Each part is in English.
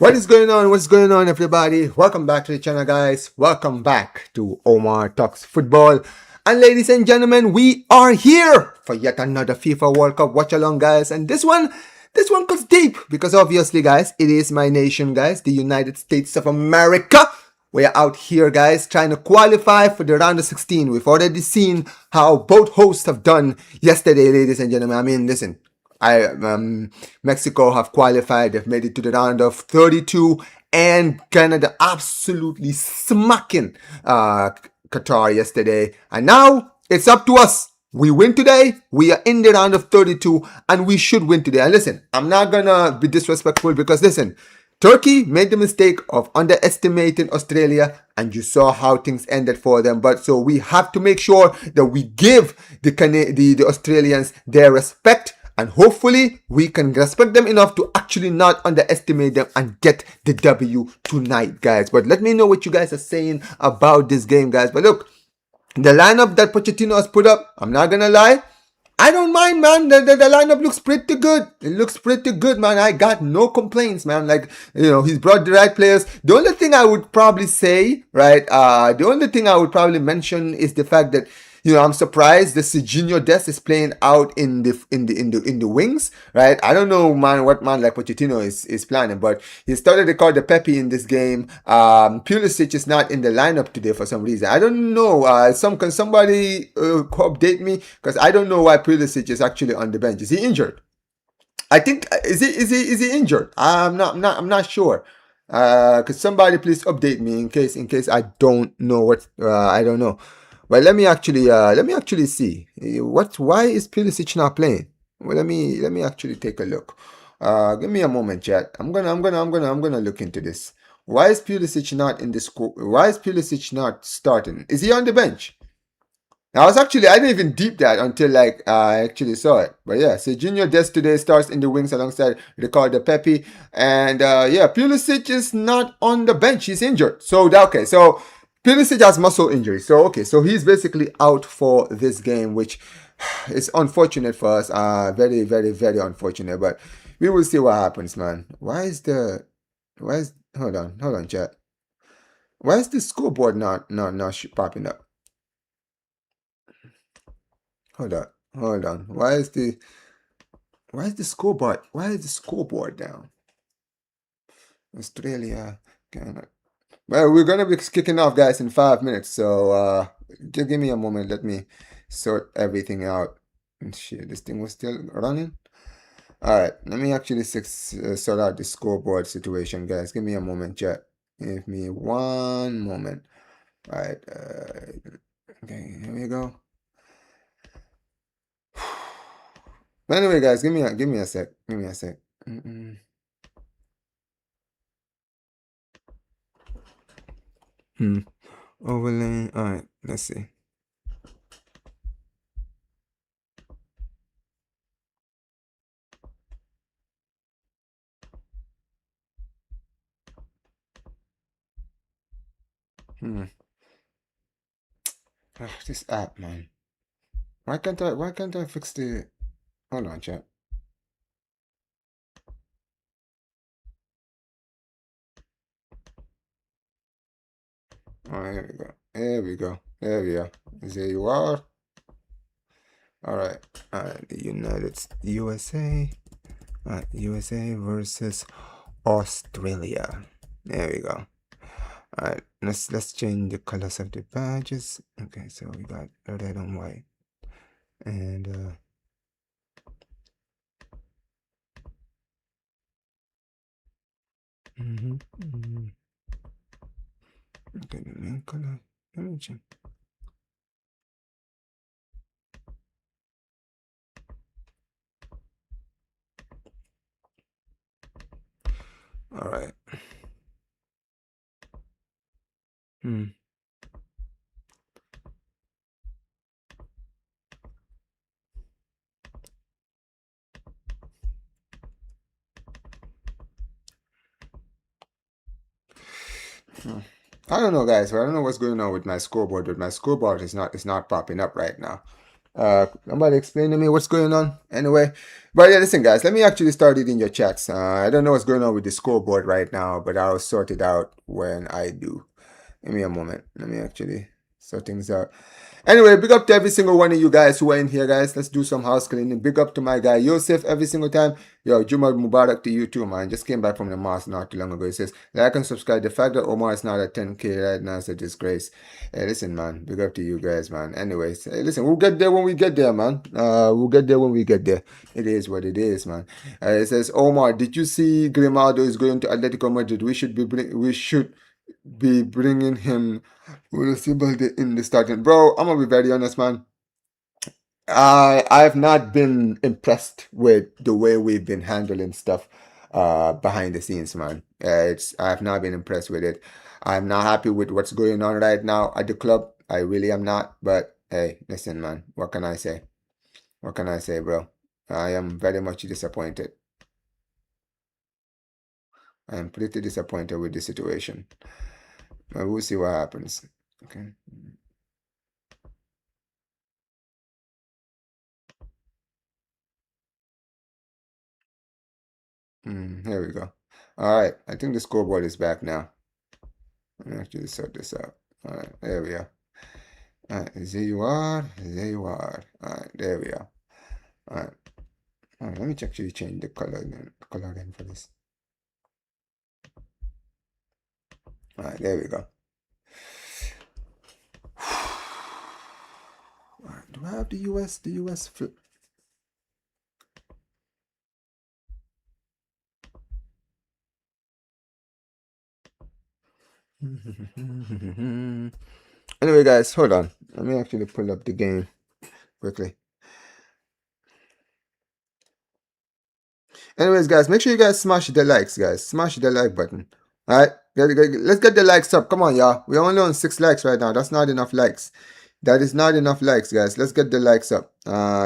What is going on? What's going on, everybody? Welcome back to the channel, guys. Welcome back to Omar Talks Football. And ladies and gentlemen, we are here for yet another FIFA World Cup watch along, guys. And this one goes deep because obviously, guys, it is my nation, guys, the United States of America. We're out here, guys, trying to qualify for the round of 16. We've already seen how both hosts have done yesterday, ladies and gentlemen. I mean, listen. Mexico have qualified. They've made it to the round of 32, and Canada absolutely smacking Qatar yesterday. And now it's up to us. We win today. We are in the round of 32, and we should win today. And listen, I'm not gonna be disrespectful because listen, Turkey made the mistake of underestimating Australia, and you saw how things ended for them. But so we have to make sure that we give the Australians their respect. And hopefully we can respect them enough to actually not underestimate them and get the W tonight, guys. But let me know what you guys are saying about this game, guys. But look, the lineup that Pochettino has put up, I'm not gonna lie, I don't mind, man. The lineup looks pretty good. It looks pretty good, man. I got no complaints, man. Like, you know, he's brought the right players. The only thing I would probably say, right, the only thing I would probably mention is the fact that, you know, I'm surprised the Serginho Dest is playing out in the wings, right? I don't know, man, what man like Pochettino is planning, but he started to call the Pepe in this game. Pulisic is not in the lineup today for some reason. I don't know. Can somebody update me? Because I don't know why Pulisic is actually on the bench. Is he injured? I think is he injured? I'm not sure. Could somebody please update me in case I don't know what I don't know. Well, let me actually see why is Pulisic not playing? Well, let me actually take a look. Give me a moment, chat. I'm gonna look into this. Why is Pulisic not in the squad? Why is Pulisic not starting? Is he on the bench? I didn't even deep that until I actually saw it. But yeah, Serginho Dest today starts in the wings alongside Ricardo Pepi, and yeah, Pulisic is not on the bench. He's injured. So Pulisic has muscle injury. So he's basically out for this game, which is unfortunate for us. Very, very, very unfortunate. But we will see what happens, man. Hold on, chat. Why is the scoreboard not popping up? Hold on. Why is the scoreboard down? Australia, Canada. Well, we're gonna be kicking off, guys, in 5 minutes. So just give me a moment. Let me sort everything out. Shit, this thing was still running. All right, let me actually sort out the scoreboard situation, guys. Give me a moment, chat. Give me one moment. All right. Okay, here we go. Anyway, guys, give me a sec. Overlay. All right, let's see. This app, man. Why can't I fix the? Hold on, chat. Oh, here we go. There we are. There you are. All right. The USA. USA versus Australia. There we go. All right. Let's change the colors of the badges. Okay, so we got red and white, and okay, the main color. Let me change. All right. I don't know, guys. I don't know what's going on with my scoreboard, but my scoreboard is not popping up right now. Somebody explain to me what's going on. Anyway, but yeah, listen, guys. Let me actually start reading your chats. I don't know what's going on with the scoreboard right now, but I'll sort it out when I do. Give me a moment. Let me actually sort things out. Anyway, big up to every single one of you guys who are in here, guys. Let's do some house cleaning. Big up to my guy Yosef every single time. Yo, Juma Mubarak to you too, man. Just came back from the mosque not too long ago. He says, like and subscribe. The fact that Omar is not at 10K right now is a disgrace. Hey, listen, man. Big up to you guys, man. Anyways, hey, listen, we'll get there when we get there, man. We'll get there when we get there. It is what it is, man. It says, Omar, did you see Grimaldo is going to Atletico Madrid? We should be bringing him with a symbol in the starting. Bro, I'm gonna be very honest, man. I've not been impressed with the way we've been handling stuff behind the scenes, man. I've not been impressed with it. I'm not happy with what's going on right now at the club. I really am not. But hey, listen, man. What can I say? What can I say, bro? I am very much disappointed. I am pretty disappointed with the situation. But we'll see what happens. Okay. Here we go. All right. I think the scoreboard is back now. Let me actually sort this out. All right. There we are. All right. There you are. There you are. All right. There we are. All right. All right. Let me actually change the color again for this. All right. There we go. All right. Do I have the US flip? Anyway, guys, hold on. Let me actually pull up the game quickly. Anyways, guys, make sure you guys smash the likes, guys. Smash the like button. All right, let's get the likes up. Come on, y'all. We're only on 6 likes right now. That's not enough likes. That is not enough likes, guys. Let's get the likes up.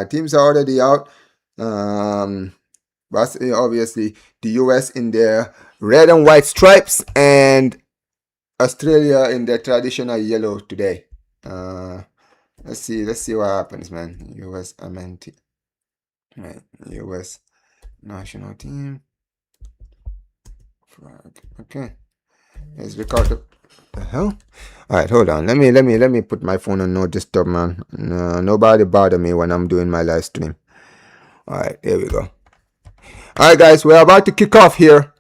Teams are already out. But obviously the US in their red and white stripes and Australia in their traditional yellow today. Let's see what happens, man. USMNT. Right, US national team. Flag. Okay. Let's record the hell. All right, hold on. Let me put my phone on no disturb, man. Nobody bother me when I'm doing my live stream. All right, here we go. All right, guys, we're about to kick off here.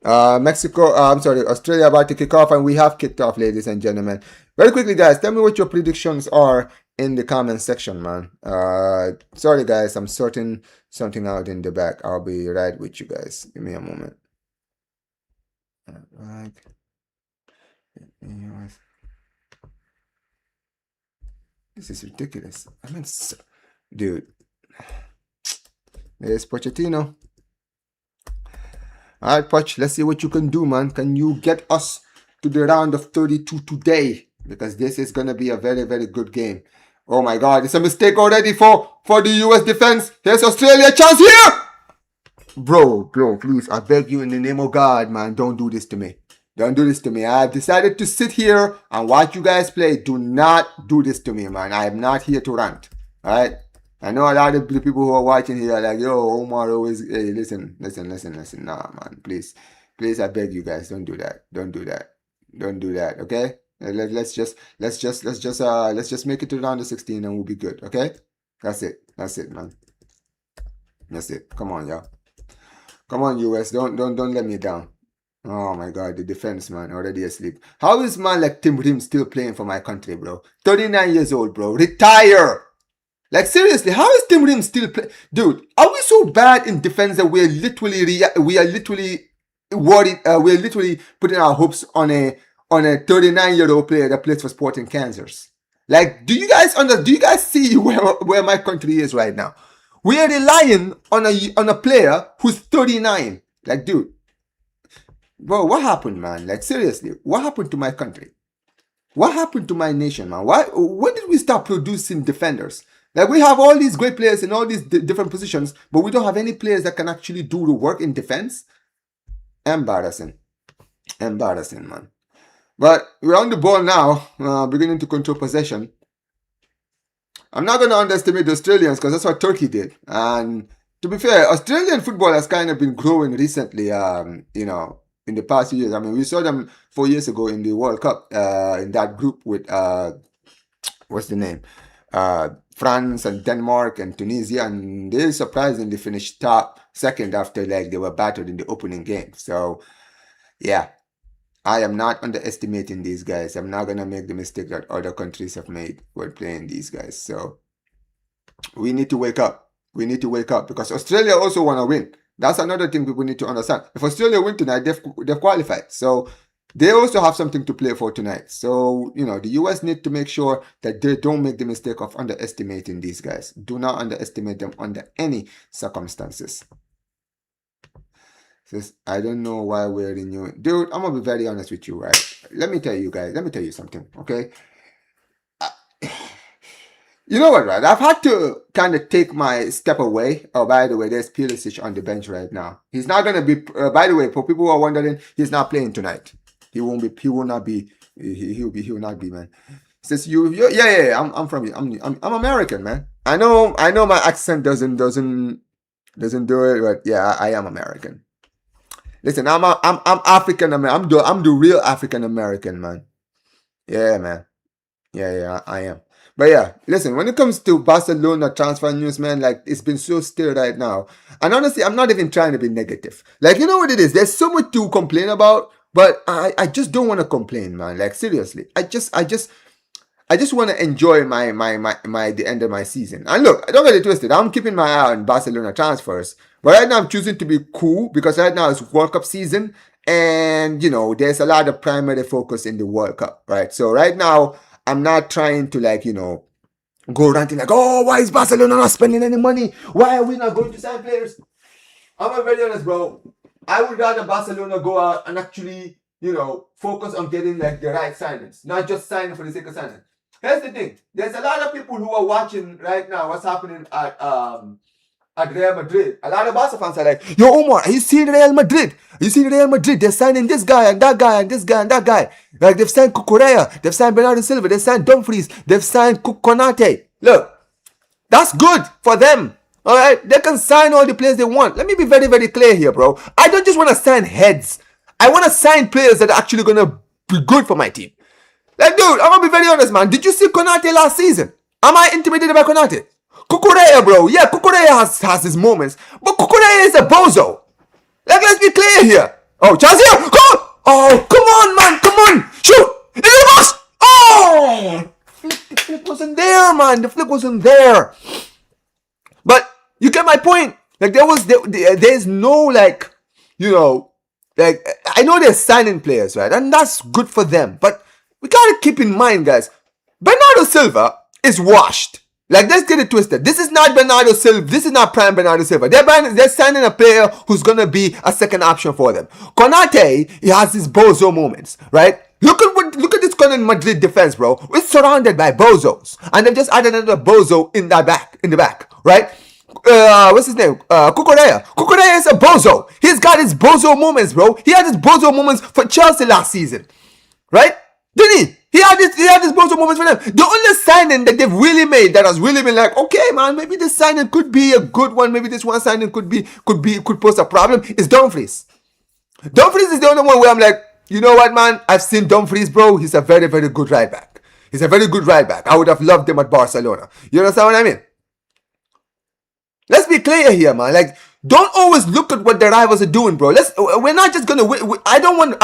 Australia about to kick off, and we have kicked off, ladies and gentlemen. Very quickly, guys, tell me what your predictions are in the comment section, man. Sorry, guys, I'm sorting something out in the back. I'll be right with you guys. Give me a moment. Right. This is ridiculous. I mean, dude. There's Pochettino. All right, Poch, let's see what you can do, man. Can you get us to the round of 32 today? Because this is going to be a very, very good game. Oh, my God. It's a mistake already for the U.S. defense. Here's Australia. Chance here! Bro, please. I beg you in the name of God, man. Don't do this to me. Don't do this to me. I've decided to sit here and watch you guys play. Do not do this to me, man. I am not here to rant. All right? I know a lot of the people who are watching here are like, yo, Omar always, hey, listen. Nah, man, please, I beg you guys, don't do that. Don't do that, okay? Let's just make it to round of 16 and we'll be good, okay? That's it, man. That's it. Come on, y'all. Come on, US. Don't let me down. Oh my God, the defense, man, already asleep. How is man like Tim Rim still playing for my country, bro? 39 years old, bro. Retire. Like, seriously, how is Tim Rim still play? Dude, are we so bad in defense that we're literally worried? We're literally putting our hopes on a 39-year-old player that plays for Sporting Kansas. Like, do you guys see where my country is right now? We are relying on a player who's 39. Like, dude, bro, what happened, man? Like, seriously, what happened to my country? What happened to my nation, man? When did we start producing defenders? Like, we have all these great players in all these different positions, but we don't have any players that can actually do the work in defense. Embarrassing, man. But we're on the ball now, beginning to control possession. I'm not going to underestimate the Australians because that's what Turkey did. And to be fair, Australian football has kind of been growing recently, in the past few years. I mean, we saw them 4 years ago in the World Cup, in that group with, what's the name? France and Denmark and Tunisia, and they surprisingly finished top second after they were battered in the opening game. So, yeah. I am not underestimating these guys. I'm not going to make the mistake that other countries have made when playing these guys. So we need to wake up. We need to wake up because Australia also want to win. That's another thing people need to understand. If Australia win tonight, they've qualified. So they also have something to play for tonight. So, the US need to make sure that they don't make the mistake of underestimating these guys. Do not underestimate them under any circumstances. I don't know why we're renewing. Dude, I'm going to be very honest with you, right? Let me tell you something, okay? You know what, right? I've had to kind of take my step away. Oh, by the way, there's Pulisic on the bench right now. He's not going to be, by the way, for people who are wondering, he's not playing tonight. He will not be, man. Says I'm American, man. I know my accent doesn't do it, but yeah, I am American. Listen, I'm African American. I'm the real African American, man. Yeah, man. Yeah, I am. But yeah, listen, when it comes to Barcelona transfer news, man, it's been so still right now. And honestly, I'm not even trying to be negative. You know what it is? There's so much to complain about, but I just don't want to complain, man. Seriously. I just want to enjoy the end of my season. And look, don't get it twisted. I'm keeping my eye on Barcelona transfers. But right now I'm choosing to be cool because right now it's World Cup season. And, there's a lot of primary focus in the World Cup, right? So right now I'm not trying to go ranting oh, why is Barcelona not spending any money? Why are we not going to sign players? I'm very honest, bro. I would rather Barcelona go out and actually, focus on getting the right signings, not just signing for the sake of signing. Here's the thing. There's a lot of people who are watching right now what's happening at Real Madrid. A lot of Barca fans are like, yo, Omar, are you seeing Real Madrid? Are you seeing Real Madrid? They're signing this guy and that guy and this guy and that guy. They've signed Cucurella. They've signed Bernardo Silva. They've signed Dumfries. They've signed Konate. Look, that's good for them. All right? They can sign all the players they want. Let me be very, very clear here, bro. I don't just want to sign heads. I want to sign players that are actually going to be good for my team. Dude, I'm going to be very honest, man. Did you see Konate last season? Am I intimidated by Konate? Cucurella, bro. Yeah, Cucurella has his moments. But Cucurella is a bozo. Let's be clear here. Oh, chance here. Go! Oh, come on, man. Come on. Shoot. Is it a boss? Oh! The flip wasn't there, man. The flip wasn't there. But you get my point. There's no, I know they're signing players, right? And that's good for them. But we gotta keep in mind, guys, Bernardo Silva is washed. Let's get it twisted. This is not Bernardo Silva. This is not prime Bernardo Silva. They're signing a player who's going to be a second option for them. Konate, he has his bozo moments, right? Look at this current Madrid defense, bro. We're surrounded by bozos. And they've just added another bozo in the back, right? What's his name? Cucurella. Cucurella is a bozo. He's got his bozo moments, bro. He had his bozo moments for Chelsea last season, right? Didn't he? He had his bozo moments for them. The only signing that they've really made that has really been okay, man, maybe this signing could be a good one. Maybe this one signing could pose a problem is Dumfries. Dumfries is the only one where I'm like, you know what, man? I've seen Dumfries, bro. He's a very, very good right back. He's a very good right back. I would have loved him at Barcelona. You understand what I mean? Let's be clear here, man. Don't always look at what the rivals are doing, bro. We're not just gonna win. I don't want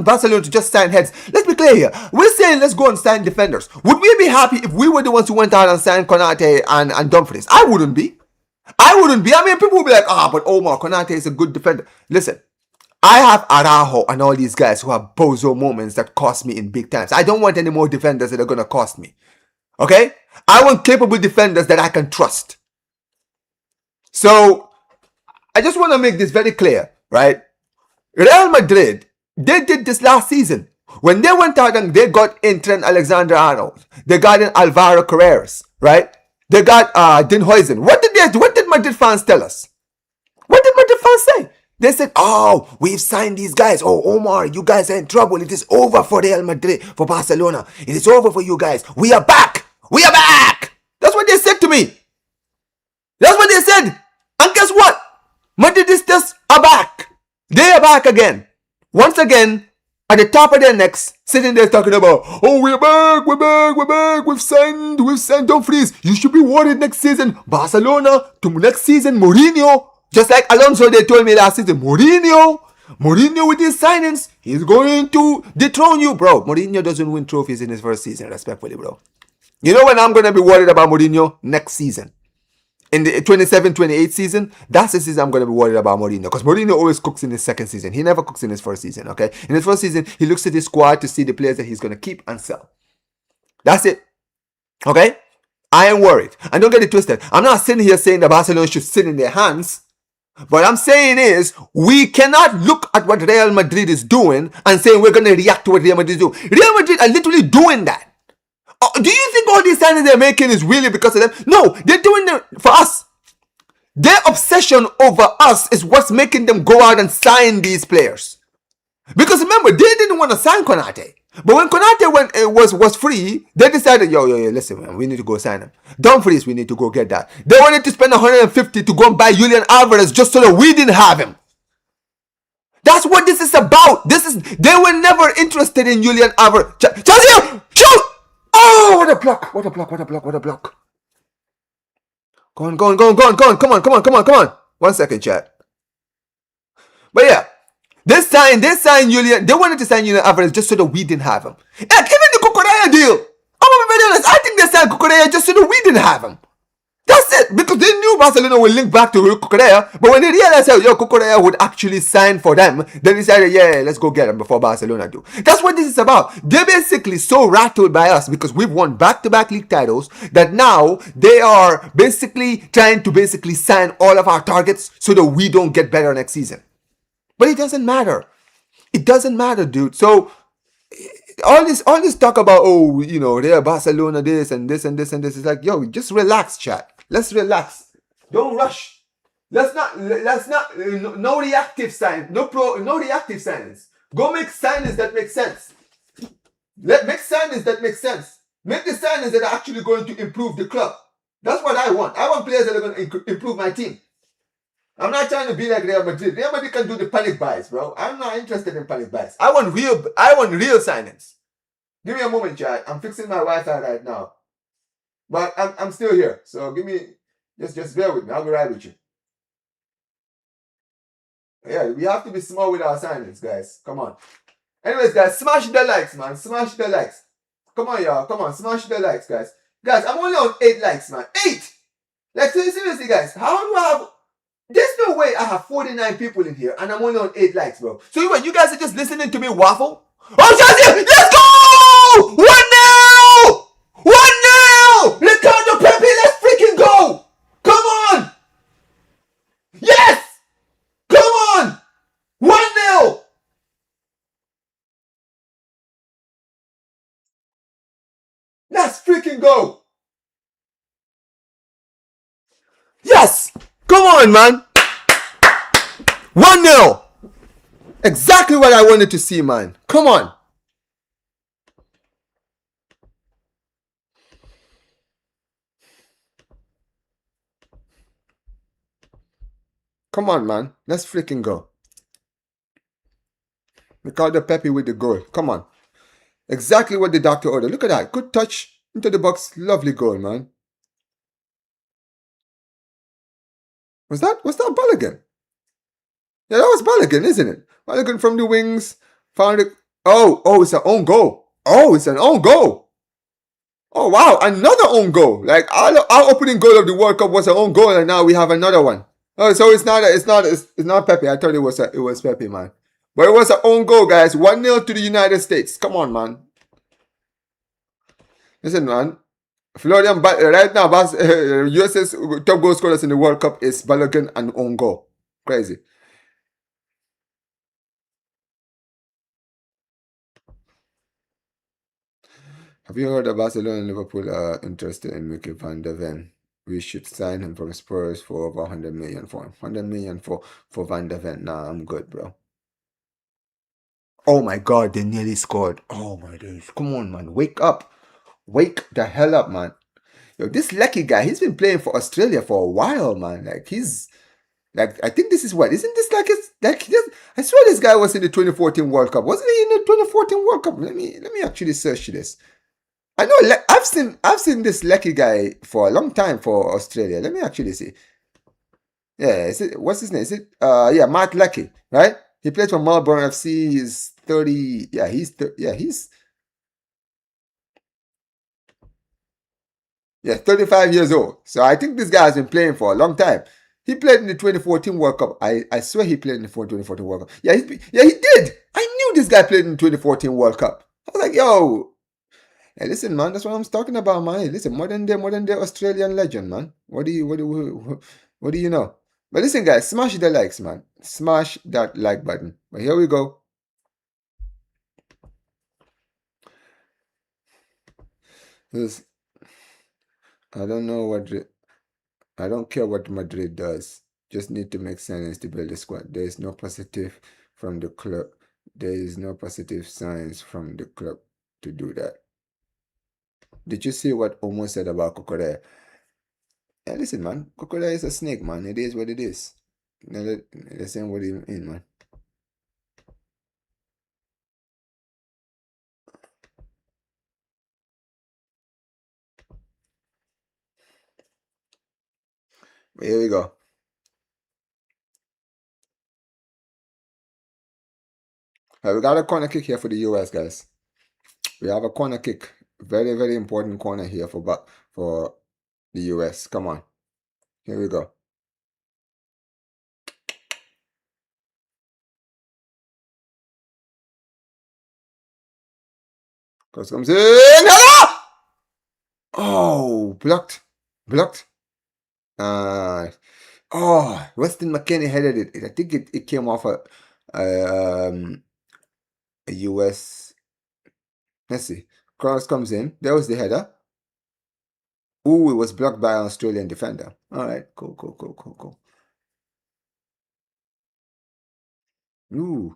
Barcelona to just sign heads. Let's be clear here. We're saying let's go and sign defenders. Would we be happy if we were the ones who went out and signed Konate and Dumfries? I wouldn't be. I mean, people will be like, but Omar, Konate is a good defender. Listen, I have Araujo and all these guys who have bozo moments that cost me in big times. I don't want any more defenders that are gonna cost me. Okay? I want capable defenders that I can trust. So I just want to make this very clear, right? Real Madrid, they did this last season. When they went out and they got in Trent Alexander-Arnold, they got in Alvaro Carreras, right? They got Dean Huijsen. What did Madrid fans tell us? What did Madrid fans say? They said, we've signed these guys. Oh, Omar, you guys are in trouble. It is over for Real Madrid, for Barcelona. It is over for you guys. We are back. We are back. That's what me. That's what they said. And guess what? Madridistas are back. They are back again. Once again, at the top of their necks, sitting there talking about, oh, we're back, we've signed, don't freeze. You should be worried next season. Barcelona, to next season, Mourinho. Just like Alonso, they told me last season, Mourinho with his signings, he's going to dethrone you, bro. Mourinho doesn't win trophies in his first season, respectfully, bro. You know when I'm going to be worried about Mourinho? Next season. In the 27-28 season, that's the season I'm going to be worried about Mourinho. Because Mourinho always cooks in his second season. He never cooks in his first season, okay? In his first season, he looks at his squad to see the players that he's going to keep and sell. That's it. Okay? I am worried. And don't get it twisted. I'm not sitting here saying that Barcelona should sit in their hands. What I'm saying is, we cannot look at what Real Madrid is doing and saying we're going to react to what Real Madrid is doing. Real Madrid are literally doing that. Do you think all these signings they're making is really because of them? No, they're doing it for us. Their obsession over us is what's making them go out and sign these players. Because remember, they didn't want to sign Konate. But when Konate was free, they decided, yo, listen, man, we need to go sign him. Dumfries, we need to go get that. They wanted to spend 150 to go and buy Julian Alvarez just so that we didn't have him. That's what this is about. They were never interested in Julian Alvarez. Chelsea, shoot! Oh, what a block. Go on. Come on. 1 second, chat. But yeah, they signed Julian. They wanted to sign Julian Alvarez just so that we didn't have him. Heck, even the Cucurella deal. I'm gonna be very honest. I think they signed Cucurella just so that we didn't have him. That's it. Because they knew Barcelona would link back to Cucurella. But when they realized how Cucurella would actually sign for them, they decided, yeah, let's go get him before Barcelona do. That's what this is about. They're basically so rattled by us because we've won back-to-back league titles that now they are basically trying to sign all of our targets so that we don't get better next season. But it doesn't matter. It doesn't matter, dude. So all this talk about, oh, you know, they're Barcelona this and this and this and this. It's like, yo, just relax, chat. Let's relax. Don't rush. Let's not no reactive sign. No reactive signings. Go make signings that make sense. Make signings that make sense. Make the signings that are actually going to improve the club. That's what I want. I want players that are going to improve my team. I'm not trying to be like Real Madrid. Real Madrid can do the panic buys, bro. I'm not interested in panic buys. I want real signings. Give me a moment, chat. I'm fixing my Wi-Fi right now. But I'm still here. So give me, just bear with me. I'll be right with you. Yeah, we have to be small with our signings, guys. Come on. Anyways, guys, smash the likes, man. Smash the likes. Come on, y'all. Come on, smash the likes, guys. Guys, I'm only on 8 likes, man. 8! Like, seriously, guys. How do I have... There's no way I have 49 people in here and I'm only on 8 likes, bro. So you guys are just listening to me waffle? Oh, Chelsea! Let's go! 1-0! 1-0! Ricardo Pepe, let's freaking go! Come on! Yes! Come on! 1-0! Let's freaking go! Yes! Come on, man! 1-0! Exactly what I wanted to see, man. Come on. Come on, man. Let's freaking go. Ricardo Pepe with the goal. Come on. Exactly what the doctor ordered. Look at that. Good touch into the box. Lovely goal, man. Was that Balogun? Yeah, that was Balogun, isn't it? Balogun from the wings. Found it. Oh, it's an own goal. Oh, it's an own goal. Oh, wow. Another own goal. Like, our opening goal of the World Cup was an own goal, and now we have another one. Oh, so it's not Pepe. I thought it was Pepe, man. But it was an own goal, guys. 1-0 to the United States. Come on, man. Listen, man. Florian, right now, US's top goal scorers in the World Cup is Balogun and own goal. Crazy. Have you heard that Barcelona and Liverpool are interested in Mikel van der Ven? We should sign him from Spurs for over 100 million for him. 100 million for Van der Ven. Nah, I'm good, bro. Oh my God, they nearly scored. Oh my days. Come on, man. Wake up. Wake the hell up, man. Yo, this lucky guy, he's been playing for Australia for a while, man. I think this is what, isn't this like his, I swear this guy was in the 2014 World Cup. Wasn't he in the 2014 World Cup? Let me actually search this. I know, I've seen this lucky guy for a long time for Australia. Let me actually see. Yeah, what's his name? Is it, yeah, Mark Lucky, right? He plays for Melbourne FC. He's 30, yeah, 35 years old. So I think this guy has been playing for a long time. He played in the 2014 World Cup. I swear he played in the 2014 World Cup. Yeah, he did. I knew this guy played in the 2014 World Cup. I was like, yo, hey, listen, man, that's what I'm talking about, man. Hey, listen, modern day Australian legend, man. What do you know? But listen, guys, smash the likes, man. Smash that like button. But here we go. This, I don't know what I don't care what Madrid does. Just need to make signings to build a squad. There is no positive from the club. There is no positive signs from the club to do that. Did you see what Omo said about Kokoré? Yeah, listen, man. Kokoré is a snake, man. It is what it is. Now, listen what you mean, man. But here we go. We got a corner kick here for the US, guys. We have a corner kick. Very, very important corner here for the US. Come on. Here we go. Cross comes in. Hello! Oh, blocked. Blocked. Weston McKennie headed it. I think it came off um, a US. Let's see. Cross comes in. There was the header. Ooh, it was blocked by an Australian defender. All right, cool, cool, cool, cool, cool. Ooh.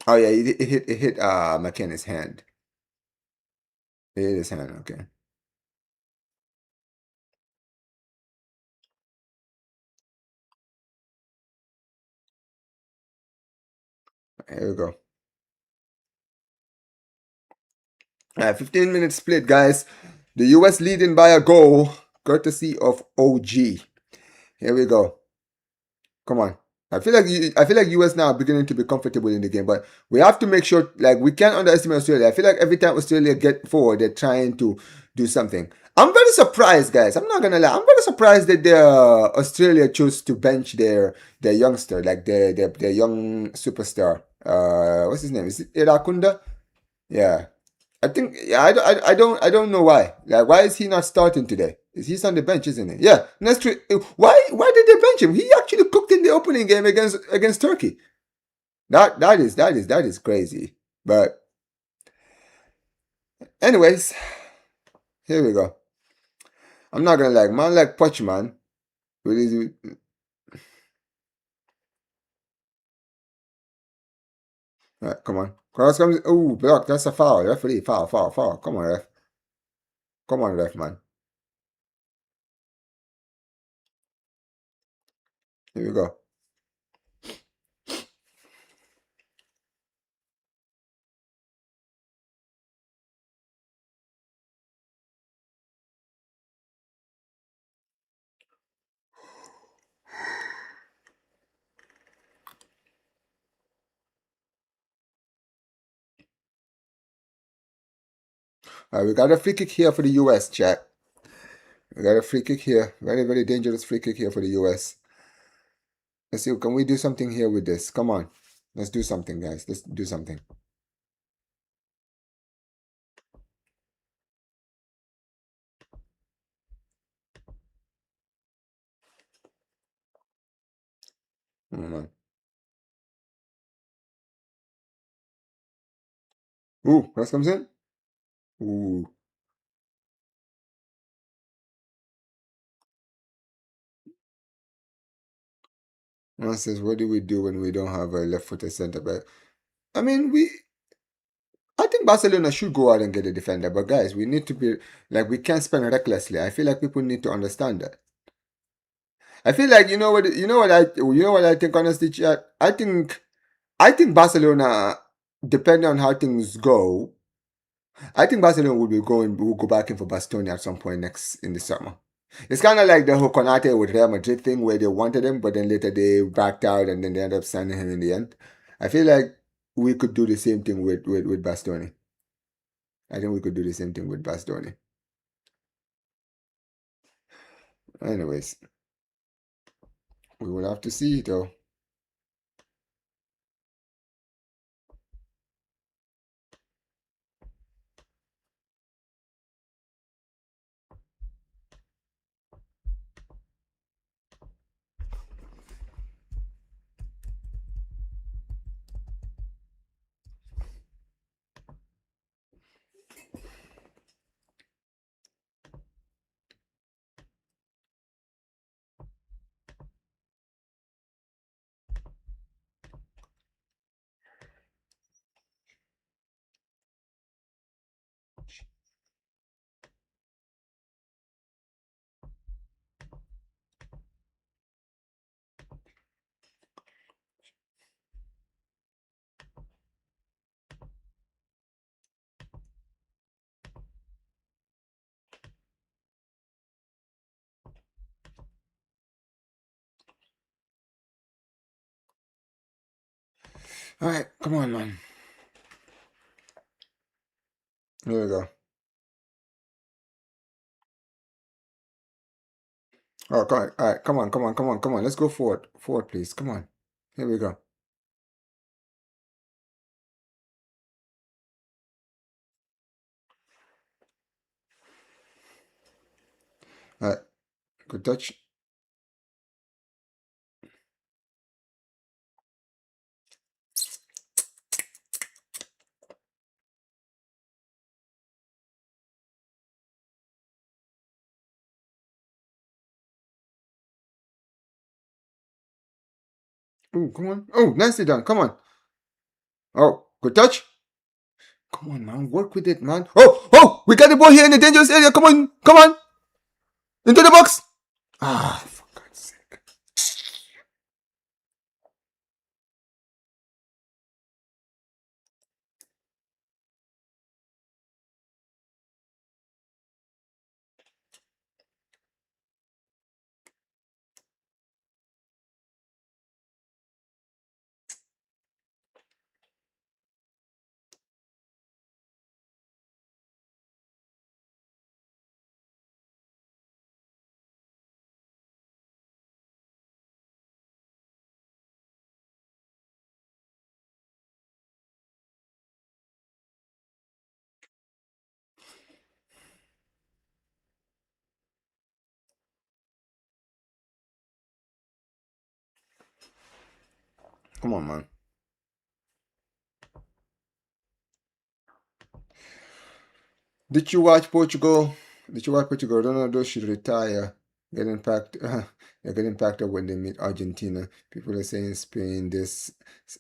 Oh yeah, it hit McKennie's hand. It hit his hand. Okay. Here we go. 15-minute split, guys. The US leading by a goal, courtesy of OG. Here we go. Come on. I feel like US now are beginning to be comfortable in the game, but we have to make sure like we can't underestimate Australia. I feel like every time Australia get forward, they're trying to do something. I'm very surprised, guys. I'm not gonna lie. I'm very surprised that Australia chose to bench their youngster, like their young superstar. What's his name? Is it Irakunda? Yeah, I think yeah, I don't know why. Like why is he not starting today? He's on the bench, isn't he? Yeah, that's true. Why did they bench him? He actually cooked in the opening game against Turkey. That is crazy. But anyways, here we go. I'm not gonna like man like Poch man. Really, right, come on. Cross comes. Oh, block. That's a foul. Referee, foul, foul, foul. Come on, ref. Come on, ref, man. Here we go. All right, we got a free kick here for the US, chat. We got a free kick here. Very, very dangerous free kick here for the US. Let's see, can we do something here with this? Come on. Let's do something, guys. Let's do something. Come on. Ooh, cross comes in. Ooh. One says, what do we do when we don't have a left-footed centre back? I mean, I think Barcelona should go out and get a defender, but guys, we need to be like we can't spend recklessly. I feel like people need to understand that. I feel like you know what I think honestly, chat. I think Barcelona, depending on how things go, I think Barcelona will go back in for Bastoni at some point next in the summer. It's kind of like the whole Konate with Real Madrid thing where they wanted him, but then later they backed out and then they ended up signing him in the end. I feel like we could do the same thing with Bastoni. I think we could do the same thing with Bastoni. Anyways, we will have to see though. All right, come on, man. Here we go. Oh, come on. All right, come on. Let's go forward, please. Come on. Here we go. All right, good touch. Oh, come on. Oh, nicely done. Come on. Oh, good touch. Come on, man. Work with it, man. Oh, we got the ball here in the dangerous area. Come on. Into the box. Ah, for God's sake. Come on, man. Did you watch Portugal? Did you watch Portugal? Ronaldo should retire. Get impacted. They get impacted when they meet Argentina. People are saying Spain this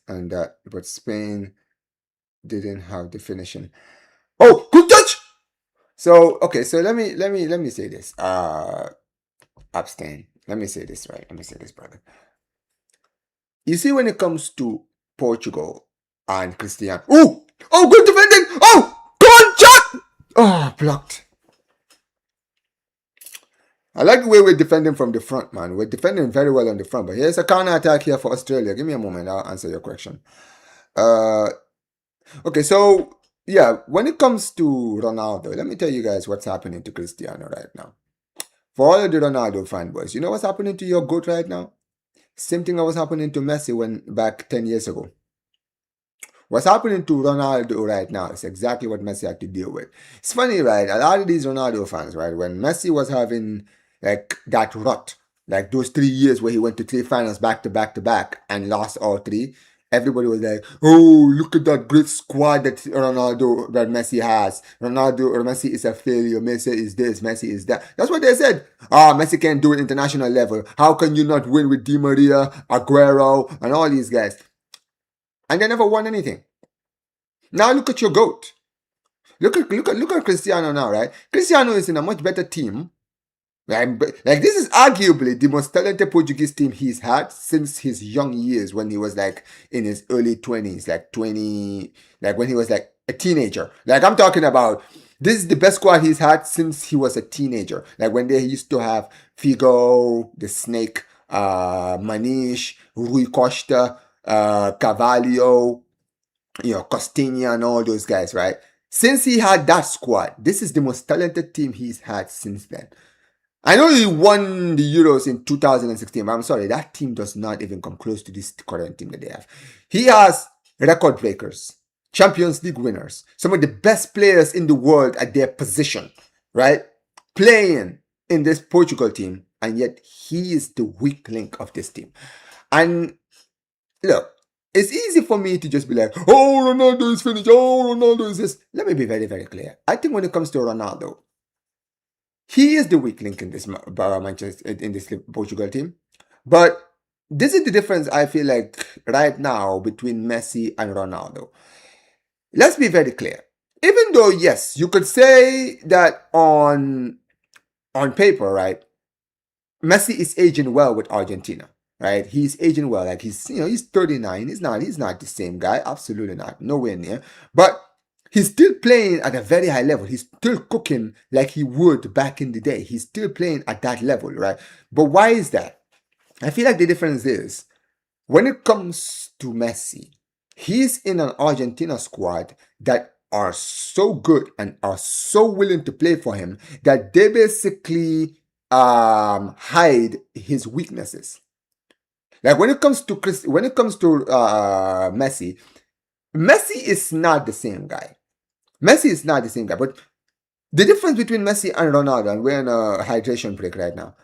and that, but Spain didn't have the finishing. Oh, good touch. So okay, so let me say this. Abstain. Let me say this right. Let me say this, brother. You see, when it comes to Portugal and Christian. Oh, good defending. Oh, come on, shot. Oh, blocked. I like the way we're defending from the front, man. We're defending very well on the front, but here's a counter attack here for Australia. Give me a moment. I'll answer your question. Okay, so yeah, when it comes to Ronaldo, let me tell you guys what's happening to Cristiano right now. For all of the Ronaldo fanboys, you know what's happening to your GOAT right now? Same thing that was happening to Messi when back 10 years ago. What's happening to Ronaldo right now is exactly what Messi had to deal with. It's funny, right? A lot of these Ronaldo fans, right? When Messi was having like that rut, like those 3 years where he went to 3 finals back to back to back and lost all three, everybody was like, "Oh, look at that great squad that Messi has. Ronaldo or Messi is a failure. Messi is this. Messi is that." That's what they said. Messi can't do it international level. How can you not win with Di Maria, Aguero, and all these guys? And they never won anything. Now look at your GOAT. Look at Cristiano now, right? Cristiano is in a much better team. Like this is arguably the most talented Portuguese team he's had since his young years, when he was like in his early 20s, like 20, like when he was like a teenager. Like I'm talking about, this is the best squad he's had since he was a teenager. Like when they used to have Figo, the Snake, Manish, Rui Costa, Carvalho, Costinha and all those guys, right? Since he had that squad, this is the most talented team he's had since then. I know he won the Euros in 2016, but I'm sorry, that team does not even come close to this current team that they have. He has record breakers, Champions League winners, some of the best players in the world at their position, right? Playing in this Portugal team, and yet he is the weak link of this team. And look, it's easy for me to just be like, oh, Ronaldo is finished, oh, Ronaldo is this. Let me be very, very clear. I think when it comes to Ronaldo, he is the weak link in this Portugal team. But this is the difference I feel like right now between Messi and Ronaldo. Let's be very clear. Even though, yes, you could say that on paper, right, Messi is aging well with Argentina, right? He's aging well. Like he's 39. He's not the same guy. Absolutely not. Nowhere near. But he's still playing at a very high level. He's still cooking like he would back in the day. He's still playing at that level, right? But why is that? I feel like the difference is, when it comes to Messi, he's in an Argentina squad that are so good and are so willing to play for him that they basically hide his weaknesses. Like when it comes to Messi, Messi is not the same guy. Messi is not the same guy. But the difference between Messi and Ronaldo, and we're in a hydration break right now,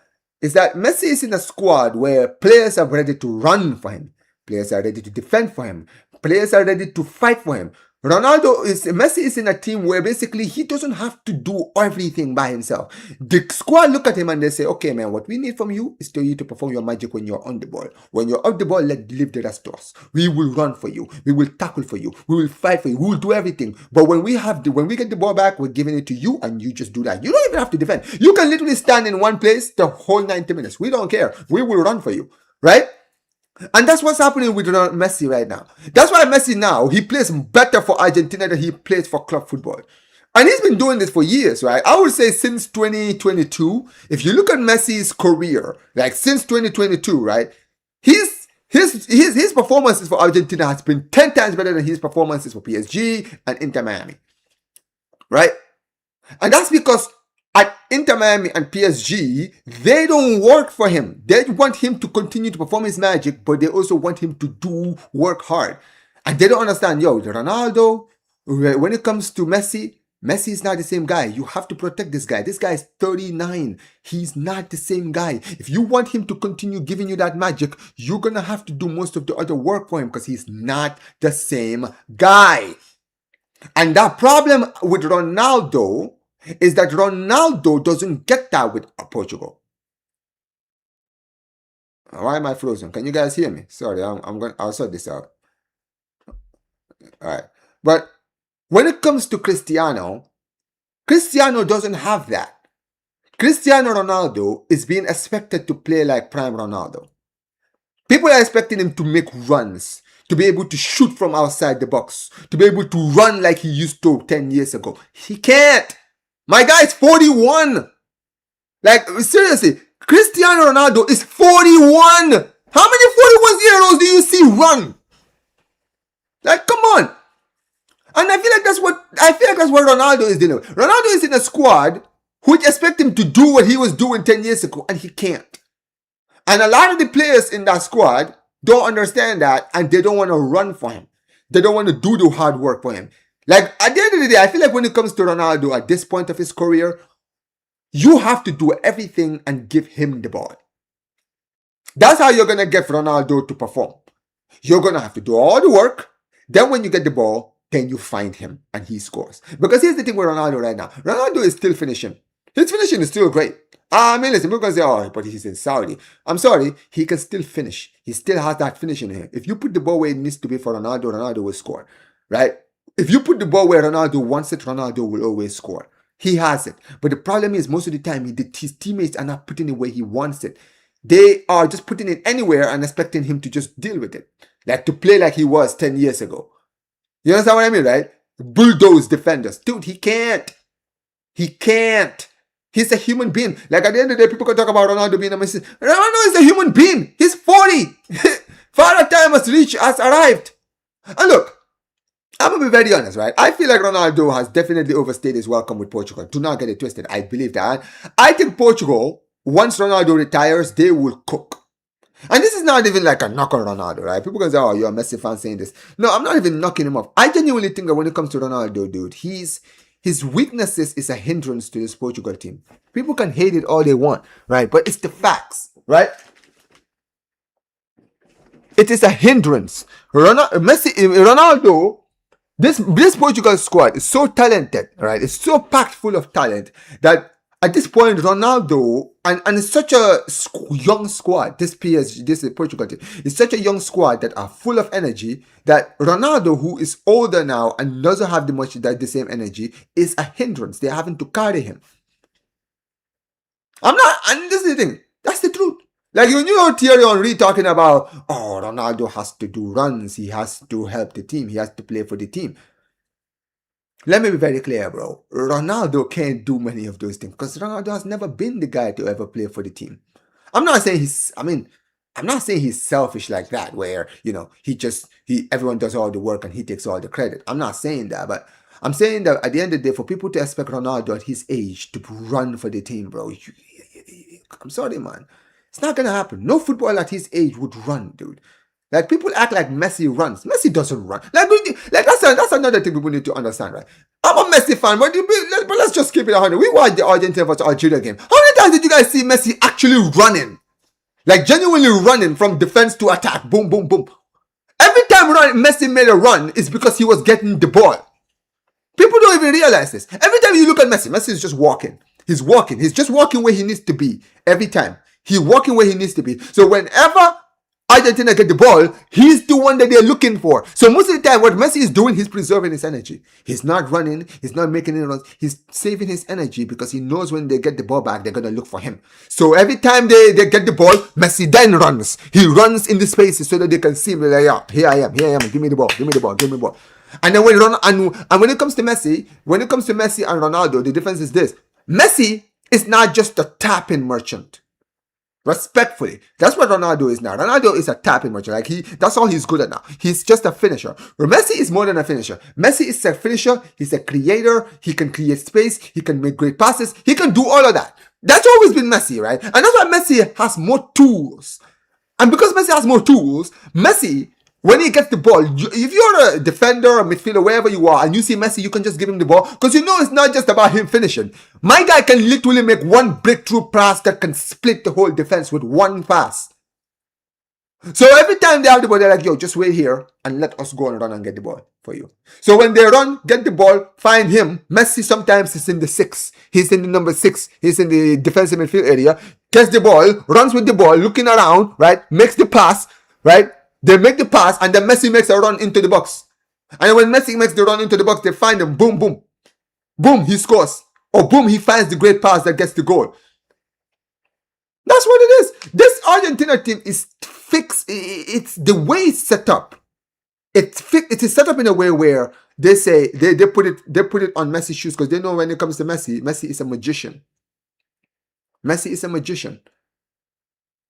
is that Messi is in a squad where players are ready to run for him. Players are ready to defend for him. Players are ready to fight for him. Messi is in a team where basically he doesn't have to do everything by himself. The squad look at him and they say, okay, man, what we need from you is for you to perform your magic when you're on the ball. When you're off the ball, leave the rest to us. We will run for you. We will tackle for you. We will fight for you. We will do everything. But when we get the ball back, we're giving it to you and you just do that. You don't even have to defend. You can literally stand in one place the whole 90 minutes. We don't care. We will run for you, right? And that's what's happening with Messi right now. That's why Messi now, he plays better for Argentina than he plays for club football. And he's been doing this for years, right? I would say since 2022, if you look at Messi's career, like since 2022, right? His performances for Argentina has been 10 times better than his performances for PSG and Inter Miami, right? And that's because at Inter Miami and PSG, they don't work for him. They want him to continue to perform his magic, but they also want him to work hard. And they don't understand, Ronaldo, when it comes to Messi, Messi is not the same guy. You have to protect this guy. This guy is 39. He's not the same guy. If you want him to continue giving you that magic, you're going to have to do most of the other work for him because he's not the same guy. And that problem with Ronaldo is that Ronaldo doesn't get that with Portugal. Why am I frozen? Can you guys hear me? Sorry, I'll sort this out. All right. But when it comes to Cristiano doesn't have that. Cristiano Ronaldo is being expected to play like prime Ronaldo. People are expecting him to make runs, to be able to shoot from outside the box, to be able to run like he used to 10 years ago. He can't. My guy is 41. Like, seriously, Cristiano Ronaldo is 41. How many 41-year-olds do you see run? Like, come on. And I feel like that's what Ronaldo is dealing with. Ronaldo is in a squad which expect him to do what he was doing 10 years ago, and he can't. And a lot of the players in that squad don't understand that, and they don't want to run for him. They don't want to do the hard work for him. Like, at the end of the day, I feel like when it comes to Ronaldo at this point of his career, you have to do everything and give him the ball. That's how you're going to get Ronaldo to perform. You're going to have to do all the work. Then when you get the ball, then you find him and he scores. Because here's the thing with Ronaldo right now. Ronaldo is still finishing. His finishing is still great. I mean, listen, people can say, oh, but he's in Saudi. I'm sorry, he can still finish. He still has that finishing in him. If you put the ball where it needs to be for Ronaldo, Ronaldo will score, right? If you put the ball where Ronaldo wants it, Ronaldo will always score. He has it. But the problem is most of the time his teammates are not putting it where he wants it. They are just putting it anywhere and expecting him to just deal with it. Like to play like he was 10 years ago. You understand what I mean, right? Bulldoze defenders. Dude, he can't. He can't. He's a human being. Like at the end of the day, people can talk about Ronaldo being a Messi. Ronaldo is a human being. He's 40. Father time has arrived. And look, I'm going to be very honest, right? I feel like Ronaldo has definitely overstayed his welcome with Portugal. Do not get it twisted. I believe that. I think Portugal, once Ronaldo retires, they will cook. And this is not even like a knock on Ronaldo, right? People can say, oh, you're a Messi fan saying this. No, I'm not even knocking him off. I genuinely think that when it comes to Ronaldo, dude, his weaknesses is a hindrance to this Portugal team. People can hate it all they want, right? But it's the facts, right? It is a hindrance. Ronaldo, this Portugal squad is so talented, right? It's so packed full of talent that at this point, Ronaldo, and it's such a young squad, this Portugal team, it's such a young squad that are full of energy that Ronaldo, who is older now and doesn't have the same energy, is a hindrance. They're having to carry him. And this is the thing, that's the truth. Like when you hear Thierry Henry talking about, oh, Ronaldo has to do runs, he has to help the team, he has to play for the team. Let me be very clear, bro. Ronaldo can't do many of those things because Ronaldo has never been the guy to ever play for the team. I'm not saying he's selfish like that, where, everyone does all the work and he takes all the credit. I'm not saying that, but I'm saying that at the end of the day, for people to expect Ronaldo at his age to run for the team, bro, I'm sorry, man. It's not going to happen. No footballer at his age would run, dude. Like, people act like Messi runs. Messi doesn't run. Like that's another thing people need to understand, right? I'm a Messi fan, but let's just keep it 100. We watched the Argentina versus Algeria game. How many times did you guys see Messi actually running? Like, genuinely running from defense to attack. Boom, boom, boom. Every time Messi made a run, it's because he was getting the ball. People don't even realize this. Every time you look at Messi, Messi is just walking. He's walking. He's just walking where he needs to be every time. He's walking where he needs to be. So whenever Argentina get the ball, he's the one that they're looking for. So most of the time, what Messi is doing, he's preserving his energy. He's not running. He's not making any runs. He's saving his energy because he knows when they get the ball back, they're going to look for him. So every time they get the ball, Messi then runs. He runs in the spaces so that they can see him. Like, yeah, here I am. Give me the ball. Give me the ball. Give me the ball. And then when it comes to Messi, and Ronaldo, the difference is this. Messi is not just a tapping merchant. Respectfully, that's what Ronaldo is now. Ronaldo is a tapping merchant. Like that's all he's good at now. He's just a finisher. Messi is more than a finisher. Messi is a finisher. He's a creator. He can create space. He can make great passes. He can do all of that. That's always been Messi, right? And that's why Messi has more tools. And because Messi has more tools, Messi, when he gets the ball, if you're a defender, a midfielder, wherever you are, and you see Messi, you can just give him the ball. Because you know it's not just about him finishing. My guy can literally make one breakthrough pass that can split the whole defense with one pass. So every time they have the ball, they're like, yo, just wait here and let us go and run and get the ball for you. So when they run, get the ball, find him. Messi sometimes is in the 6. He's in the number 6. He's in the defensive midfield area. Gets the ball, runs with the ball, looking around, right? Makes the pass, right? They make the pass, and then Messi makes a run into the box. And when Messi makes the run into the box, they find him. Boom, boom. Boom, he scores. Or boom, he finds the great pass that gets the goal. That's what it is. This Argentina team is fixed. It's the way it's set up. It is set up in a way where they say they put it on Messi's shoes because they know when it comes to Messi is a magician. Messi is a magician.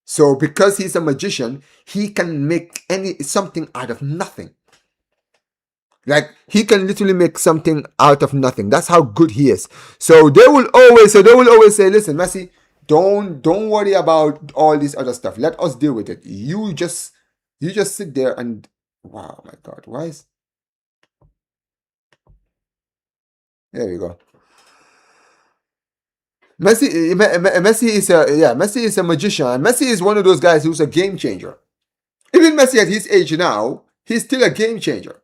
So because he's a magician, he can make something out of nothing. Like, he can literally make something out of nothing. That's how good he is. So they will always say, listen, Messi, don't worry about all this other stuff. Let us deal with it. You just sit there and wow, my God, why is there we go. Messi is a magician. Messi is one of those guys who's a game changer. Even Messi at his age now, he's still a game changer.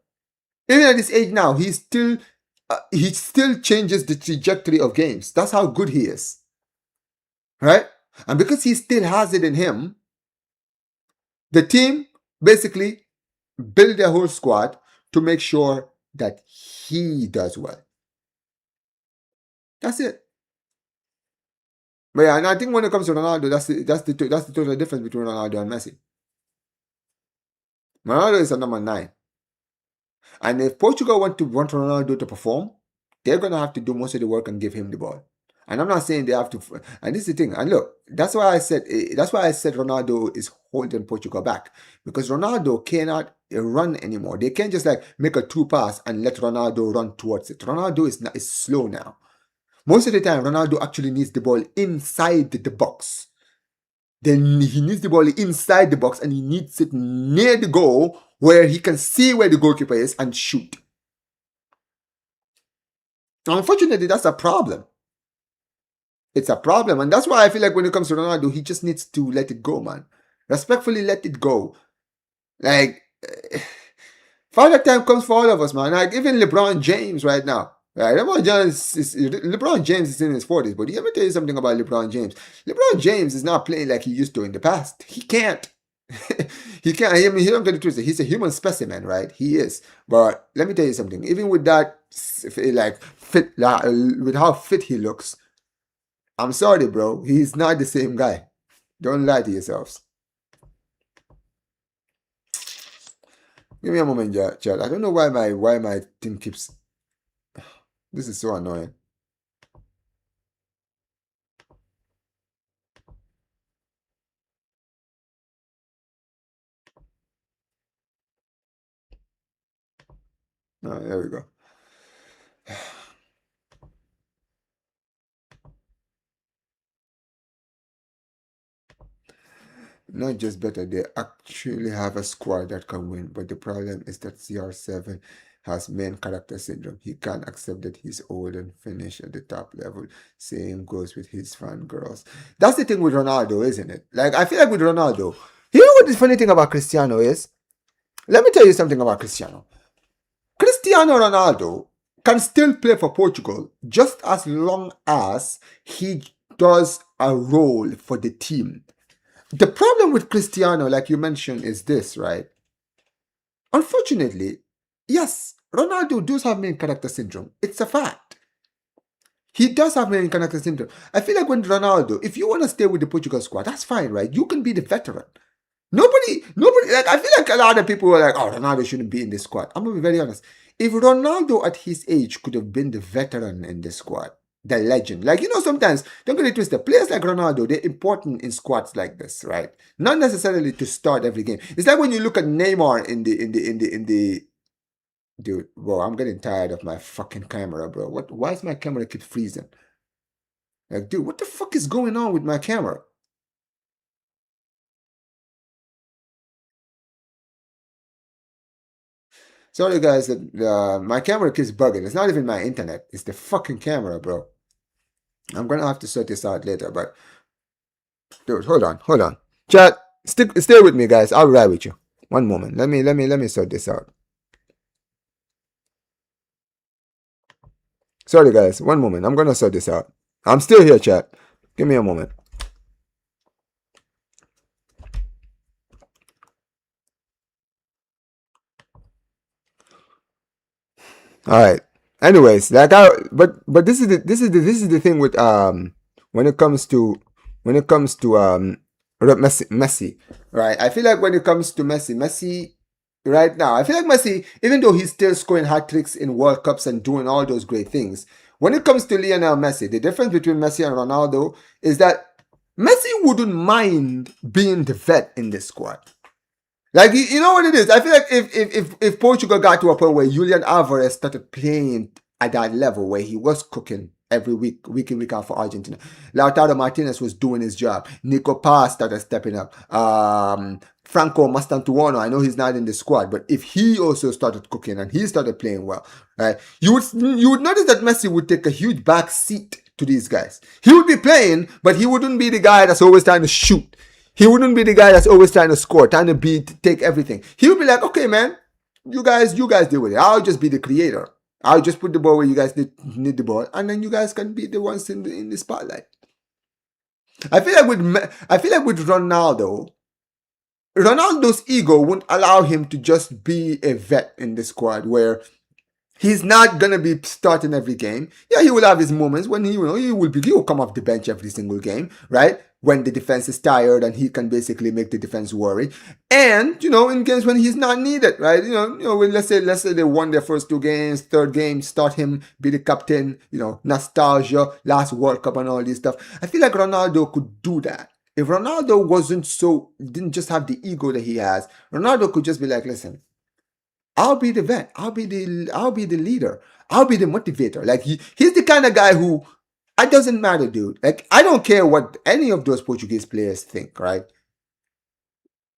Even at his age now, he still changes the trajectory of games. That's how good he is. Right? And because he still has it in him, the team basically build their whole squad to make sure that he does well. That's it. But yeah, and I think when it comes to Ronaldo, that's the total difference between Ronaldo and Messi. Ronaldo is a number 9. And if Portugal want Ronaldo to perform, they're gonna have to do most of the work and give him the ball. And I'm not saying they have to. And this is the thing. And look, that's why I said Ronaldo is holding Portugal back, because Ronaldo cannot run anymore. They can't just like make a 2 pass and let Ronaldo run towards it. Ronaldo is slow now. Most of the time, Ronaldo actually needs the ball inside the box. Then he needs the ball inside the box, and he needs it near the goal where he can see where the goalkeeper is and shoot. Unfortunately, that's a problem. It's a problem. And that's why I feel like when it comes to Ronaldo, he just needs to let it go, man. Respectfully let it go. Like, final time comes for all of us, man. Like, even LeBron James right now. Right? LeBron James is in his 40s, but let me tell you something about LeBron James. LeBron James is not playing like he used to in the past. He can't. He can't. I mean, he don't get it twisted. He's a human specimen, right? He is. But let me tell you something. Even with that, like, fit, with how fit he looks, I'm sorry, bro. He's not the same guy. Don't lie to yourselves. Give me a moment, chat. I don't know why my thing keeps. This is so annoying. Oh, there we go. Not just better, they actually have a squad that can win. But the problem is that CR7 has main character syndrome. He can't accept that he's old and finish at the top level. Same goes with his fan girls. That's the thing with Ronaldo, isn't it? Like, I feel like with Ronaldo, you know what the funny thing about Cristiano is? Let me tell you something about Cristiano. Cristiano Ronaldo can still play for Portugal just as long as he does a role for the team. The problem with Cristiano, like you mentioned, is this, right? Unfortunately, yes, Ronaldo does have main character syndrome. It's a fact. He does have main character syndrome. I feel like when Ronaldo, if you want to stay with the Portugal squad, that's fine, right? You can be the veteran. Nobody, like, I feel like a lot of people were like, oh, Ronaldo shouldn't be in this squad. I'm going to be very honest. If Ronaldo at his age could have been the veteran in the squad, the legend, like, sometimes, don't get it twisted, players like Ronaldo, they're important in squads like this, right? Not necessarily to start every game. It's like when you look at Neymar in the dude, bro, I'm getting tired of my fucking camera, bro. Why is my camera keep freezing? Like, dude, what the fuck is going on with my camera? Sorry, guys, that my camera keeps bugging. It's not even my internet. It's the fucking camera, bro. I'm gonna have to sort this out later, but dude, hold on. Chat, stay with me, guys. I'll be right with you. One moment. Let me sort this out. Sorry, guys. One moment. I'm gonna sort this out. I'm still here, chat. Give me a moment. All right. Anyways, but this is the thing with when it comes to Messi, right? I feel like when it comes to Messi right now, I feel like Messi, even though he's still scoring hat tricks in World Cups and doing all those great things, when it comes to Lionel Messi, the difference between Messi and Ronaldo is that Messi wouldn't mind being the vet in this squad. Like, you know what it is? I feel like if Portugal got to a point where Julian Alvarez started playing at that level where he was cooking every week in, week out for Argentina, Lautaro Martinez was doing his job, Nico Paz started stepping up, Franco Mastantuono, I know he's not in the squad, but if he also started cooking and he started playing well, right, you would notice that Messi would take a huge back seat to these guys. He would be playing, but he wouldn't be the guy that's always trying to shoot. He wouldn't be the guy that's always trying to score, trying to take everything. He would be like, okay, man, you guys deal with it. I'll just be the creator. I'll just put the ball where you guys need the ball, and then you guys can be the ones in the spotlight. I feel like with Ronaldo's ego wouldn't allow him to just be a vet in the squad where He's not gonna be starting every game. Yeah, he will have his moments when he will come off the bench every single game, right? When the defense is tired and he can basically make the defense worry. And in games when he's not needed, right? When let's say they won their first 2 games, third game, start him, be the captain. Nostalgia, last World Cup and all this stuff. I feel like Ronaldo could do that. If Ronaldo didn't just have the ego that he has, Ronaldo could just be like, listen, I'll be the vet. I'll be the leader. I'll be the motivator. Like he's the kind of guy who, it doesn't matter, dude. Like I don't care what any of those Portuguese players think, right?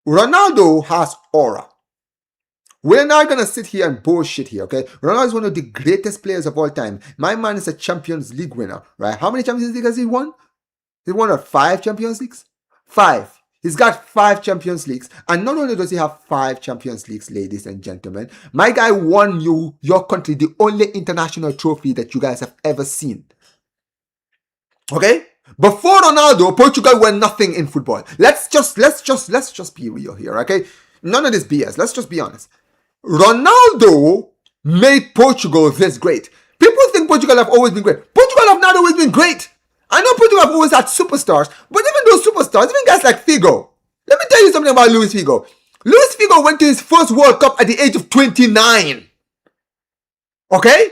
Ronaldo has aura. We're not gonna sit here and bullshit here, okay? Ronaldo is one of the greatest players of all time. My man is a Champions League winner, right? How many Champions League has he won? He won 5 Champions Leagues? 5. He's got 5 Champions Leagues. And not only does he have 5 Champions Leagues, ladies and gentlemen, my guy won your country the only international trophy that you guys have ever seen. Okay? Before Ronaldo, Portugal were nothing in football. Let's just be real here, okay? None of this BS. Let's just be honest. Ronaldo made Portugal this great. People think Portugal have always been great. Portugal have not always been great. I know Portugal have always had superstars, but even those superstars, even guys like Figo. Let me tell you something about Luis Figo. Luis Figo went to his first World Cup at the age of 29. Okay?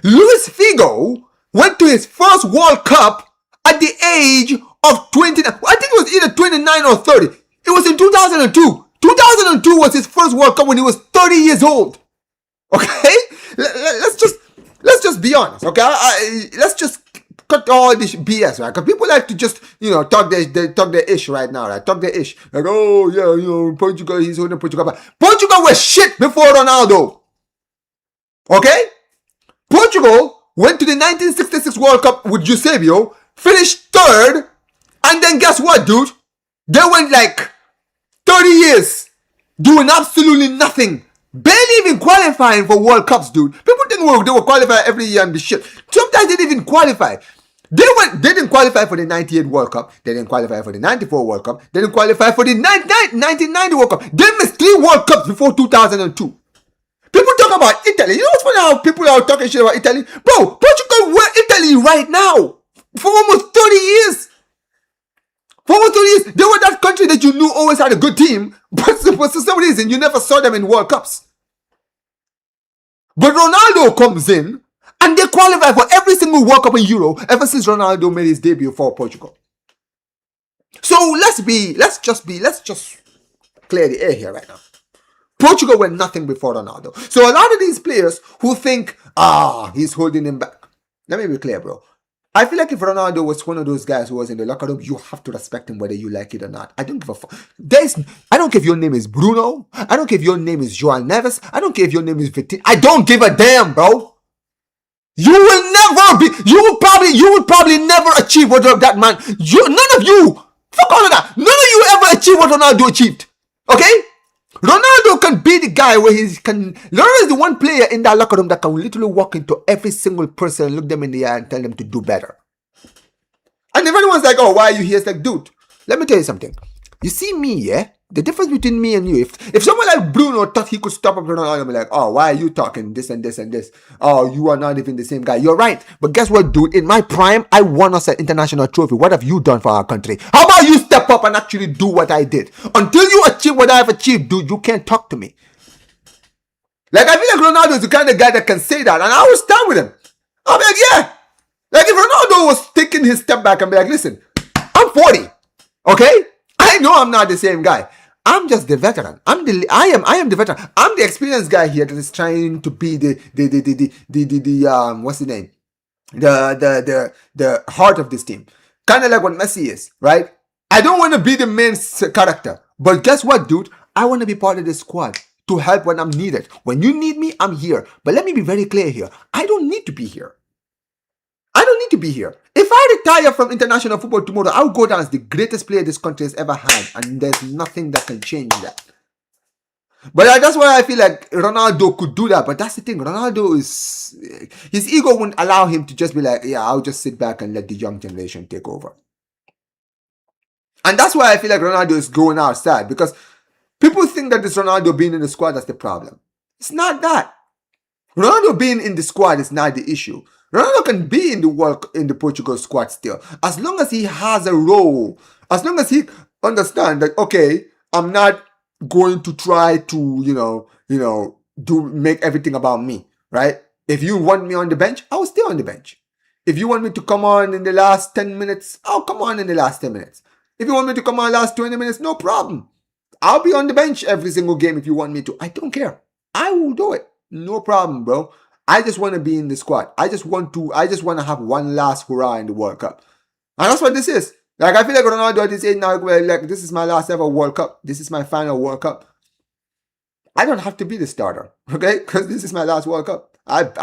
Luis Figo went to his first World Cup at the age of 29. I think it was either 29 or 30. It was in 2002. 2002 was his first World Cup when he was 30 years old. Okay? Let's just be honest. Okay? Let's just cut all this BS, right? Because people like to just, talk their ish right now, right? Talk their ish. Like, oh, yeah, Portugal, he's holding Portugal back. Portugal was shit before Ronaldo. Okay? Portugal went to the 1966 World Cup with Eusebio, finished 3rd, and then guess what, dude? They went like 30 years doing absolutely nothing. Barely even qualifying for World Cups, dude. People think they were qualifying every year and be shit. Sometimes they didn't even qualify. They didn't qualify for the 98 World Cup. They didn't qualify for the 94 World Cup. They didn't qualify for the 1990 World Cup. They missed 3 World Cups before 2002. People talk about Italy. You know what's funny how people are talking shit about Italy? Bro, Portugal were Italy right now for almost 30 years. For almost 30 years, they were that country that you knew always had a good team, but for some reason you never saw them in World Cups. But Ronaldo comes in and they qualify for every single World Cup in Euro ever since Ronaldo made his debut for Portugal. So let's just clear the air here right now. Portugal were nothing before Ronaldo. So a lot of these players who think, he's holding him back. Let me be clear, bro. I feel like if Ronaldo was one of those guys who was in the locker room, you have to respect him whether you like it or not. I don't give a fuck. I don't care if your name is Bruno. I don't care if your name is Joao Neves. I don't care if your name is Vitinha. I don't give a damn, bro. You would probably never achieve what that man. None of you. Fuck all of that. None of you ever achieve what Ronaldo achieved. Okay? Ronaldo can be the guy where Ronaldo is the one player in that locker room that can literally walk into every single person and look them in the eye and tell them to do better. And if anyone's like, oh, why are you here? It's like, dude, let me tell you something. You see me, yeah? The difference between me and you, if someone like Bruno thought he could stop up Ronaldo and be like, oh, why are you talking this and this and this? Oh, you are not even the same guy. You're right. But guess what, dude? In my prime, I won us an international trophy. What have you done for our country? How about you step up and actually do what I did? Until you achieve what I've achieved, dude, you can't talk to me. Like, I feel like Ronaldo is the kind of guy that can say that, and I will stand with him. I'll be like, yeah. Like, if Ronaldo was taking his step back and be like, listen, I'm 40. Okay? I know I'm not the same guy. I'm just the veteran. I am the veteran. I'm the experienced guy here that is trying to be the what's the name? The heart of this team. Kind of like what Messi is, right? I don't want to be the main character. But guess what, dude? I want to be part of the squad to help when I'm needed. When you need me, I'm here. But let me be very clear here. I don't need to be here. I don't need to be here. If I retire from international football tomorrow, I'll go down as the greatest player this country has ever had. And there's nothing that can change that. But that's why I feel like Ronaldo could do that. But that's the thing. Ronaldo his ego wouldn't allow him to just be like, yeah, I'll just sit back and let the young generation take over. And that's why I feel like Ronaldo is going outside. Because people think that it's Ronaldo being in the squad that's the problem. It's not that. Ronaldo being in the squad is not the issue. Ronaldo can be in the Portugal squad still, as long as he has a role, as long as he understands that, okay, I'm not going to try to do make everything about me, right? If you want me on the bench, I'll stay on the bench. If you want me to come on in the last 10 minutes, I'll come on in the last 10 minutes. If you want me to come on last 20 minutes, no problem. I'll be on the bench every single game if you want me to. I don't care. I will do it. No problem, bro. I just want to be in the squad. I just want to have one last hurrah in the World Cup. And that's what this is. Like, I feel like Ronaldo at this age now, like, this is my last ever World Cup. This is my final World Cup. I don't have to be the starter, okay? Because this is my last World Cup. I've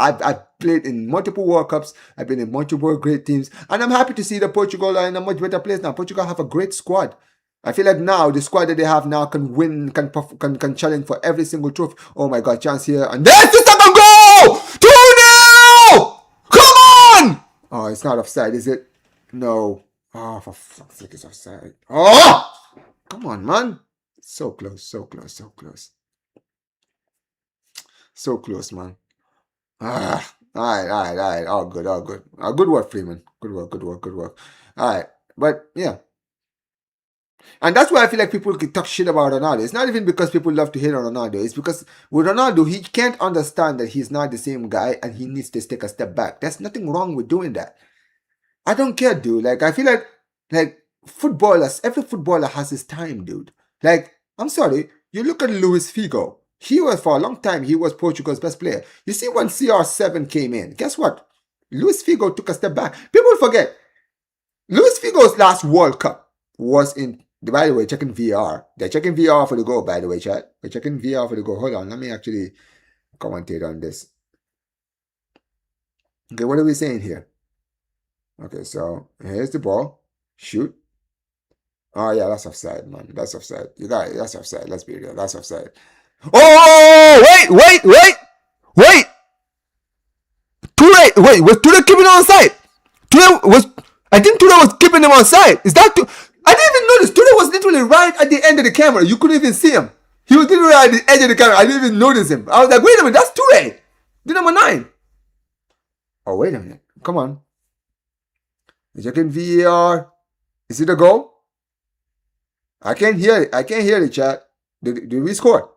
played in multiple World Cups. I've been in multiple great teams. And I'm happy to see that Portugal are in a much better place now. Portugal have a great squad. I feel like now the squad that they have now can win, can challenge for every single trophy. Oh my God, chance here. And there's the second goal! 2-0! Come on! Oh, it's not offside, is it? No. Oh, for fuck's sake, it's offside. Oh! Come on, man. So close, so close, so close. So close, man. All right. All good. Good work, Freeman. Good work. All right. But, yeah. And that's why I feel like people can talk shit about Ronaldo. It's not even because people love to hate on Ronaldo. It's because with Ronaldo, he can't understand that he's not the same guy and he needs to take a step back. There's nothing wrong with doing that. I don't care, dude. Like, I feel like footballers, every footballer has his time, dude. Like, I'm sorry, you look at Luis Figo. He was, for a long time, he was Portugal's best player. You see, when CR7 came in, guess what? Luis Figo took a step back. People forget, Luis Figo's last World Cup was in, by the way, checking VR. They're checking VR for the goal, by the way, chat. They're checking VR for the goal. Hold on, let me actually commentate on this. Okay, what are we saying here? Okay, so here's the ball. Shoot. Oh, yeah, that's offside, man. That's offside. You got it. That's offside. Let's be real. That's offside. Oh, wait. Toure, wait, was Toure keeping him on side? I think Toure was keeping him on side. Is that I didn't even notice. Toure was literally right at the end of the camera. You couldn't even see him. He was literally at the edge of the camera. I didn't even notice him. I was like, wait a minute, that's Toure. The number 9. Oh, wait a minute. Come on. Checking VAR. Is it a goal? I can't hear it. I can't hear the chat. Did we score?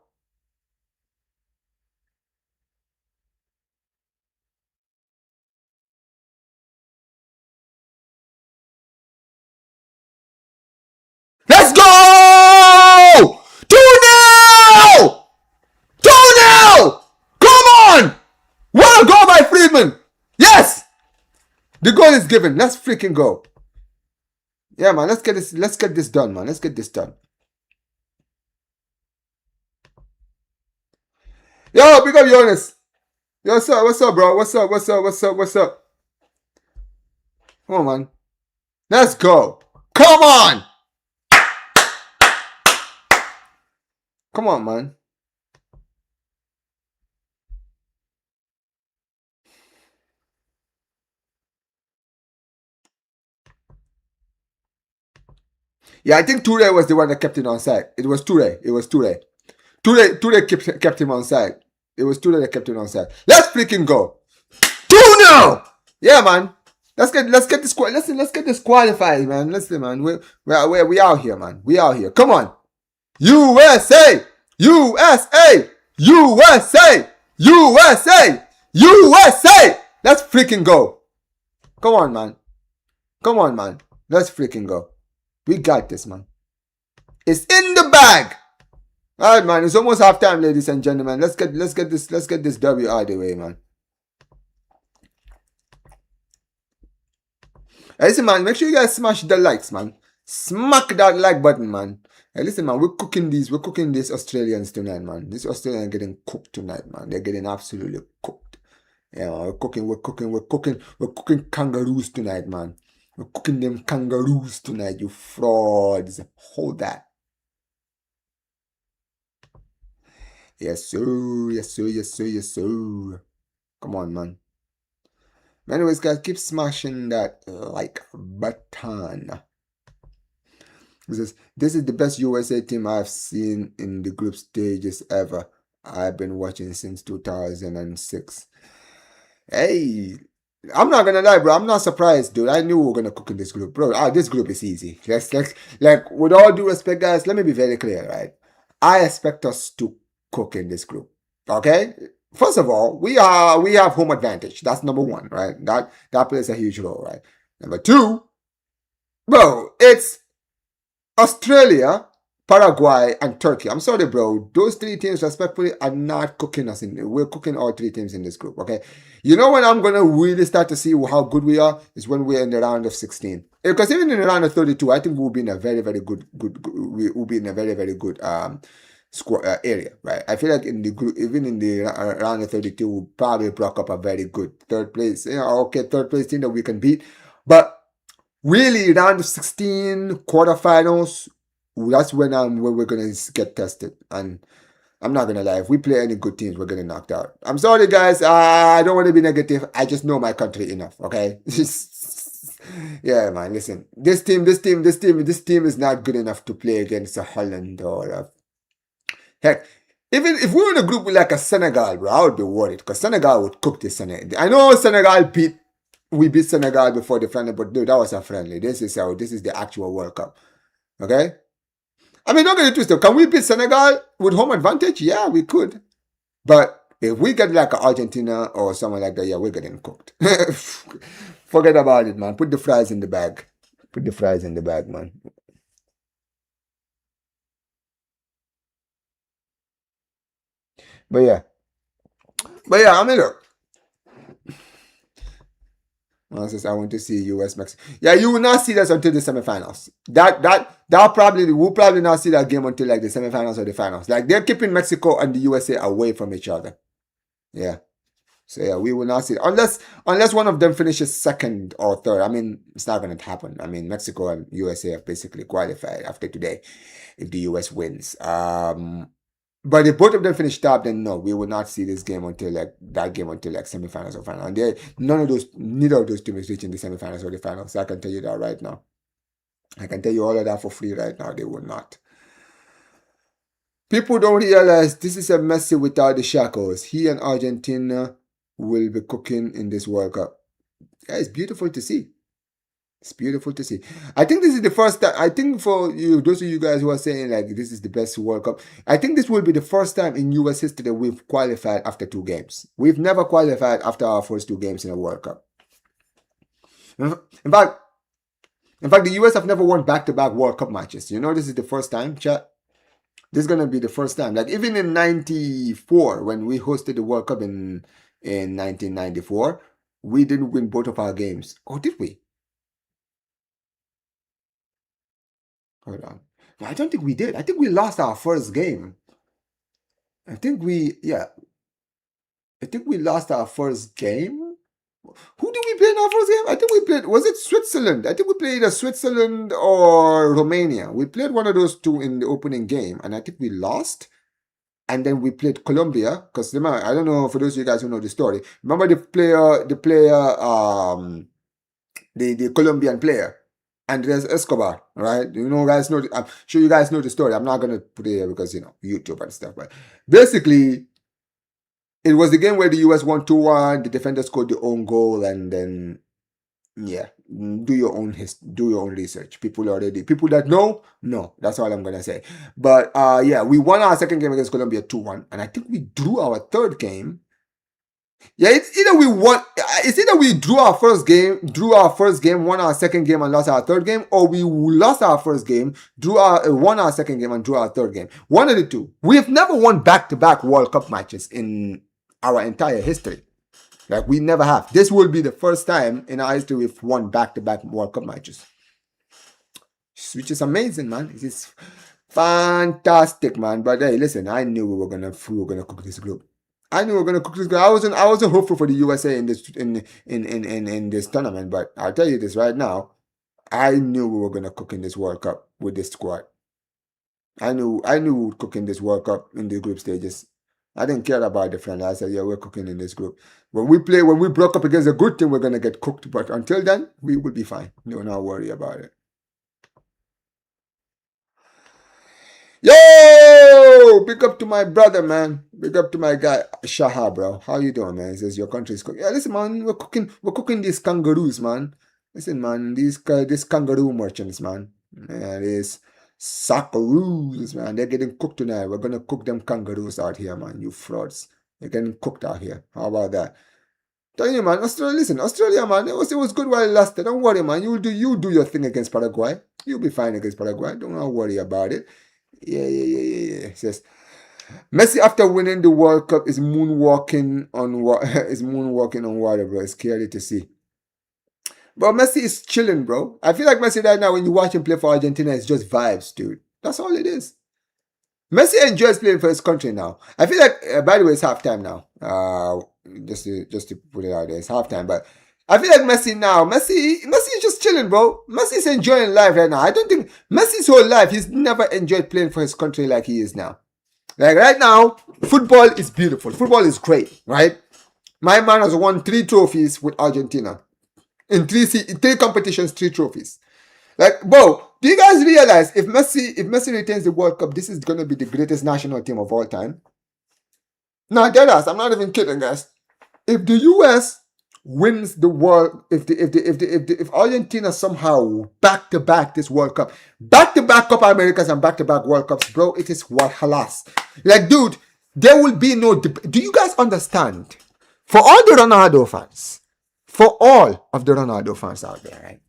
Let's go! 2-0! 2-0! Come on! What a goal by Friedman! Yes! The goal is given. Let's freaking go. Yeah, man. Let's get this done, man. Let's get this done. Yo, big up Jonas. Yo, what's up, bro? What's up? Come on, man. Let's go. Come on! Come on, man. Yeah, I think Toure was the one that kept it on side. It was Toure. Toure kept him on side. It was Toure that kept it on side. Let's freaking go. 2-0! Yeah, man. Let's get this let's get this qualified, man. Listen, man. We out here, man. We out here. Come on. USA! Let's freaking go. Come on, man. Let's freaking go. We got this, man. It's in the bag. All right, man. It's almost halftime, ladies and gentlemen. Let's get this W out of the way, man. Hey, listen, man. Make sure you guys smash the likes, man. Smack that like button, man. Hey, listen, man. We're cooking these Australians tonight, man. These Australians are getting cooked tonight, man. They're getting absolutely cooked. Yeah, man, we're cooking kangaroos tonight, man. We're cooking them kangaroos tonight, you frauds. Hold that. Yes, sir. Come on, man. Anyways, guys, keep smashing that like button. This is the best USA team I've seen in the group stages ever. I've been watching since 2006. Hey, I'm not gonna lie, bro. I'm not surprised, dude. I knew we were gonna cook in this group, bro. This group is easy. Let's like with all due respect, guys. Let me be very clear, right? I expect us to cook in this group. Okay. First of all, we have home advantage. That's number one, right? That plays a huge role, right? Number two, bro, it's Australia, Paraguay, and Turkey. I'm sorry, bro. Those three teams, respectfully, are not cooking us in. We're cooking all three teams in this group. Okay. You know when I'm gonna really start to see how good we are is when we're in the round of 16. Because even in the round of 32, I think we'll be in a very, very good. We will be in a very, very good score area, right? I feel like in the group, even in the round of 32, we'll probably block up a very good third place. Okay, third place team that we can beat, but really, round of 16, quarterfinals, that's when we're gonna get tested. And I'm not gonna lie, if we play any good teams, we're gonna knocked out. I'm sorry, guys. I don't want to be negative. I just know my country enough. Okay. Yeah, man. Listen, this team is not good enough to play against a Holland or heck. Even if we were in a group with like a Senegal, bro, I would be worried because Senegal would cook this Senegal. I know Senegal we beat Senegal before the friendly, but dude, that was a friendly. This is the actual World Cup. Okay? I mean, don't get it twisted. Can we beat Senegal with home advantage? Yeah, we could. But if we get like Argentina or someone like that, yeah, we're getting cooked. Forget about it, man. Put the fries in the bag. Put the fries in the bag, man. But yeah. I mean, look. I want to see US Mexico. Yeah, you will not see that until the semifinals. We'll probably not see that game until like the semifinals or the finals. Like they're keeping Mexico and the USA away from each other. Yeah. So yeah, we will not see it. Unless one of them finishes second or third. I mean, it's not gonna happen. I mean, Mexico and USA have basically qualified after today if the US wins. But if both of them finish top, then no, we will not see this game until like semifinals or final. And neither of those teams is reaching the semifinals or the finals. I can tell you that right now. I can tell you all of that for free right now. They will not. People don't realize this is a Messi without the shackles. He and Argentina will be cooking in this World Cup. Yeah, it's beautiful to see. It's beautiful to see. I think this is the first time. I think for you, those of you guys who are saying like this is the best World Cup, I think this will be the first time in US history that we've qualified after 2 games. We've never qualified after our first 2 games in a World Cup. In fact, the US have never won back-to-back World Cup matches. You know, this is the first time, chat. This is gonna be the first time. Like even in '94, when we hosted the World Cup in 1994, we didn't win both of our games. Or did we? Hold on. No, I don't think we did. I think we lost our first game. I think we lost our first game. Who did we play in our first game? I think we played, was it Switzerland? I think we played either Switzerland or Romania. We played one of those two in the opening game, and I think we lost. And then we played Colombia, because remember, I don't know, for those of you guys who know the story, remember the Colombian player, Andres Escobar, right? Guys know. I'm sure you guys know the story. I'm not gonna put it here because YouTube and stuff. But basically, it was the game where the US won 2-1. The defender scored the own goal, and then do your own research. People that know. That's all I'm gonna say. But we won our second game against Colombia 2-1, and I think we drew our third game. Yeah, it's either we drew our first game, won our second game, and lost our third game, or we lost our first game, won our second game, and drew our third game. One of the two. We've never won back-to-back World Cup matches in our entire history. Like, we never have. This will be the first time in our history we've won back-to-back World Cup matches. Which is amazing, man. It is fantastic, man. But hey, listen, I knew we were gonna cook this group. I knew we were gonna cook this group. I wasn't hopeful for the USA in this tournament, but I'll tell you this right now. I knew we were gonna cook in this World Cup with this squad. I knew we would cook in this World Cup in the group stages. I didn't care about the friendly. I said, yeah, we're cooking in this group. When we broke up against a good team, we're gonna get cooked. But until then, we will be fine. Do not worry about it. Yo! Big up to my brother, man. Big up to my guy, Shaha, bro. How you doing, man? He says your country is cooking. Yeah, listen, man. We're cooking these kangaroos, man. Listen, man. These kangaroo merchants, man. Yeah, these Socceroos, man. They're getting cooked tonight. We're gonna cook them kangaroos out here, man. You frauds. They're getting cooked out here. How about that? Tell you, man. Australia, listen, Australia, man. It was good while it lasted. Don't worry, man. You do your thing against Paraguay. You'll be fine against Paraguay. Don't worry about it. Yeah. It says Messi after winning the World Cup is moonwalking on water, bro. It's scary to see. But Messi is chilling, bro. I feel like Messi right now when you watch him play for Argentina, it's just vibes, dude. That's all it is. Messi enjoys playing for his country now. I feel like, by the way, it's halftime now. Just to put it out there, it's halftime. But I feel like Messi is just chilling, bro. Messi is enjoying life right now. I don't think Messi's whole life, he's never enjoyed playing for his country like he is now. Like right now, football is beautiful. Football is great, right? My man has won 3 trophies with Argentina. In three competitions, 3 trophies. Like, bro, do you guys realize if Messi retains the World Cup, this is gonna be the greatest national team of all time? No, deadass, I'm not even kidding, guys. If the US wins the world, if Argentina somehow back-to-back this World Cup, back-to-back Copa Americas and back-to-back World Cups, bro, it is what halas. Like, dude, there will be no do you guys understand? For all the Ronaldo fans, for all of the Ronaldo fans out there, right?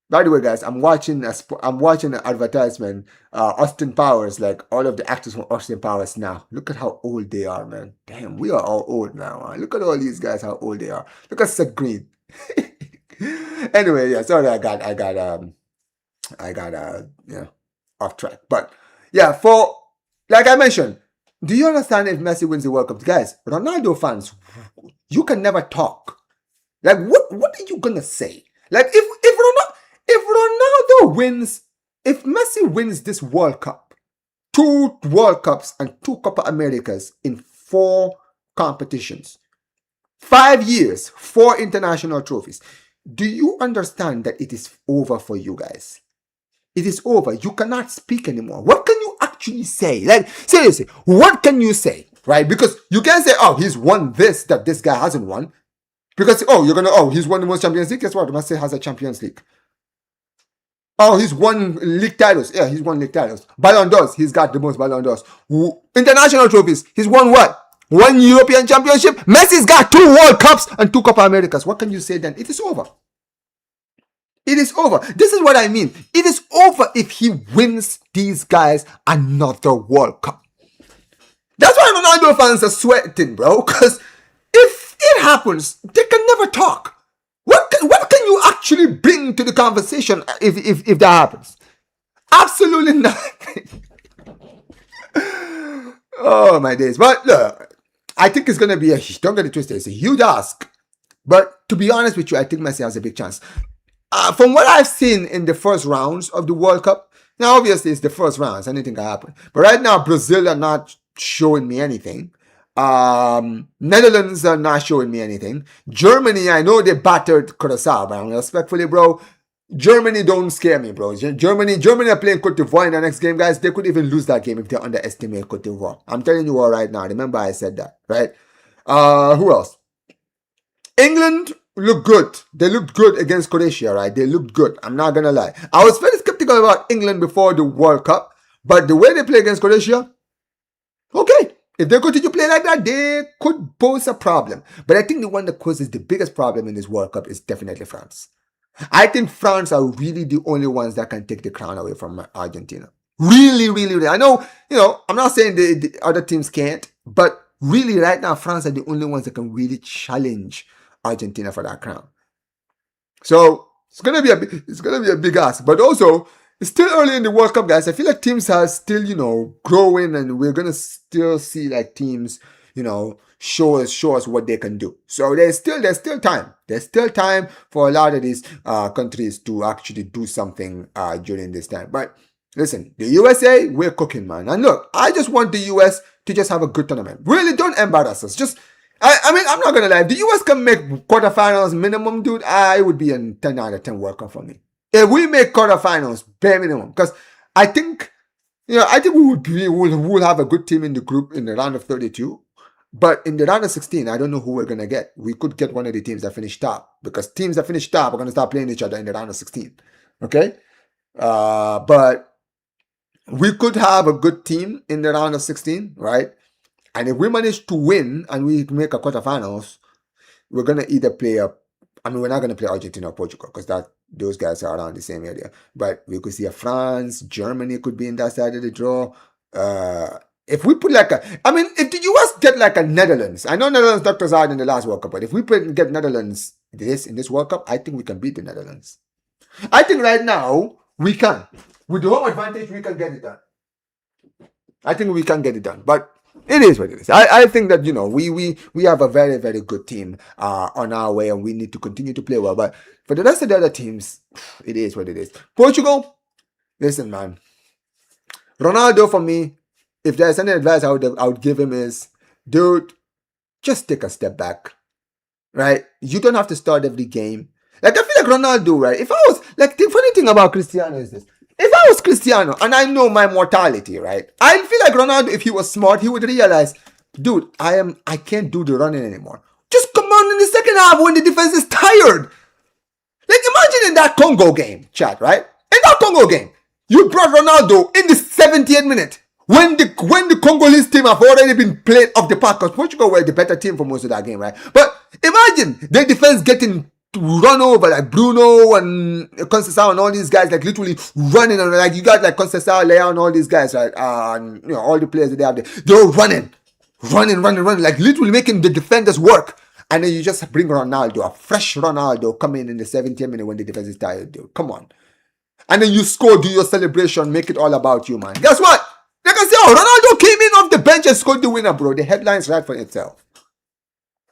By the way, guys, I'm watching an advertisement. Austin Powers, like all of the actors from Austin Powers now. Look at how old they are, man. Damn, we are all old now. Man. Look at all these guys, how old they are. Look at Seth Green. Anyway, yeah, sorry, I got off track. But yeah, for like I mentioned, do you understand if Messi wins the World Cup, guys? Ronaldo fans, you can never talk. Like, what are you gonna say? Like, if Ronaldo wins, if Messi wins this World Cup, 2 World Cups and 2 Copa Americas in 4 competitions, 5 years, 4 international trophies, do you understand that it is over for you guys? It is over. You cannot speak anymore. What can you actually say? Like, seriously, what can you say? Right? Because you can't say, oh, he's won this that this guy hasn't won. Because, he's won the most Champions League. Guess what? Messi has a Champions League. Oh, he's won league titles. Yeah, he's won league titles. Ballon d'Ors. He's got the most Ballon d'Ors. International trophies. He's won what? 1 European Championship. Messi's got 2 World Cups and 2 Copa Americas. What can you say then? It is over. It is over. This is what I mean. It is over if he wins these guys another World Cup. That's why Ronaldo fans are sweating, bro. Because if it happens, they can never talk. What can you actually bring to the conversation if that happens? Absolutely nothing. Oh my days. But look, I think it's gonna be don't get it twisted, it's a huge ask. But to be honest with you, I think Messi has a big chance. From what I've seen in the first rounds of the World Cup, now obviously it's the first rounds, anything can happen. But right now, Brazil are not showing me anything. Netherlands are not showing me anything. Germany, I know they battered Curacao, but respectfully, bro, Germany don't scare me, bro. Germany are playing Cote d'Ivoire in the next game, guys. They could even lose that game if they underestimate Cote d'Ivoire. I'm telling you all right now. Remember I said that, right? Who else? England look good. They looked good against Croatia, right? They looked good. I'm not gonna lie. I was very skeptical about England before the World Cup, but the way they play against Croatia, okay. If they continue to play like that, they could pose a problem. But I think the one that causes the biggest problem in this World Cup is definitely France. I think France are really the only ones that can take the crown away from Argentina. Really, really, really. I know, I'm not saying the other teams can't, but really right now, France are the only ones that can really challenge Argentina for that crown. So it's gonna be a big ask. But also, it's still early in the World Cup, guys. I feel like teams are still, growing, and we're gonna still see like teams, show us what they can do. So there's still time. There's still time for a lot of these countries to actually do something during this time. But listen, the USA, we're cooking, man. And look, I just want the US to just have a good tournament. Really, don't embarrass us. Just, I mean, I'm not gonna lie. If the US can make quarterfinals minimum, dude, I would be a 10 out of 10 World Cup for me. If we make quarterfinals, bare minimum, because I think Yeah, I think we will have a good team in the group in the round of 32. But in the round of 16, I don't know who we're gonna get. We could get one of the teams that finish top because teams that finish top are gonna start playing each other in the round of 16. Okay, but we could have a good team in the round of 16, right? And if we manage to win and we make a quarterfinals, we're gonna either play a. I mean, we're not gonna play Argentina or Portugal because that those guys are around the same area. But we could see a France, Germany could be in that side of the draw. If we put like I mean, if the US get like a Netherlands, I know Netherlands knocked us out in the last World Cup, but if we get Netherlands in this World Cup, I think we can beat the Netherlands. I think right now we can. With the home advantage, we can get it done. I think we can get it done. But it is what it is. I think that, we have a very, very good team on our way, and we need to continue to play well. But for the rest of the other teams, it is what it is. Portugal, listen, man. Ronaldo, for me, if there's any advice I would give him is, dude, just take a step back. Right? You don't have to start every game. Like, I feel like Ronaldo, right? If I was, like, the funny thing about Cristiano is this. If I was Cristiano and I know my mortality, right? I feel like Ronaldo, if he was smart, he would realize, dude, I can't do the running anymore. Just come on in the second half when the defense is tired. Like, imagine in that Congo game, chat, right? In that Congo game, you brought Ronaldo in the 70th minute. When the Congolese team have already been played off the park, because Portugal were the better team for most of that game, right? But imagine their defense getting run over, like Bruno and Conceição and all these guys, like literally running, and like you got like Conceição, Leao and all these guys, right? And all the players that they have there, they're running, like literally making the defenders work. And then you just bring Ronaldo, a fresh Ronaldo, come in the 70th minute when the defense is tired, dude. Come on. And then you score, do your celebration, make it all about you, man. Guess what? Like I said, Ronaldo came in off the bench and scored the winner, bro. The headline's right for itself.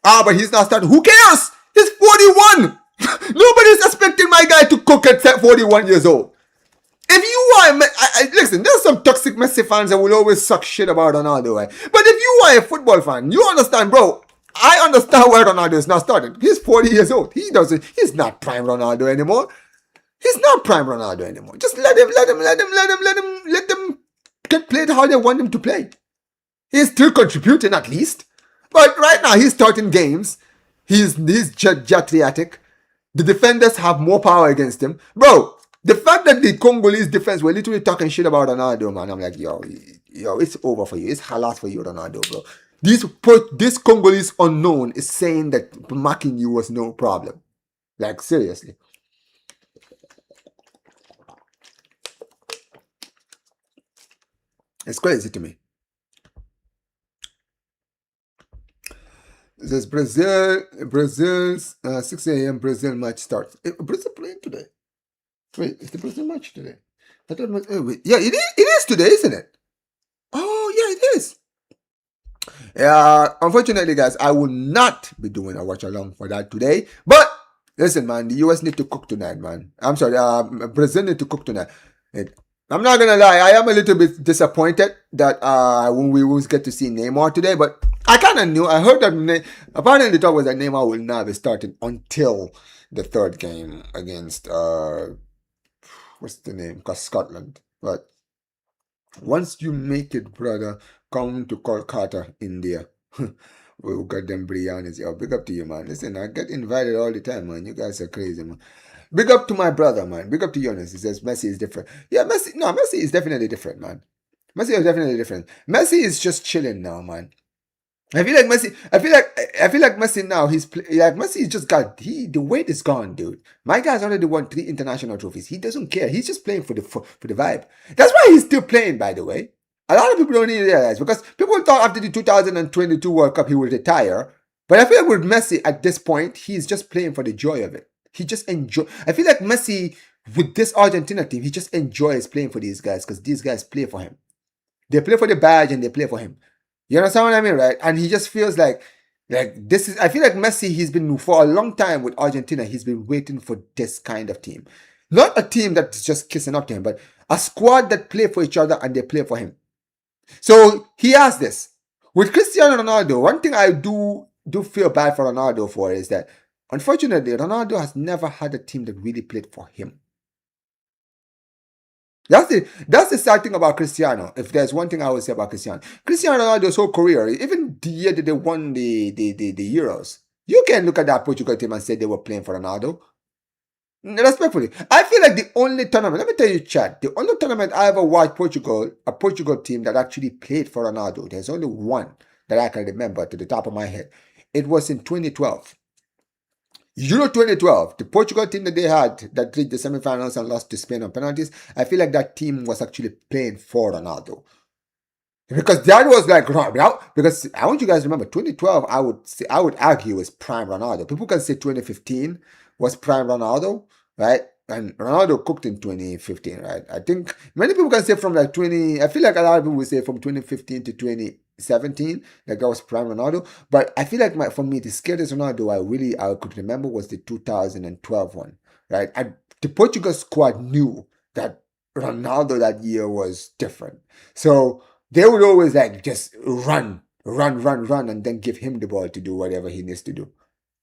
But he's not starting. Who cares? He's 41. Nobody's expecting my guy to cook at 41 years old. If you are, listen, there's some toxic Messi fans that will always suck shit about Ronaldo, right? But if you are a football fan, you understand, bro. I understand why Ronaldo is not starting. He's 40 years old. He's not prime Ronaldo anymore. He's not prime Ronaldo anymore. Just let them get played how they want him to play. He's still contributing at least. But right now he's starting games. He's geriatric. The defenders have more power against him. Bro, the fact that the Congolese defense were literally talking shit about Ronaldo, man, I'm like, yo, it's over for you. It's halas for you, Ronaldo, bro. This Congolese unknown is saying that marking you was no problem. Like, seriously. It's crazy to me. It says Brazil's 6 a.m. Brazil match starts. Brazil playing today. Wait, is the Brazil match today? I thought it was, wait. Yeah, it is today, isn't it? Oh, yeah, it is. Yeah, unfortunately, guys, I will not be doing a watch along for that today. But listen, man, the US need to cook tonight, man. I'm sorry, Brazil need to cook tonight. I'm not gonna lie, I am a little bit disappointed that when we will get to see Neymar today, but I kind of knew. I heard that apparently the talk was that Neymar will not be starting until the third game against what's the name? Scotland. But once you make it, brother, come to Kolkata, India. We'll get them biryanis. Yo, big up to you, man. Listen, I get invited all the time, man. You guys are crazy, man. Big up to my brother, man. Big up to Jonas. He says Messi is different. Yeah, Messi is definitely different, man. Messi is definitely different. Messi is just chilling now, man. I feel like Messi now, Messi just got, the weight is gone, dude. My guy's already won 3 international trophies. He doesn't care. He's just playing for the vibe. That's why he's still playing, by the way. A lot of people don't even realize, because people thought after the 2022 World Cup he would retire. But I feel like with Messi at this point, he's just playing for the joy of it. He just enjoy. I feel like Messi with this Argentina team, he just enjoys playing for these guys because these guys play for him. They play for the badge and they play for him. You understand what I mean, right? And he just feels like this is. I feel like Messi, he's been for a long time with Argentina. He's been waiting for this kind of team, not a team that's just kissing up to him, but a squad that play for each other and they play for him. So he has this with Cristiano Ronaldo. One thing I do feel bad for Ronaldo for is that, unfortunately, Ronaldo has never had a team that really played for him. That's the sad thing about Cristiano. If there's one thing I would say about Cristiano Ronaldo's whole career, even the year that they won the Euros, you can look at that Portugal team and say they were playing for Ronaldo. Respectfully, I feel like the only tournament, let me tell you, Chad, the only tournament I ever watched a Portugal team that actually played for Ronaldo, there's only one that I can remember to the top of my head. It was in 2012. Euro 2012, the Portugal team that they had that reached the semifinals and lost to Spain on penalties, I feel like that team was actually playing for Ronaldo. Because that was like, because I want you guys to remember, 2012, I would argue is prime Ronaldo. People can say 2015 was prime Ronaldo, right? And Ronaldo cooked in 2015, right? I think many people can say from like I feel like a lot of people will say from 2015 to 2017, like that was prime Ronaldo. But I feel like for me, the scariest Ronaldo I could remember was the 2012 one, right? The Portugal squad knew that Ronaldo that year was different. So they would always like just run, and then give him the ball to do whatever he needs to do.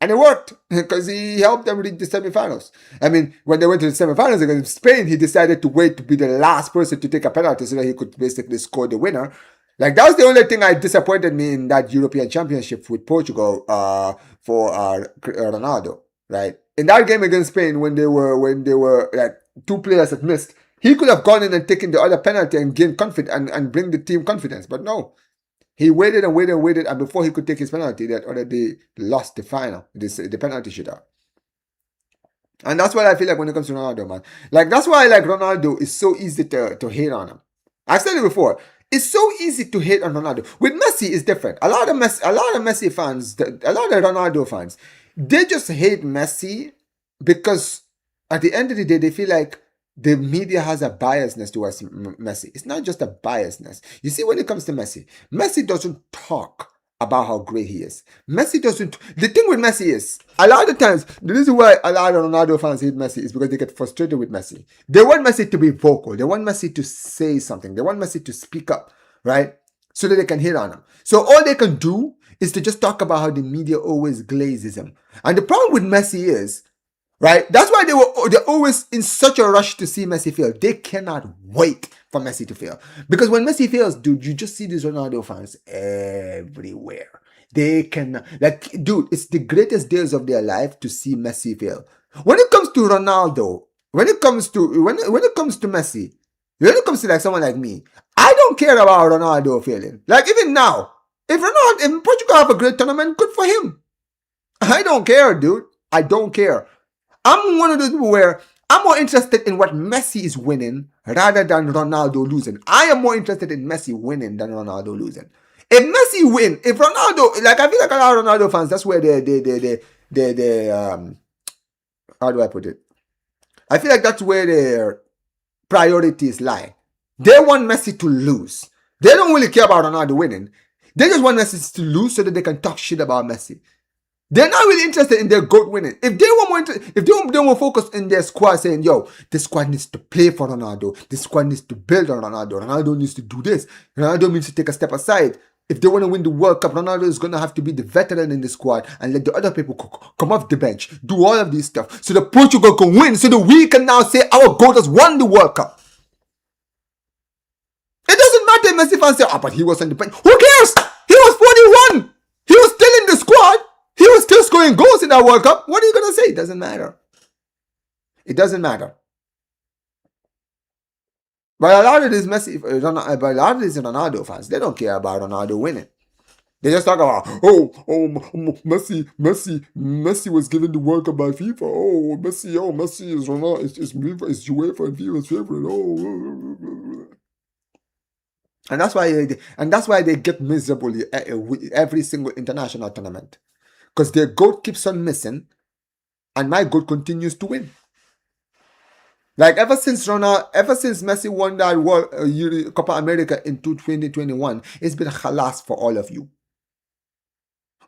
And it worked because he helped them reach the semifinals. I mean, when they went to the semifinals against Spain, he decided to wait to be the last person to take a penalty so that he could basically score the winner. Like, that was the only thing that disappointed me in that European Championship with Portugal for Ronaldo, right? In that game against Spain, when they were like two players had missed, he could have gone in and taken the other penalty and gain confidence and bring the team confidence. But no, he waited and waited and waited, and before he could take his penalty, that already lost the final, the penalty shootout. And that's what I feel like when it comes to Ronaldo, man. Like, that's why I like Ronaldo. It's so easy to hate on him. I've said it before. It's so easy to hate on Ronaldo. With Messi, it's different. A lot of Messi fans, a lot of Ronaldo fans, they just hate Messi because at the end of the day, they feel like the media has a biasness towards Messi. It's not just a biasness. You see, when it comes to Messi, Messi doesn't talk about how great he is. Messi doesn't. The thing with Messi is, a lot of times, the reason why a lot of Ronaldo fans hate Messi is because they get frustrated with Messi. They want Messi to be vocal. They want Messi to say something. They want Messi to speak up, right? So that they can hit on him. So all they can do is to just talk about how the media always glazes him. And the problem with Messi is, right? That's why they're always in such a rush to see Messi fail. They cannot wait for Messi to fail. Because when Messi fails, dude, you just see these Ronaldo fans everywhere. They can, like, dude, it's the greatest days of their life to see Messi fail. When it comes to Ronaldo, when it comes to Messi, when it comes to like someone like me, I don't care about Ronaldo failing. Like, even now, if Portugal have a great tournament, good for him. I don't care, dude. I don't care. I'm one of those people where I'm more interested in what Messi is winning rather than Ronaldo losing. I am more interested in Messi winning than Ronaldo losing. If Messi win, if Ronaldo, like, I feel like a lot of Ronaldo fans, that's where they how do I put it? I feel like that's where their priorities lie. They want Messi to lose. They don't really care about Ronaldo winning. They just want Messi to lose so that they can talk shit about Messi. They're not really interested in their GOAT winning. If they want more focus in their squad saying, yo, this squad needs to play for Ronaldo. This squad needs to build on Ronaldo. Ronaldo needs to do this. Ronaldo needs to take a step aside. If they want to win the World Cup, Ronaldo is going to have to be the veteran in the squad and let the other people come off the bench, do all of this stuff so that Portugal can win, so that we can now say our GOAT has won the World Cup. It doesn't matter if Messi fans say, but he was on the bench. Who cares? He was 41. He was still in the squad. He was still scoring goals in that World Cup. What are you going to say? It doesn't matter. It doesn't matter. But a lot of these Ronaldo fans, they don't care about Ronaldo winning. They just talk about, Messi was given the World Cup by FIFA. Messi is Ronaldo, it's UEFA and FIFA's favorite. And that's why they get miserable every single international tournament. Because their GOAT keeps on missing, and my GOAT continues to win. Like, ever since Messi won that World Copa America in 2021, it's been a khalas for all of you.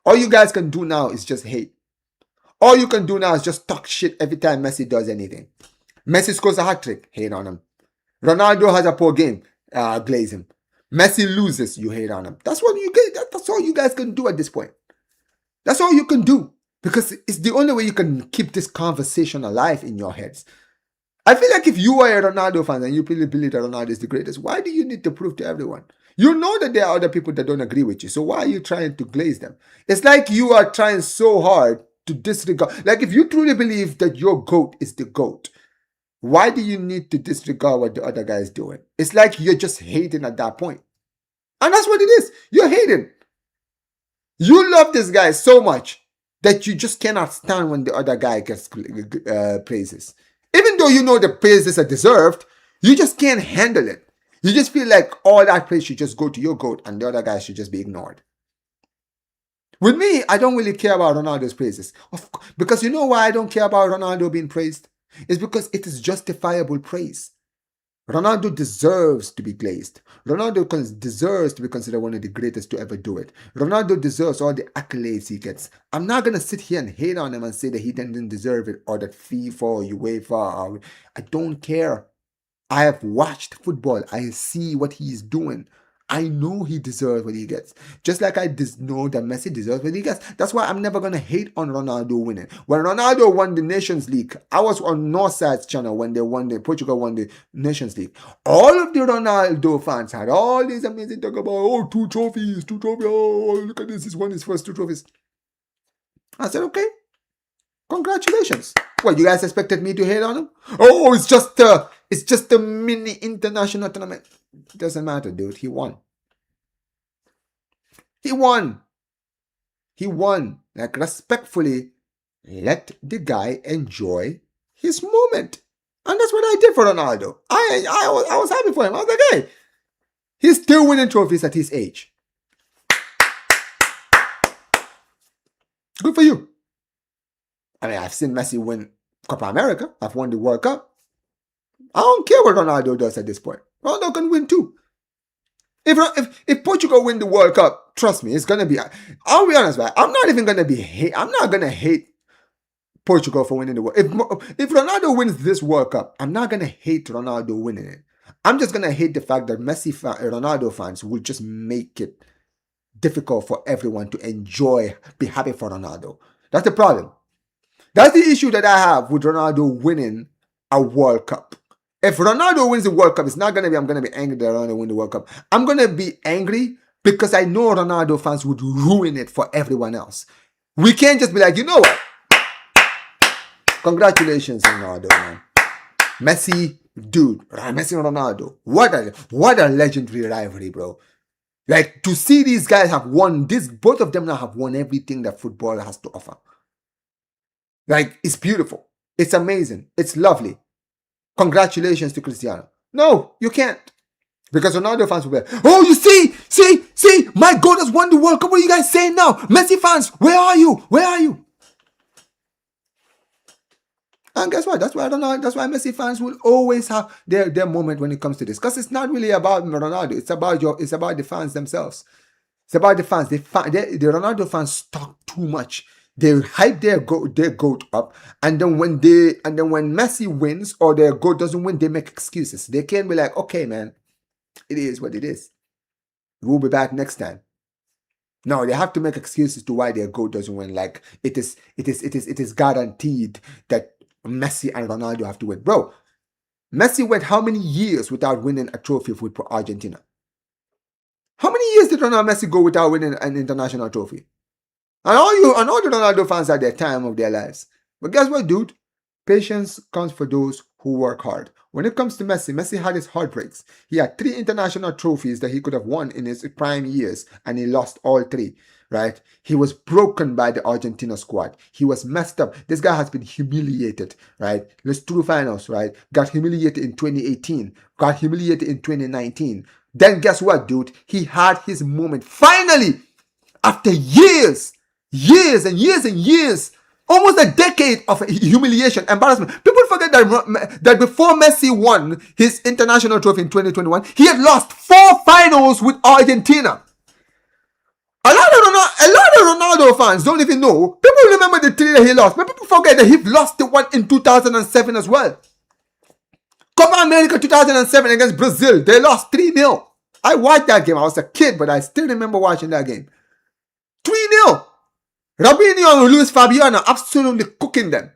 All you guys can do now is just hate. All you can do now is just talk shit every time Messi does anything. Messi scores a hat-trick, hate on him. Ronaldo has a poor game, glaze him. Messi loses, you hate on him. That's all you guys can do at this point. That's all you can do. Because it's the only way you can keep this conversation alive in your heads. I feel like if you are a Ronaldo fan and you really believe that Ronaldo is the greatest, why do you need to prove to everyone? You know that there are other people that don't agree with you. So why are you trying to glaze them? It's like you are trying so hard to disregard. Like if you truly believe that your GOAT is the GOAT, why do you need to disregard what the other guy is doing? It's like you're just hating at that point. And that's what it is. You're hating. You love this guy so much that you just cannot stand when the other guy gets praises. Even though you know the praises are deserved, you just can't handle it. You just feel like all that praise should just go to your GOAT and the other guy should just be ignored. With me, I don't really care about Ronaldo's praises. Because you know why I don't care about Ronaldo being praised? It's because it is justifiable praise. Ronaldo deserves to be glazed. Ronaldo deserves to be considered one of the greatest to ever do it. Ronaldo deserves all the accolades he gets. I'm not going to sit here and hate on him and say that he didn't deserve it or that FIFA or UEFA. I don't care. I have watched football. I see what he's doing. I know he deserves what he gets. Just like I know that Messi deserves what he gets. That's why I'm never going to hate on Ronaldo winning. When Ronaldo won the Nations League, I was on Northside's channel when Portugal won the Nations League. All of the Ronaldo fans had all these amazing talk about, two trophies, oh, look at this, he's won his first 2 trophies. I said, okay, congratulations. What, you guys expected me to hate on him? Oh, it's just a mini international tournament. It doesn't matter, dude. He won. He won. He won. Like, respectfully, let the guy enjoy his moment. And that's what I did for Ronaldo. I was happy for him. I was like, hey, he's still winning trophies at his age. Good for you. I mean, I've seen Messi win Copa America. I've won the World Cup. I don't care what Ronaldo does at this point. Ronaldo can win too. If Portugal win the World Cup, trust me, it's gonna be. I'll be honest, right? I'm not even gonna be. I'm not gonna hate Portugal for winning the World. If Ronaldo wins this World Cup, I'm not gonna hate Ronaldo winning it. I'm just gonna hate the fact that Ronaldo fans will just make it difficult for everyone to enjoy, be happy for Ronaldo. That's the problem. That's the issue that I have with Ronaldo winning a World Cup. If Ronaldo wins the World Cup, it's not going to be, I'm going to be angry that Ronaldo win the World Cup. I'm going to be angry because I know Ronaldo fans would ruin it for everyone else. We can't just be like, you know what? Congratulations, Ronaldo, man. Messi, dude. Messi and Ronaldo. What a legendary rivalry, bro. Like, to see these guys have won, both of them now have won everything that football has to offer. Like, it's beautiful. It's amazing. It's lovely. Congratulations to Cristiano. No, you can't. Because Ronaldo fans will be like, oh, you see, my God has won the World Cup. What are you guys saying now? Messi fans, where are you? Where are you? And guess what? That's why Messi fans will always have their moment when it comes to this. Because it's not really about Ronaldo. It's about the fans themselves. It's about the fans. The Ronaldo fans talk too much. They hype their goat up, and then when Messi wins or their goat doesn't win, they make excuses. They can't be like, okay, man, it is what it is. We'll be back next time. No, they have to make excuses to why their goat doesn't win. Like it is guaranteed that Messi and Ronaldo have to win. Bro, Messi went how many years without winning a trophy with Argentina? How many years did Messi go without winning an international trophy? And all the Ronaldo fans at their time of their lives. But guess what, dude? Patience comes for those who work hard. When it comes to Messi had his heartbreaks. He had 3 international trophies that he could have won in his prime years, and he lost all 3, right? He was broken by the Argentina squad. He was messed up. This guy has been humiliated, right? Lost 2 finals, right? Got humiliated in 2018. Got humiliated in 2019. Then guess what, dude? He had his moment. Finally, after years and years, almost a decade of humiliation, embarrassment. People forget that before Messi won his international trophy in 2021, he had lost 4 finals with Argentina. A lot of Ronaldo fans don't even know. People remember the 3 that he lost, but people forget that he lost the one in 2007 as well. Copa America 2007 against Brazil, they lost 3-0. I watched that game. I was a kid, but I still remember watching that game. 3-0. Robinho and Luis Fabiano absolutely cooking them.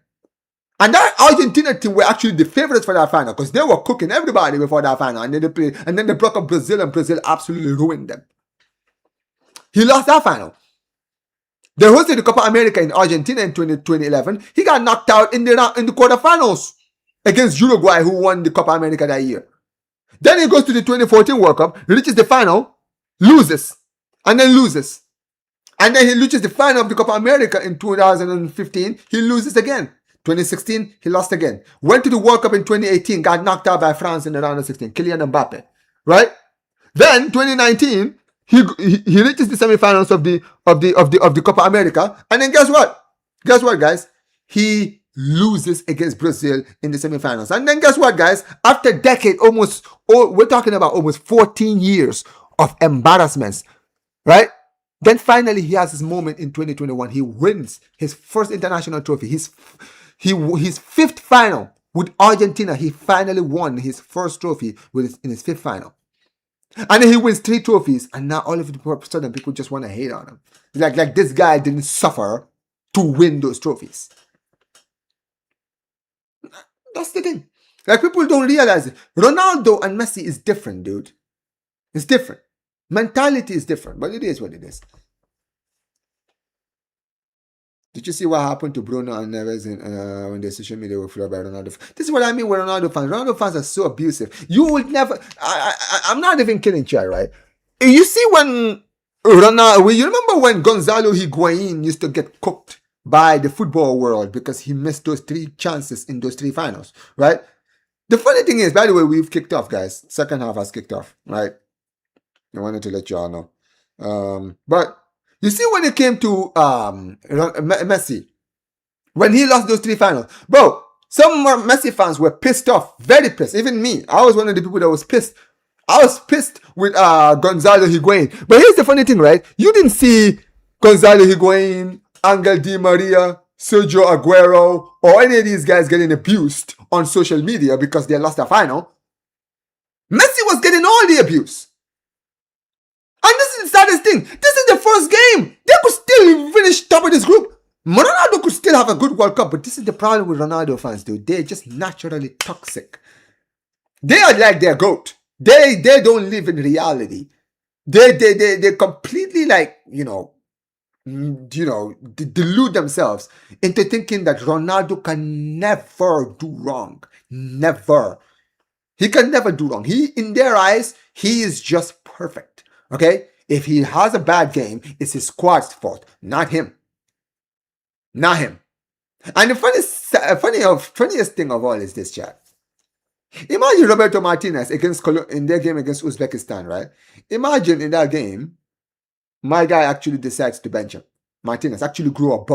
And that Argentina team were actually the favorites for that final because they were cooking everybody before that final. And then they played, and then they brought up Brazil, and Brazil absolutely ruined them. He lost that final. They hosted the Copa America in Argentina in 2011. He got knocked out in the quarterfinals against Uruguay, who won the Copa America that year. Then he goes to the 2014 World Cup, reaches the final, loses, and then loses. And then he reaches the final of the Copa America in 2015. He loses again. 2016, he lost again. Went to the World Cup in 2018, got knocked out by France in the round of 16. Kylian Mbappe, right? Then 2019, he reaches the semifinals of the Copa America, and then guess what? Guess what, guys? He loses against Brazil in the semifinals. And then guess what, guys? After a decade, we're talking about almost 14 years of embarrassments, right? Then finally he has his moment in 2021. He wins his first international trophy. His fifth final with Argentina. He finally won his first trophy in his fifth final. And then he wins 3 trophies, and now all of a sudden people just want to hate on him. Like this guy didn't suffer to win those trophies. That's the thing. Like, people don't realize it. Ronaldo and Messi is different, dude. It's different. Mentality is different, but it is what it is. Did you see what happened to Bruno and Neves when the social media were flooded by Ronaldo? This is what I mean with Ronaldo fans. Ronaldo fans are so abusive. You would never... I'm not even kidding, Chad, right? You see when Ronaldo... You remember when Gonzalo Higuain used to get cooked by the football world because he missed those 3 chances in those 3 finals, right? The funny thing is, by the way, we've kicked off, guys. Second half has kicked off, right? I wanted to let you all know. But you see when it came to Messi, when he lost those 3 finals, bro, some Messi fans were pissed off, very pissed. Even me, I was one of the people that was pissed. I was pissed with Gonzalo Higuain. But here's the funny thing, right? You didn't see Gonzalo Higuain, Angel Di Maria, Sergio Aguero, or any of these guys getting abused on social media because they lost a final. Messi was getting all the abuse. And this is the saddest thing. This is the first game. They could still finish top of this group. Ronaldo could still have a good World Cup, but this is the problem with Ronaldo fans, dude. They're just naturally toxic. They are like their GOAT. They don't live in reality. They completely delude themselves into thinking that Ronaldo can never do wrong. Never. He can never do wrong. In their eyes, he is just perfect. Okay? If he has a bad game, it's his squad's fault, not him. Not him. And the funniest thing of all is this, chat. Imagine Roberto Martinez in their game against Uzbekistan, right? Imagine in that game, my guy actually decides to bench him. Martinez actually grew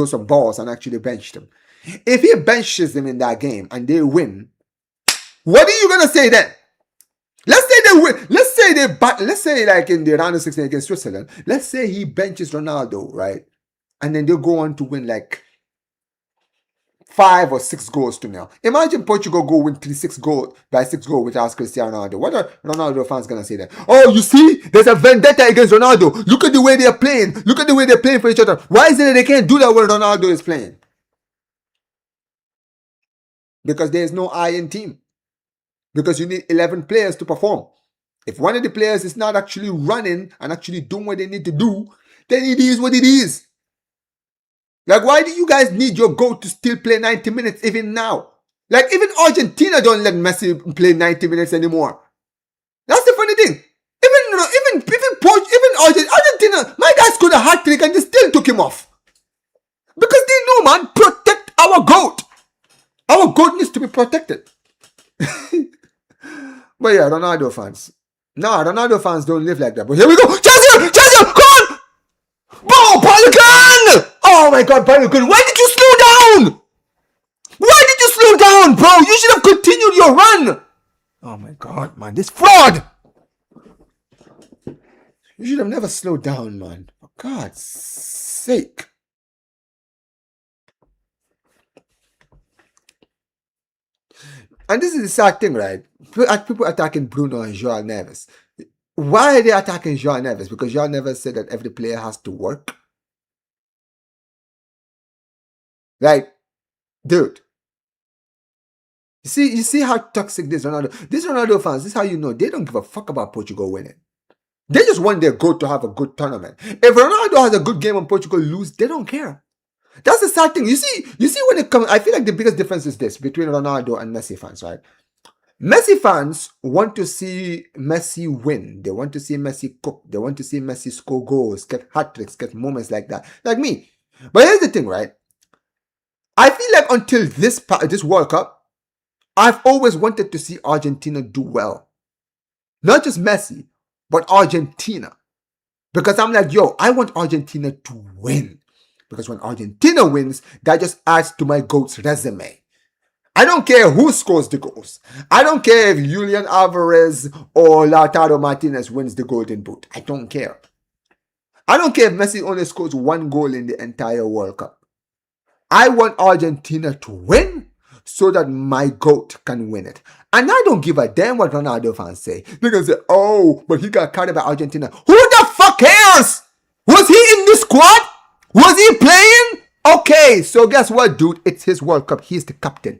some balls and actually benched him. If he benches them in that game and they win, what are you gonna say then? Let's say they win. Let's say like in the round of 16 against Switzerland. Let's say he benches Ronaldo, right? And then they go on to win like 5 or 6 goals to nil. Imagine Portugal go win 6 goals without Cristiano Ronaldo. What are Ronaldo fans gonna say then? Oh, you see, there's a vendetta against Ronaldo. Look at the way they're playing. Look at the way they're playing for each other. Why is it that they can't do that when Ronaldo is playing? Because there's no I in team. Because you need 11 players to perform. If one of the players is not actually running and actually doing what they need to do, then it is what it is. Like, why do you guys need your GOAT to still play 90 minutes even now? Like, even Argentina don't let Messi play 90 minutes anymore. That's the funny thing. Even Argentina, my guys scored a hat-trick and they still took him off. Because they know, man, protect our GOAT. Our GOAT needs to be protected. But yeah, Ronaldo fans. No, Ronaldo fans don't live like that. But here we go. Chelsea, come on! Boom, Pelican! Oh my God, Pelican, why did you slow down? Why did you slow down, bro? You should have continued your run. Oh my God, man, this fraud. You should have never slowed down, man. For God's sake. And this is the sad thing, right? People attacking Bruno and Joao Neves. Why are they attacking Joao Neves? Because Joao Neves said that every player has to work. Like, dude, You see how toxic this Ronaldo. These Ronaldo fans, this is how you know they don't give a fuck about Portugal winning. They just want their goat to have a good tournament. If Ronaldo has a good game and Portugal lose, they don't care. That's the sad thing. You see when it comes, I feel like the biggest difference is this between Ronaldo and Messi fans, right? Messi fans want to see Messi win. They want to see Messi cook. They want to see Messi score goals, get hat tricks, get moments like that. Like me. But here's the thing, right? I feel like until this World Cup, I've always wanted to see Argentina do well. Not just Messi, but Argentina. Because I'm like, yo, I want Argentina to win. Because when Argentina wins, that just adds to my GOAT's resume. I don't care who scores the goals. I don't care if Julian Alvarez or Lautaro Martinez wins the Golden Boot. I don't care. I don't care if Messi only scores one goal in the entire World Cup. I want Argentina to win so that my GOAT can win it. And I don't give a damn what Ronaldo fans say. They're going to say, oh, but he got carried by Argentina. Who the fuck cares? Was he in the squad? Was he playing? Okay, so guess what, dude? It's his World Cup. He's the captain.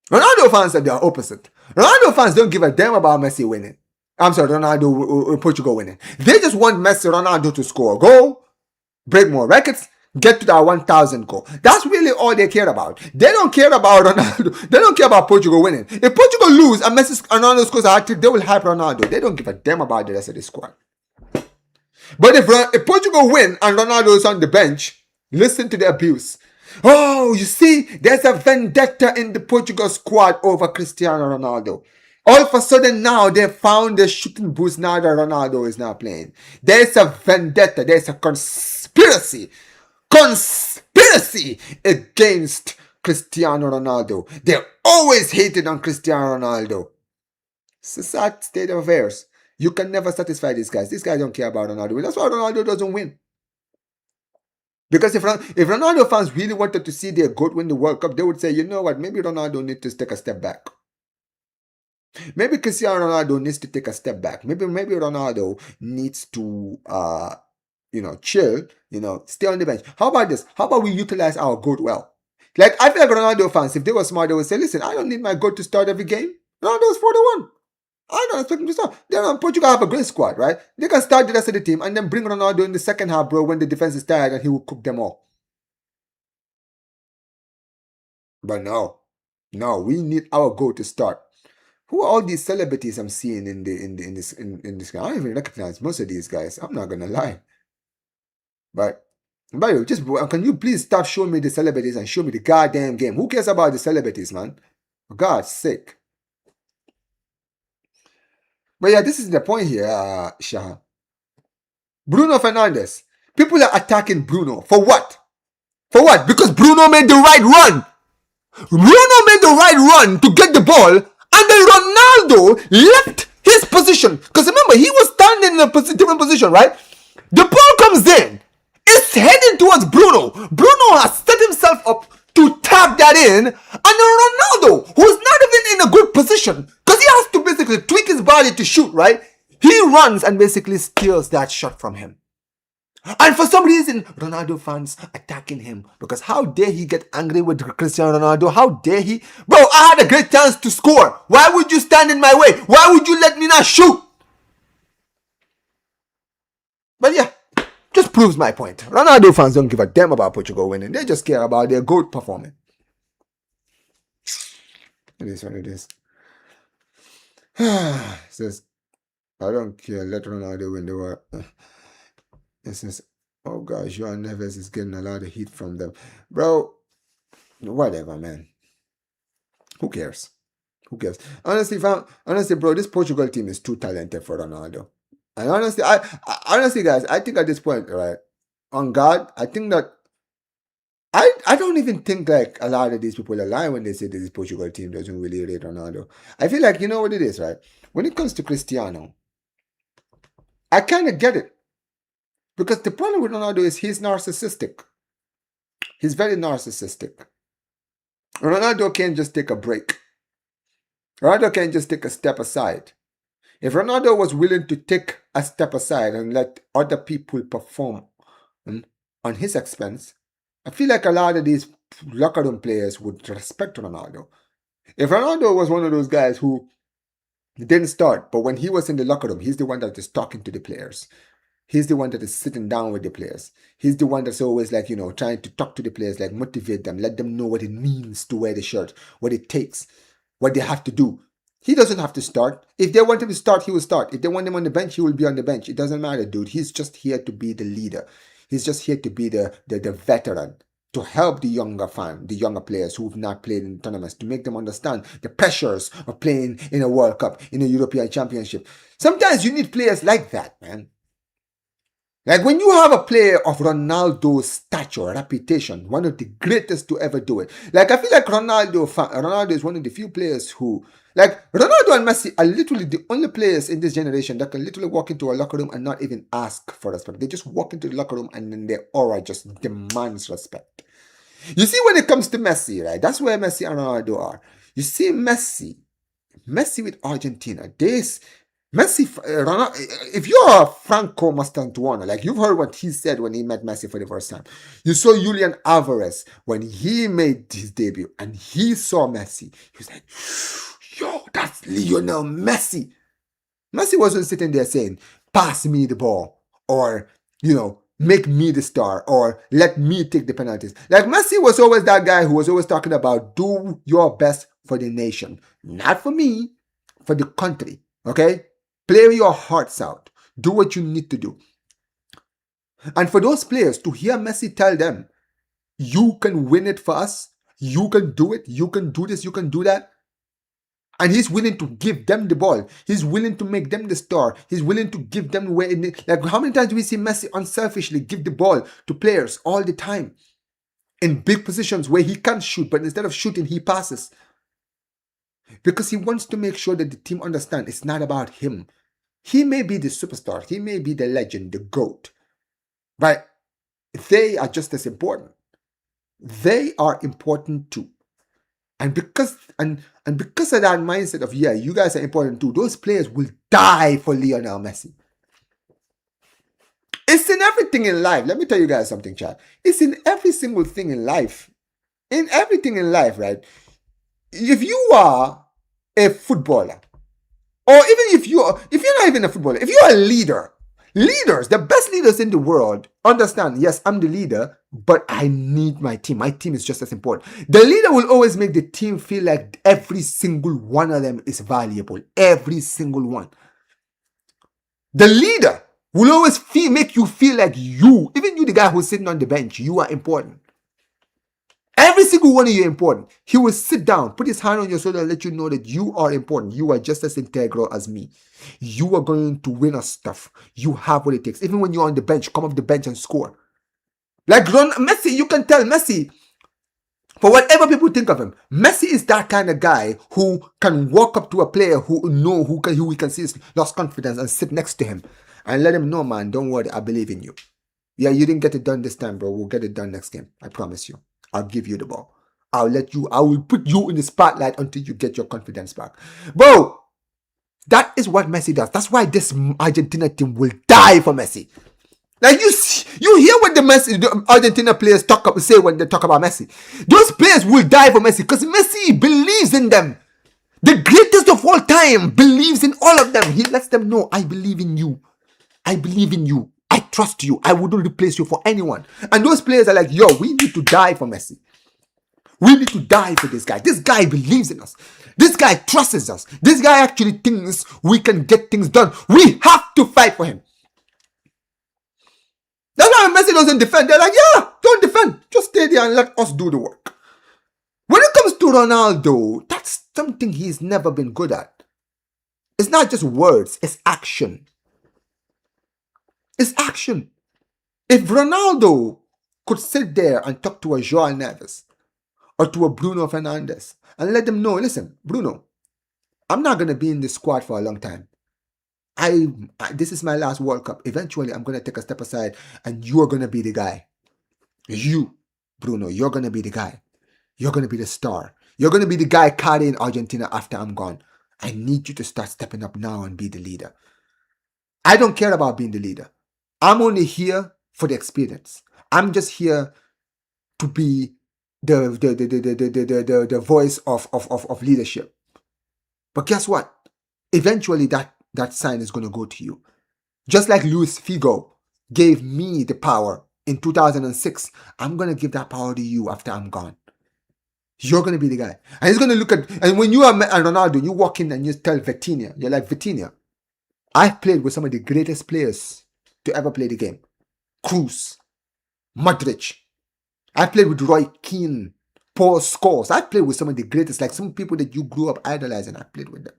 Ronaldo fans are the opposite. Ronaldo fans don't give a damn about Messi winning. I'm sorry, Portugal winning. They just want Ronaldo to score a goal, break more records, get to that 1,000 goal. That's really all they care about. They don't care about Ronaldo. They don't care about Portugal winning. If Portugal lose and Ronaldo scores a hat-trick, they will hype Ronaldo. They don't give a damn about the rest of the squad. But if Portugal win and Ronaldo is on the bench, listen to the abuse. Oh, you see, there's a vendetta in the Portugal squad over Cristiano Ronaldo. All of a sudden now, they found the shooting boost now that Ronaldo is now playing. There's a vendetta. There's a conspiracy against Cristiano Ronaldo. They're always hated on Cristiano Ronaldo. It's a sad state of affairs. You can never satisfy these guys. These guys don't care about Ronaldo. That's why Ronaldo doesn't win. Because if Ronaldo fans really wanted to see their GOAT win the World Cup, they would say, you know what, maybe Ronaldo needs to take a step back. Maybe Cristiano Ronaldo needs to take a step back. Maybe Ronaldo needs to, chill, stay on the bench. How about this? How about we utilize our GOAT well? Like, I feel like Ronaldo fans, if they were smart, they would say, listen, I don't need my GOAT to start every game. Ronaldo's 41. I don't expect him to start. Portugal have a great squad, right? They can start the rest of the team and then bring Ronaldo in the second half, bro, when the defense is tired and he will cook them all. But no, we need our GOAT to start. Who are all these celebrities I'm seeing in this? I don't even recognize most of these guys. I'm not gonna lie. But by the way, just can you please stop showing me the celebrities and show me the goddamn game? Who cares about the celebrities, man? For God's sake. But yeah, this is the point here, Shah. Bruno Fernandes. People are attacking Bruno. For what? For what? Because Bruno made the right run. Bruno made the right run to get the ball, and then Ronaldo left his position. Because remember, he was standing in a different position, right? The ball comes in. It's heading towards Bruno. Bruno has set himself up to tap that in, and then Ronaldo, who's not even in a good position, because he has to basically tweak his body to shoot, right? He runs and basically steals that shot from him. And for some reason, Ronaldo fans attacking him, because how dare he get angry with Cristiano Ronaldo? How dare he? Bro, I had a great chance to score. Why would you stand in my way? Why would you let me not shoot? But yeah, just proves my point. Ronaldo fans don't give a damn about Portugal winning. They just care about their GOAT performing. It is what it is. It says, I don't care. Let Ronaldo win the world. It says, oh gosh, Joao Neves is getting a lot of heat from them. Bro, whatever, man. Who cares? Who cares? Honestly, bro, this Portugal team is too talented for Ronaldo. And honestly, guys, I think at this point, right, on God, I think that I don't even think like a lot of these people are lying when they say that this Portugal team doesn't really rate Ronaldo. I feel like, you know what it is, right? When it comes to Cristiano, I kind of get it. Because the problem with Ronaldo is he's narcissistic. He's very narcissistic. Ronaldo can't just take a break. Ronaldo can't just take a step aside. If Ronaldo was willing to take a step aside and let other people perform on his expense, I feel like a lot of these locker room players would respect Ronaldo. If Ronaldo was one of those guys who didn't start, but when he was in the locker room, he's the one that is talking to the players. He's the one that is sitting down with the players. He's the one that's always like, trying to talk to the players, like motivate them, let them know what it means to wear the shirt, what it takes, what they have to do. He doesn't have to start. If they want him to start, he will start. If they want him on the bench, he will be on the bench. It doesn't matter, dude. He's just here to be the leader. He's just here to be the veteran, to help the younger players who've not played in tournaments, to make them understand the pressures of playing in a World Cup, in a European Championship. Sometimes you need players like that, man. Like when you have a player of Ronaldo's stature, reputation, one of the greatest to ever do it. Like I feel like Ronaldo is one of the few players who, like Ronaldo and Messi are literally the only players in this generation that can literally walk into a locker room and not even ask for respect. They just walk into the locker room and then their aura just demands respect. You see, when it comes to Messi, right? That's where Messi and Ronaldo are. You see Messi with Argentina, Messi, Ronaldo, if you're a Franco Mastantuono, like you've heard what he said when he met Messi for the first time. You saw Julian Alvarez when he made his debut and he saw Messi. He was like, yo, that's Lionel Messi. Messi wasn't sitting there saying, pass me the ball or, make me the star or let me take the penalties. Like Messi was always that guy who was always talking about do your best for the nation. Not for me, for the country. Okay? Play your hearts out. Do what you need to do. And for those players to hear Messi tell them, you can win it for us, you can do it, you can do this, you can do that. And he's willing to give them the ball. He's willing to make them the star. He's willing to give them where like how many times do we see Messi unselfishly give the ball to players all the time? In big positions where he can't shoot, but instead of shooting, he passes. Because he wants to make sure that the team understands it's not about him. He may be the superstar. He may be the legend, the GOAT. But they are just as important. They are important too. And because of that mindset of, yeah, you guys are important too, those players will die for Lionel Messi. It's in everything in life. Let me tell you guys something, Chad. It's in every single thing in life. In everything in life, right? If you are a footballer, or even if you're not even a footballer, if you're a leader, the best leaders in the world understand, yes, I'm the leader, but I need my team. My team is just as important. The leader will always make the team feel like every single one of them is valuable. Every single one. The leader will always make you feel like even you, the guy who's sitting on the bench, you are important. Every single one of you are important. He will sit down, put his hand on your shoulder and let you know that you are important. You are just as integral as me. You are going to win us stuff. You have what it takes. Even when you're on the bench, come off the bench and score. Like Messi, you can tell Messi, for whatever people think of him, Messi is that kind of guy who can walk up to a player who we can see is lost confidence and sit next to him and let him know, man, don't worry, I believe in you. Yeah, you didn't get it done this time, bro. We'll get it done next game. I promise you. I'll give you the ball. I will put you in the spotlight until you get your confidence back. Bro, that is what Messi does. That's why this Argentina team will die for Messi. Like you hear what the Argentina players say when they talk about Messi. Those players will die for Messi because Messi believes in them. The greatest of all time believes in all of them. He lets them know, I believe in you. I believe in you. I trust you. I wouldn't replace you for anyone. And those players are like, yo, we need to die for Messi. We need to die for this guy. This guy believes in us. This guy trusts us. This guy actually thinks we can get things done. We have to fight for him. That's why Messi doesn't defend. They're like, yeah, don't defend. Just stay there and let us do the work. When it comes to Ronaldo, that's something he's never been good at. It's not just words, it's action. It's action. If Ronaldo could sit there and talk to a Joao Neves or to a Bruno Fernandes and let them know, listen, Bruno, I'm not going to be in this squad for a long time. This is my last World Cup. Eventually, I'm going to take a step aside and you're going to be the guy. You, Bruno, you're going to be the guy. You're going to be the star. You're going to be the guy carrying Argentina after I'm gone. I need you to start stepping up now and be the leader. I don't care about being the leader. I'm only here for the experience. I'm just here to be the voice of leadership. But guess what? Eventually that sign is going to go to you. Just like Luis Figo gave me the power in 2006, I'm going to give that power to you after I'm gone. You're going to be the guy. And he's going to look at, and when you are Ronaldo, you walk in and you tell Vitinha, you're like, Vitinha, I've played with some of the greatest players to ever play the game. Cruz, Modric. I played with Roy Keane, Paul Scholes. I played with some of the greatest, like some people that you grew up idolizing. I played with them.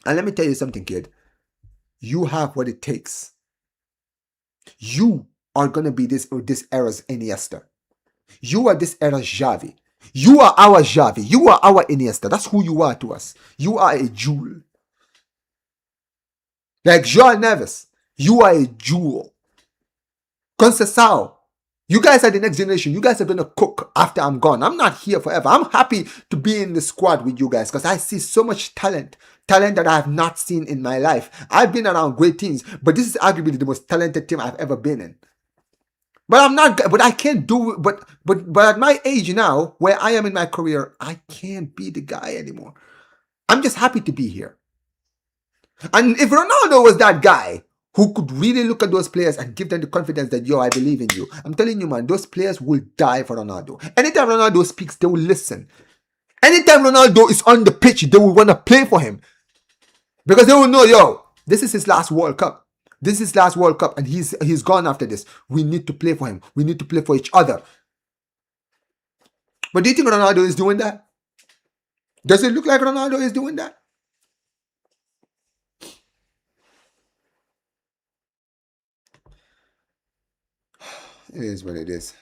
And let me tell you something, kid. You have what it takes. You are going to be this era's Iniesta. You are this era's Xavi. You are our Xavi. You are our Iniesta. That's who you are to us. You are a jewel. Like João Neves, you are a jewel. Conceição, you guys are the next generation. You guys are going to cook after I'm gone. I'm not here forever. I'm happy to be in the squad with you guys because I see so much talent that I have not seen in my life. I've been around great teams, but this is arguably the most talented team I've ever been in. But I can't do it. But at my age now, where I am in my career, I can't be the guy anymore. I'm just happy to be here. And if Ronaldo was that guy who could really look at those players and give them the confidence that, yo, I believe in you, I'm telling you, man, those players will die for Ronaldo. Anytime Ronaldo speaks, they will listen. Anytime Ronaldo is on the pitch, they will want to play for him. Because they will know, yo, this is his last World Cup. This is his last World Cup, and he's gone after this. We need to play for him. We need to play for each other. But do you think Ronaldo is doing that? Does it look like Ronaldo is doing that? It is what it is.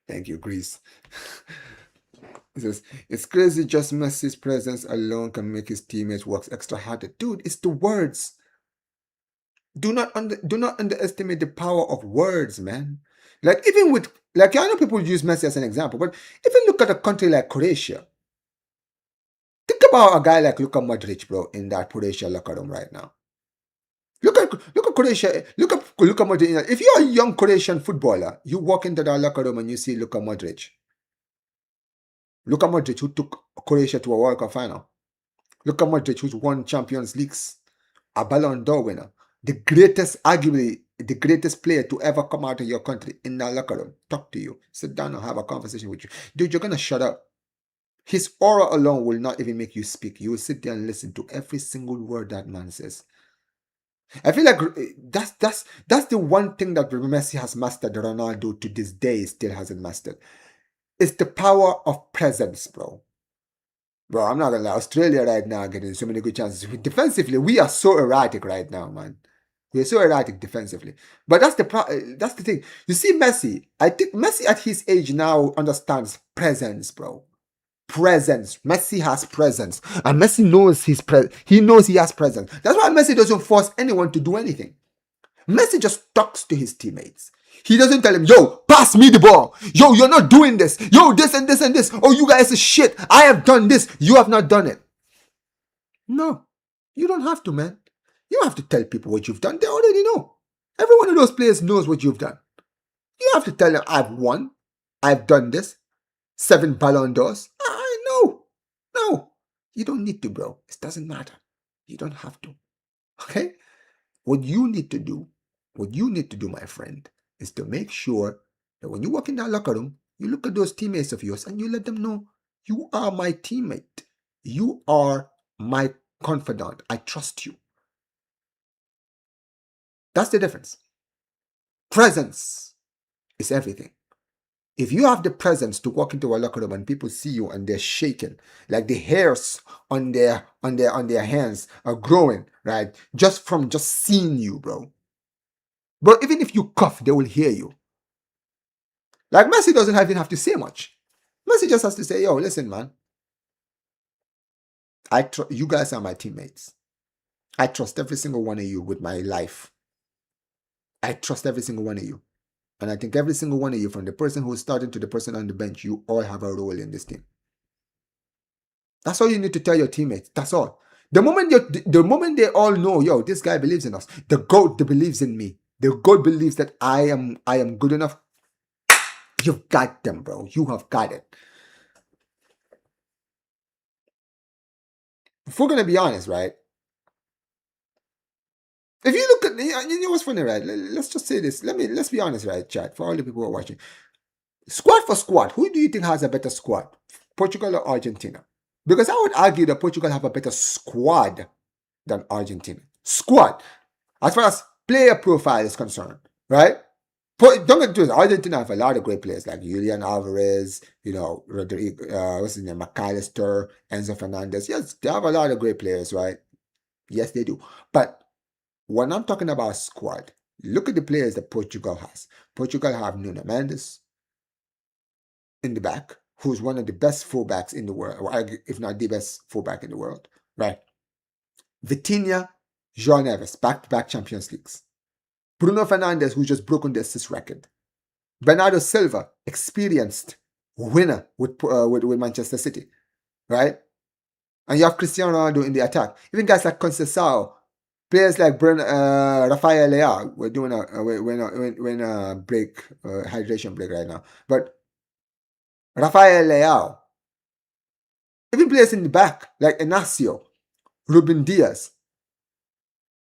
Thank you, Greece. It says, it's crazy just Messi's presence alone can make his teammates work extra harder. Dude, it's the words. Do not underestimate the power of words, man. Like even with, like I know people use Messi as an example, but even look at a country like Croatia. Think about a guy like Luka Modric, bro, in that Croatia locker room right now. Look at Croatia. Look at Luka Modric. If you're a young Croatian footballer, you walk into that locker room and you see Luka Modric. Luka Modric, who took Croatia to a World Cup final. Luka Modric, who's won Champions Leagues, a Ballon d'Or winner. Arguably the greatest player to ever come out of your country in that locker room. Talk to you. Sit down and have a conversation with you. Dude, you're going to shut up. His aura alone will not even make you speak. You will sit there and listen to every single word that man says. I feel like that's the one thing that Messi has mastered that Ronaldo to this day still hasn't mastered. It's the power of presence, bro. Bro, I'm not gonna lie. Australia right now getting so many good chances. Defensively, we are so erratic right now, man. We're so erratic defensively. But that's the thing. You see Messi, I think Messi at his age now understands presence, bro. Presence. Messi has presence. And Messi knows he knows he has presence. That's why Messi doesn't force anyone to do anything. Messi just talks to his teammates. He doesn't tell him, yo, pass me the ball. Yo, you're not doing this. Yo, this and this and this. Oh, you guys are shit. I have done this. You have not done it. No, you don't have to, man. You don't have to tell people what you've done. They already know. Every one of those players knows what you've done. You have to tell them, I've won. I've done this. 7 Ballon d'Ors. I know. No, you don't need to, bro. It doesn't matter. You don't have to. Okay? What you need to do, my friend, is to make sure that when you walk in that locker room, you look at those teammates of yours and you let them know, you are my teammate. You are my confidant. I trust you. That's the difference. Presence is everything. If you have the presence to walk into a locker room and people see you and they're shaking, like the hairs on their hands are growing, right? Just from seeing you, bro. But even if you cough, they will hear you. Like Messi doesn't even have to say much. Messi just has to say, yo, listen, man. You guys are my teammates. I trust every single one of you with my life. I trust every single one of you. And I think every single one of you, from the person who's starting to the person on the bench, you all have a role in this team. That's all you need to tell your teammates. That's all. The moment they all know, yo, this guy believes in us. The GOAT believes in me. The GOAT believes that I am good enough. You've got them, bro. You have got it. If we're gonna be honest, right? If you look at, you know what's funny, right? Let's just say this. Let's be honest, right, chat, for all the people who are watching. Squad for squad, who do you think has a better squad? Portugal or Argentina? Because I would argue that Portugal have a better squad than Argentina. Squad. As far as player profile is concerned, right? Don't get me wrong, Argentina have a lot of great players like Julian Alvarez, Rodrigo, what's his name, McAllister, Enzo Fernandez. Yes, they have a lot of great players, right? Yes, they do. But when I'm talking about squad, look at the players that Portugal has. Portugal have Nuno Mendes in the back, who's one of the best fullbacks in the world, or if not the best fullback in the world, right? Vitinha, João Neves, back-to-back Champions Leagues. Bruno Fernandes, who just broken the assist record. Bernardo Silva, experienced winner with Manchester City, right? And you have Cristiano Ronaldo in the attack. Even guys like Conceição, players like Rafael Leao. We're doing a break, hydration break right now. But Rafael Leao, even players in the back like Inacio, Ruben Diaz.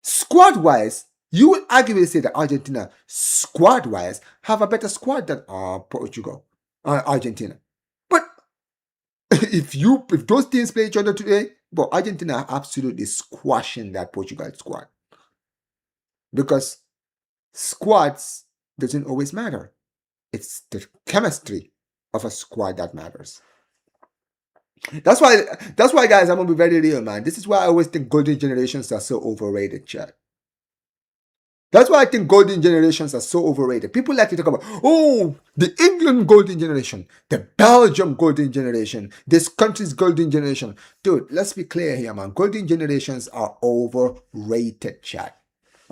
Squad-wise, you would arguably say that Argentina, squad-wise, have a better squad than Argentina. But if those teams play each other today, Argentina are absolutely squashing that Portugal squad. Because squads doesn't always matter. It's the chemistry of a squad that matters. That's why, guys, I'm gonna be very real, man. This is why I always think golden generations are so overrated, chat. That's why I think golden generations are so overrated. People like to talk about, the England golden generation, the Belgium golden generation, this country's golden generation. Dude, let's be clear here, man. Golden generations are overrated, chat.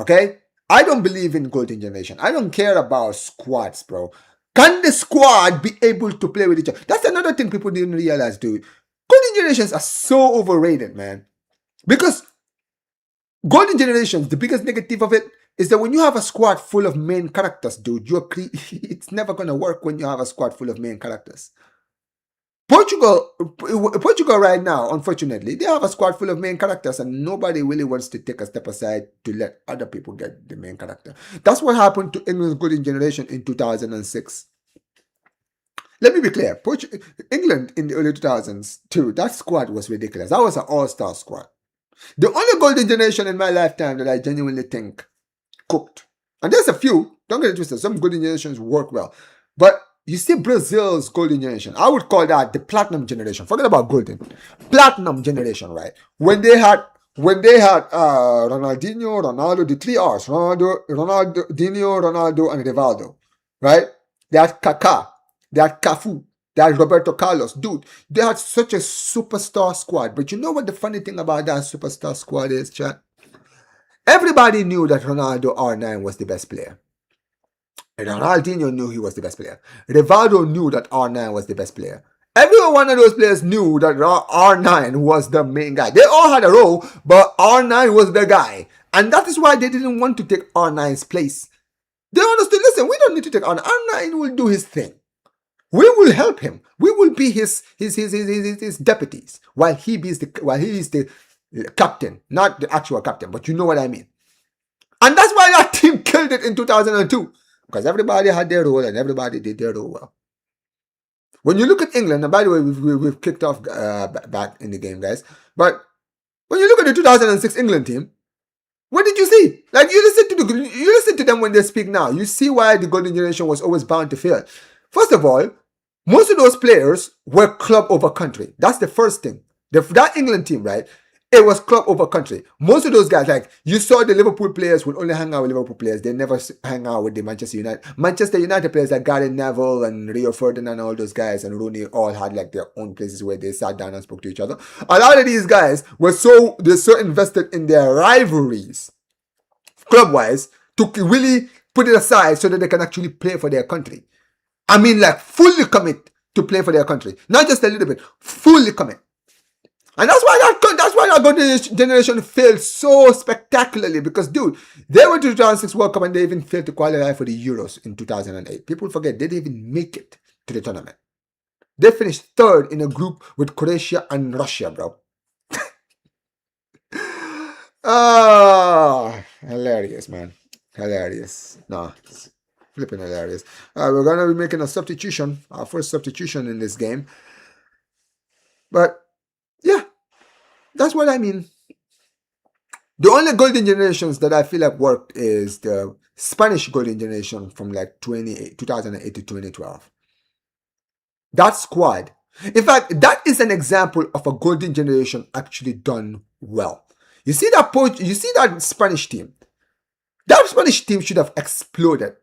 Okay? I don't believe in golden generation. I don't care about squads, bro. Can the squad be able to play with each other? That's another thing people didn't realize, dude. Golden generations are so overrated, man. Because golden generations, the biggest negative of it is that when you have a squad full of main characters, dude, it's never going to work when you have a squad full of main characters. Portugal right now, unfortunately, they have a squad full of main characters and nobody really wants to take a step aside to let other people get the main character. That's what happened to England's golden generation in 2006. Let me be clear. England in the early 2000s, too, that squad was ridiculous. That was an all-star squad. The only golden generation in my lifetime that I genuinely think cooked. And there's a few, don't get it twisted, some golden generations work well. But you see Brazil's golden generation, I would call that the platinum generation. Forget about golden. Platinum generation, right? When they had Ronaldinho, Ronaldo, the three R's, Ronaldinho, Ronaldo, and Rivaldo, right? They had Kaká, they had Cafu, they had Roberto Carlos. Dude, they had such a superstar squad. But you know what the funny thing about that superstar squad is, chat? Everybody knew that Ronaldo R9 was the best player. Ronaldinho knew he was the best player. Rivaldo knew that R9 was the best player. Every one of those players knew that R9 was the main guy. They all had a role, but R9 was the guy. And that is why they didn't want to take R9's place. They understood, listen, we don't need to take R9. R9 will do his thing. We will help him. We will be his deputies while he is the captain, not the actual captain, but you know what I mean. And that's why that team killed it in 2002, because everybody had their role and everybody did their role well. When you look at England, and by the way, we've kicked off back in the game, guys, but when you look at the 2006 England team, what did you see? Like, you listen to them when they speak now. You see why the golden generation was always bound to fail. First of all, most of those players were club over country. That's the first thing. That England team, right? It was club over country. Most of those guys, like, you saw the Liverpool players would only hang out with Liverpool players. They never hang out with the Manchester United players like Gary Neville and Rio Ferdinand and all those guys and Rooney all had like their own places where they sat down and spoke to each other. A lot of these guys were so invested in their rivalries, club-wise, to really put it aside so that they can actually play for their country. I mean, like, fully commit to play for their country. Not just a little bit, fully commit. And that's why that golden generation failed so spectacularly. Because, dude, they went to the 2006 World Cup and they even failed to qualify for the Euros in 2008. People forget they didn't even make it to the tournament. They finished third in a group with Croatia and Russia, bro. Hilarious, man. Hilarious. No, it's flipping hilarious. We're going to be making a substitution, our first substitution in this game. But, yeah, that's what I mean. The only golden generations that I feel like worked is the Spanish golden generation from like 2008 to 2012. That squad. In fact, that is an example of a golden generation actually done well. You see that Spanish team? That Spanish team should have exploded.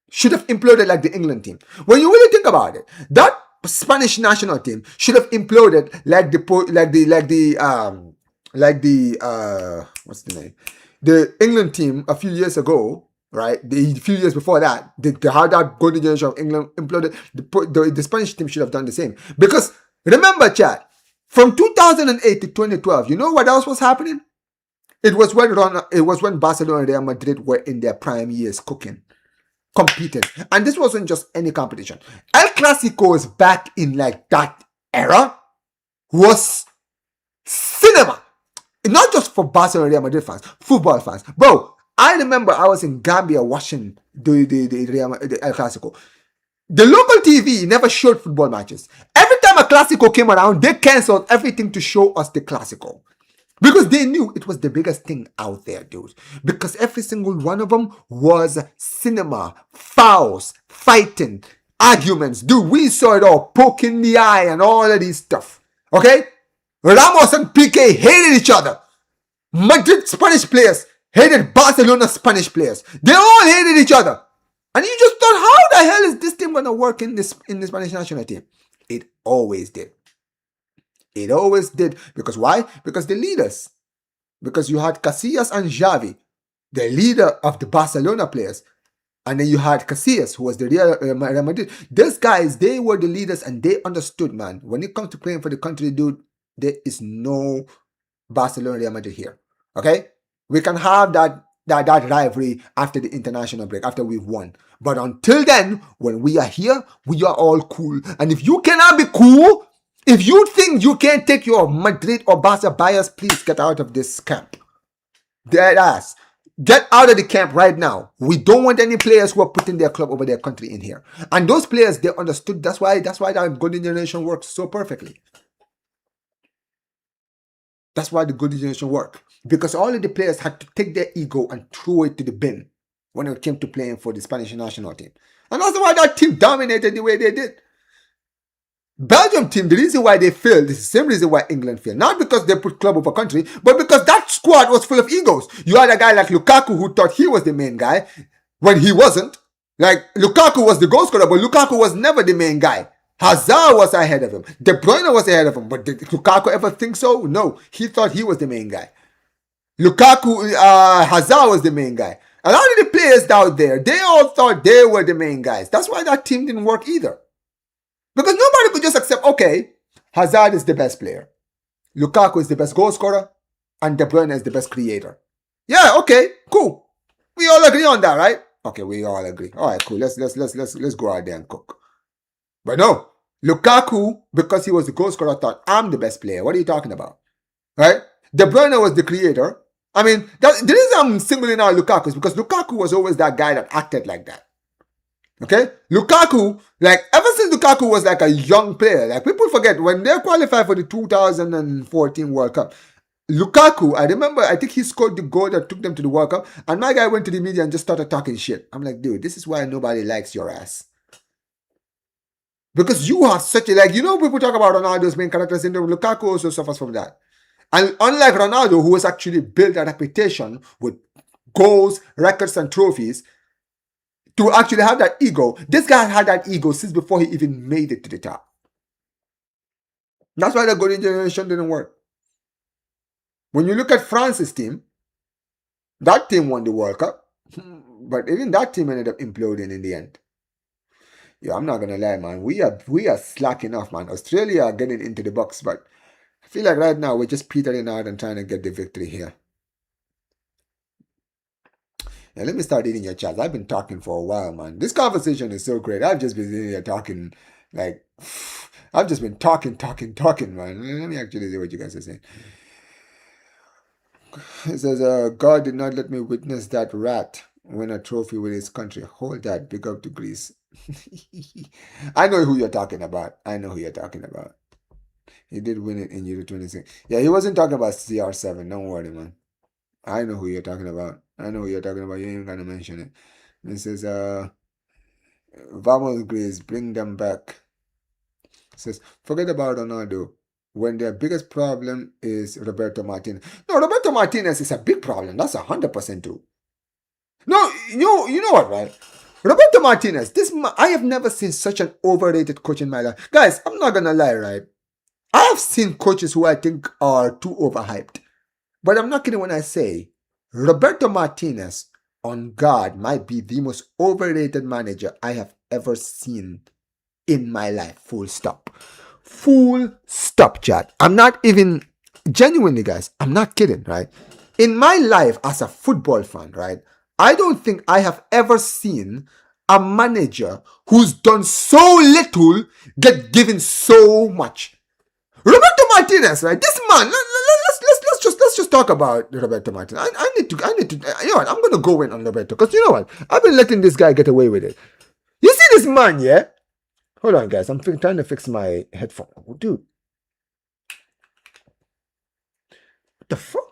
Should have imploded like the England team. When you really think about it, that Spanish national team should have imploded what's the name? The England team a few years ago, right? A few years before that, how that golden generation of England imploded. The Spanish team should have done the same. Because remember, Chad, from 2008 to 2012, you know what else was happening? It was when Barcelona and Real Madrid were in their prime years competing. And this wasn't just any competition. El Clasico is back in like that era was cinema. Not just for Barcelona and Real Madrid fans, football fans. Bro, I remember I was in Gambia watching the El Clasico. The local TV never showed football matches. Every time a Clasico came around, they cancelled everything to show us the Clasico. Because they knew it was the biggest thing out there, dude. Because every single one of them was cinema, fouls, fighting, arguments. Dude, we saw it all, poking the eye and all of these stuff. Okay? Ramos and Piqué hated each other. Madrid Spanish players hated Barcelona Spanish players. They all hated each other. And you just thought, how the hell is this team going to work in the Spanish national team? It always did. It always did. Because why? Because the leaders. Because you had Casillas and Xavi, the leader of the Barcelona players. And then you had Casillas, who was the Real Madrid. These guys, they were the leaders and they understood, man. When it comes to playing for the country, dude, there is no Barcelona Real Madrid here. Okay? We can have that rivalry after the international break, after we've won. But until then, when we are here, we are all cool. And if you cannot be cool, if you think you can't take your Madrid or Barca bias, please get out of this camp. Dead ass. Get out of the camp right now. We don't want any players who are putting their club over their country in here. And those players, they understood. That's why that golden generation works so perfectly. That's why the golden generation worked. Because all of the players had to take their ego and throw it to the bin when it came to playing for the Spanish national team. And that's why that team dominated the way they did. Belgium team, the reason why they failed is the same reason why England failed. Not because they put club over country, but because that squad was full of egos. You had a guy like Lukaku who thought he was the main guy when he wasn't. Like, Lukaku was the goal scorer, but Lukaku was never the main guy. Hazard was ahead of him. De Bruyne was ahead of him. But did Lukaku ever think so? No. He thought he was the main guy. Hazard was the main guy. A lot of the players out there, they all thought they were the main guys. That's why that team didn't work either. Because nobody could just accept, okay, Hazard is the best player. Lukaku is the best goal scorer. And De Bruyne is the best creator. Yeah, okay, cool. We all agree on that, right? Okay, we all agree. All right, cool. Let's go out there and cook. But no, Lukaku, because he was the goal scorer, thought, I'm the best player. What are you talking about? Right? De Bruyne was the creator. I mean, the reason I'm singling out Lukaku is because Lukaku was always that guy that acted like that. Okay? Lukaku, like, ever since Lukaku was like a young player, like, people forget, when they qualified for the 2014 World Cup, Lukaku, I think he scored the goal that took them to the World Cup, and my guy went to the media and just started talking shit. I'm like, dude, this is why nobody likes your ass. Because you have such a, like, you know, people talk about Ronaldo's main character syndrome. Lukaku also suffers from that. And unlike Ronaldo, who has actually built a reputation with goals, records, and trophies, to actually have that ego, this guy had that ego since before he even made it to the top. That's why the golden generation didn't work. When you look at France's team, that team won the World Cup, but even that team ended up imploding in the end. Yeah, I'm not gonna lie, man. We are slacking off, man. Australia are getting into the box, but I feel like right now we're just petering out and trying to get the victory here. And let me start eating your chats. I've been talking for a while, man. This conversation is so great. I've just been sitting here talking, like, I've just been talking, man. Let me actually see what you guys are saying. It says, God did not let me witness that rat win a trophy with his country. Hold that. Big up to Greece. I know who you're talking about. He did win it in Euro 26. Yeah, he wasn't talking about CR7. Don't worry, man. I know who you're talking about. You ain't even gonna mention it. It says, Vamos Greece, bring them back. It says, forget about Ronaldo when their biggest problem is Roberto Martinez. No, Roberto Martinez is a big problem. That's 100% true. No, you know what, right? Roberto Martinez, I have never seen such an overrated coach in my life. Guys, I'm not gonna lie, right? I have seen coaches who I think are too overhyped. But I'm not kidding when I say Roberto Martinez, on God, might be the most overrated manager I have ever seen in my life. Full stop. Full stop, chat. I'm not even, genuinely, guys, I'm not kidding, right? In my life as a football fan, right, I don't think I have ever seen a manager who's done so little get given so much. Roberto Martinez, right? This man, let's just talk about Roberto Martinez. I need to, you know what? I'm gonna go in on Roberto because you know what? I've been letting this guy get away with it. You see this man, yeah? Hold on, guys. I'm trying to fix my headphone. Oh, dude, what the fuck?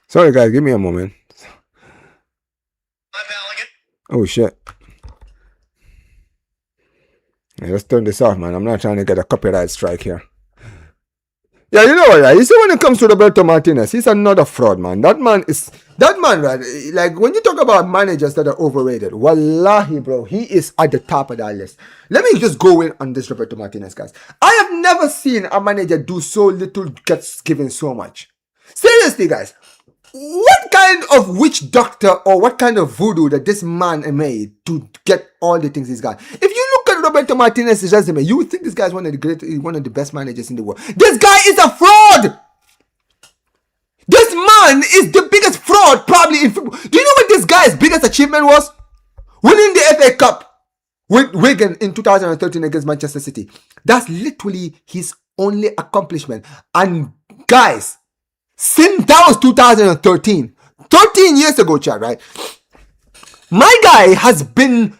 Sorry, guys. Give me a moment. Oh, shit. Yeah, let's turn this off, man. I'm not trying to get a copyright strike here. Yeah, you know what, right? You see, when it comes to Roberto Martinez, he's another fraud, man. That man, right? Like, when you talk about managers that are overrated, wallahi, bro, he is at the top of that list. Let me just go in on this Roberto Martinez, guys. I have never seen a manager do so little, gets given so much. Seriously, guys. What kind of witch doctor or what kind of voodoo that this man made to get all the things he's got? If you look at Roberto Martinez's resume, you would think this guy is one of the best managers in the world. This guy is a fraud. This man is the biggest fraud probably in football. Do you know what this guy's biggest achievement was? Winning the FA Cup with Wigan in 2013 against Manchester City. That's literally his only accomplishment. And guys, since that was 2013, 13 years ago, chat, right? My guy has been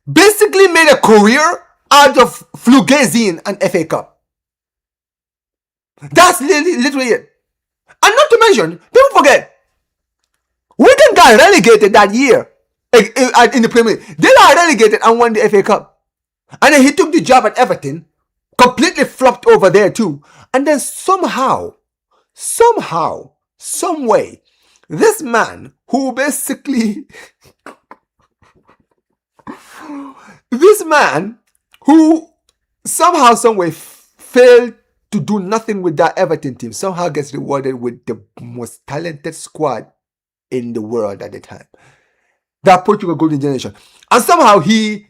basically made a career out of Flugazine and FA Cup. That's literally it. And not to mention, don't forget, Wigan got relegated that year in the Premier League. They got relegated and won the FA Cup. And then he took the job at Everton, completely flopped over there too. And then somehow, some way, this man who basically somehow, some way failed to do nothing with that Everton team, somehow gets rewarded with the most talented squad in the world at the time. That Portugal Golden Generation. And somehow he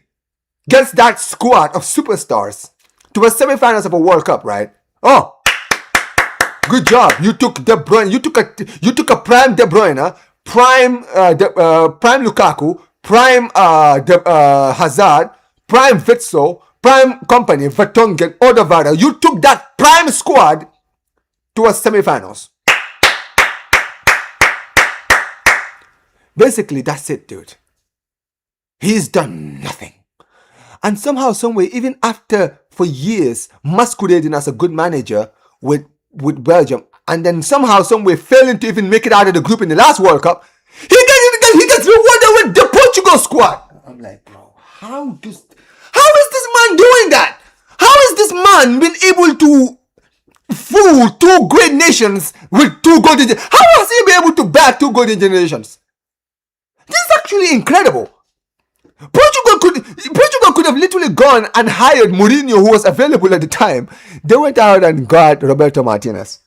gets that squad of superstars to a semi-finals of a World Cup, right? Oh, good job. You took De Bruyne. You took a prime De Bruyne, prime Lukaku, prime Hazard, prime Witsel, prime company, Vertonghen, Odegaard. You took that prime squad to a semi-finals. Basically, that's it, dude. He's done nothing. And somehow, someway, even after for years masquerading as a good manager with Belgium, and then somehow, someway failing to even make it out of the group in the last World Cup, he gets rewarded with the Portugal squad. I'm like, bro, how is this man doing that? How is this man been able to fool two great nations with two golden generations? How has he been able to back two golden generations? This is actually incredible. Portugal could have literally gone and hired Mourinho, who was available at the time. They went out and got Roberto Martinez.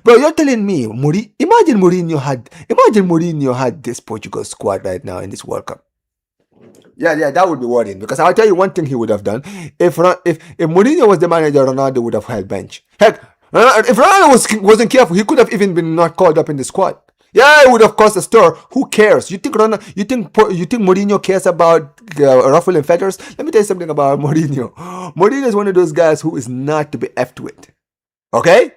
Bro, you're telling me, imagine Mourinho had this Portugal squad right now in this World Cup. Yeah, that would be worrying, because I'll tell you one thing he would have done. If Mourinho was the manager, Ronaldo would have held bench. Heck, if Ronaldo wasn't careful, he could have even been not called up in the squad. Yeah, it would have caused a stir. Who cares? You think Mourinho cares about ruffling feathers? Let me tell you something about Mourinho. Mourinho is one of those guys who is not to be effed with. Okay?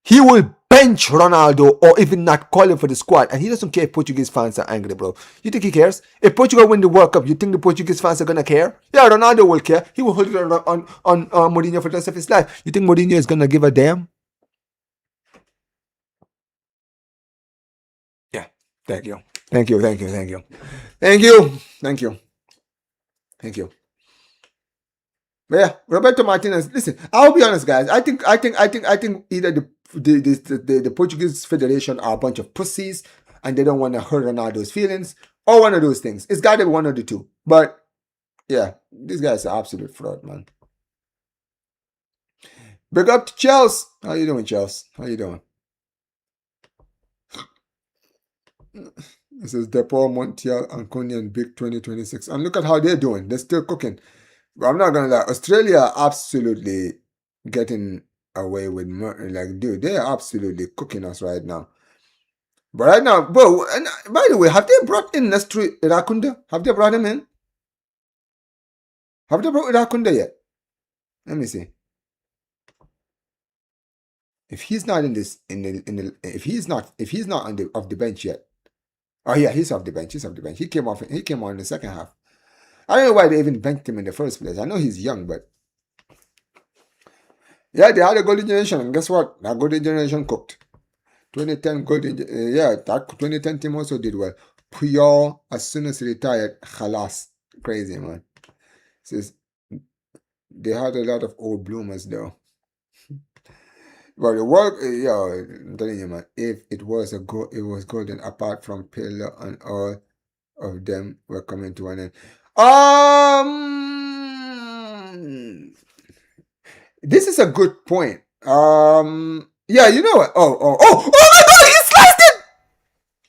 He will bench Ronaldo or even not call him for the squad, and he doesn't care if Portuguese fans are angry, bro. You think he cares? If Portugal win the World Cup, you think the Portuguese fans are gonna care? Yeah, Ronaldo will care. He will hold it on Mourinho for the rest of his life. You think Mourinho is gonna give a damn? Yeah. Thank you. But yeah, Roberto Martinez. Listen, I'll be honest, guys. I think either the Portuguese Federation are a bunch of pussies and they don't want to hurt Ronaldo's feelings, or one of those things. It's got to be one of the two. But yeah, this guy's an absolute fraud, man. Big up to Chelsea. How you doing, Chelsea? How you doing? This is Depot, Montiel, Anconia, and Big 2026. And look at how they're doing. They're still cooking. But I'm not going to lie. Australia absolutely getting away with murder. Like, dude, they're absolutely cooking us right now. But right now, bro, and by the way, have they brought in Nestri Irakunda? Have they brought him in? Have they brought Irakunda yet? Let me see. If he's not in this, if he's not on the off the bench yet. Oh yeah, he's off the bench. He came on in the second half. I don't know why they even benched him in the first place. I know he's young, but yeah, they had a golden generation, and guess what? That golden generation cooked. 2010 golden, that 2010 team also did well. Puyol, as soon as he retired, khalas, crazy man. Says they had a lot of old bloomers though. But the work, I'm telling you, man. If it was it was golden. Apart from Pillar, and all of them were coming to an end. This is a good point. Yeah, you know what? Oh my God, he sliced it!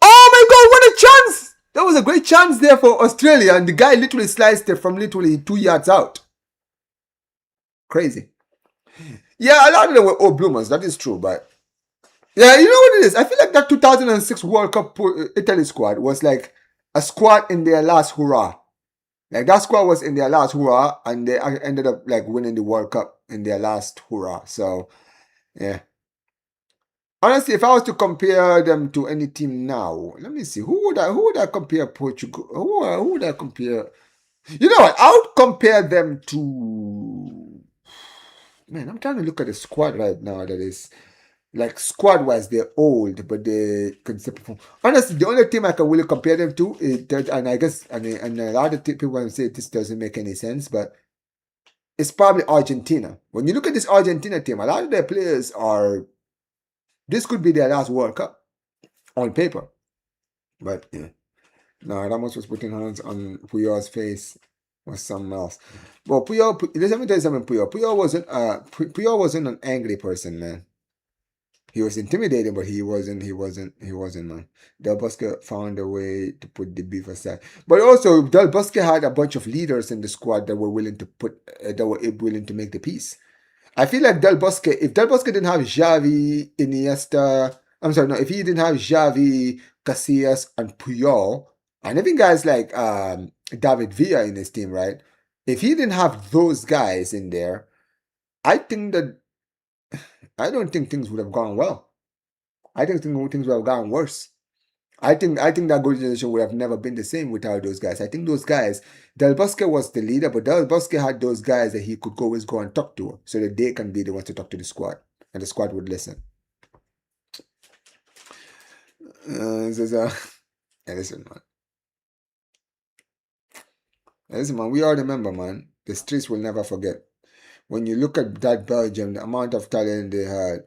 Oh my God, what a chance! That was a great chance there for Australia, and the guy literally sliced it from literally 2 yards out. Crazy. Yeah, a lot of them were old bloomers. That is true, but yeah, you know what it is? I feel like that 2006 World Cup Italy squad was like a squad in their last hurrah. Like, that squad was in their last hurrah, and they ended up like winning the World Cup in their last hurrah. So, yeah. Honestly, if I was to compare them to any team now, let me see. Who would I compare Portugal? Who would I compare? You know what? I would compare them to. Man, I'm trying to look at the squad right now. That is, like, squad-wise, they're old, but they can still perform. Honestly, the only team I can really compare them to is that, and I guess, and a lot of people want to say this doesn't make any sense, but it's probably Argentina. When you look at this Argentina team, a lot of their players are. This could be their last World Cup on paper, but yeah. No, Ramos was putting hands on Puyol's face. Was something else. But Puyol, let me tell you something. Puyol wasn't an angry person, man. He was intimidating, but he wasn't, man. Del Bosque found a way to put the beef aside. But also, Del Bosque had a bunch of leaders in the squad that were willing to willing to make the peace. I feel like if Del Bosque didn't have Xavi, Iniesta, if he didn't have Xavi, Casillas, and Puyol, and even guys like David Villa in his team, right? If he didn't have those guys in there, I don't think things would have gone well. I think things would have gone worse. I think that golden generation would have never been the same without those guys. I think those guys, Del Bosque was the leader, but Del Bosque had those guys that he could always go and talk to, so that they can be the ones to talk to the squad, and the squad would listen. Listen, man. Listen, man, we all remember, man. The streets will never forget. When you look at that Belgium, the amount of talent they had,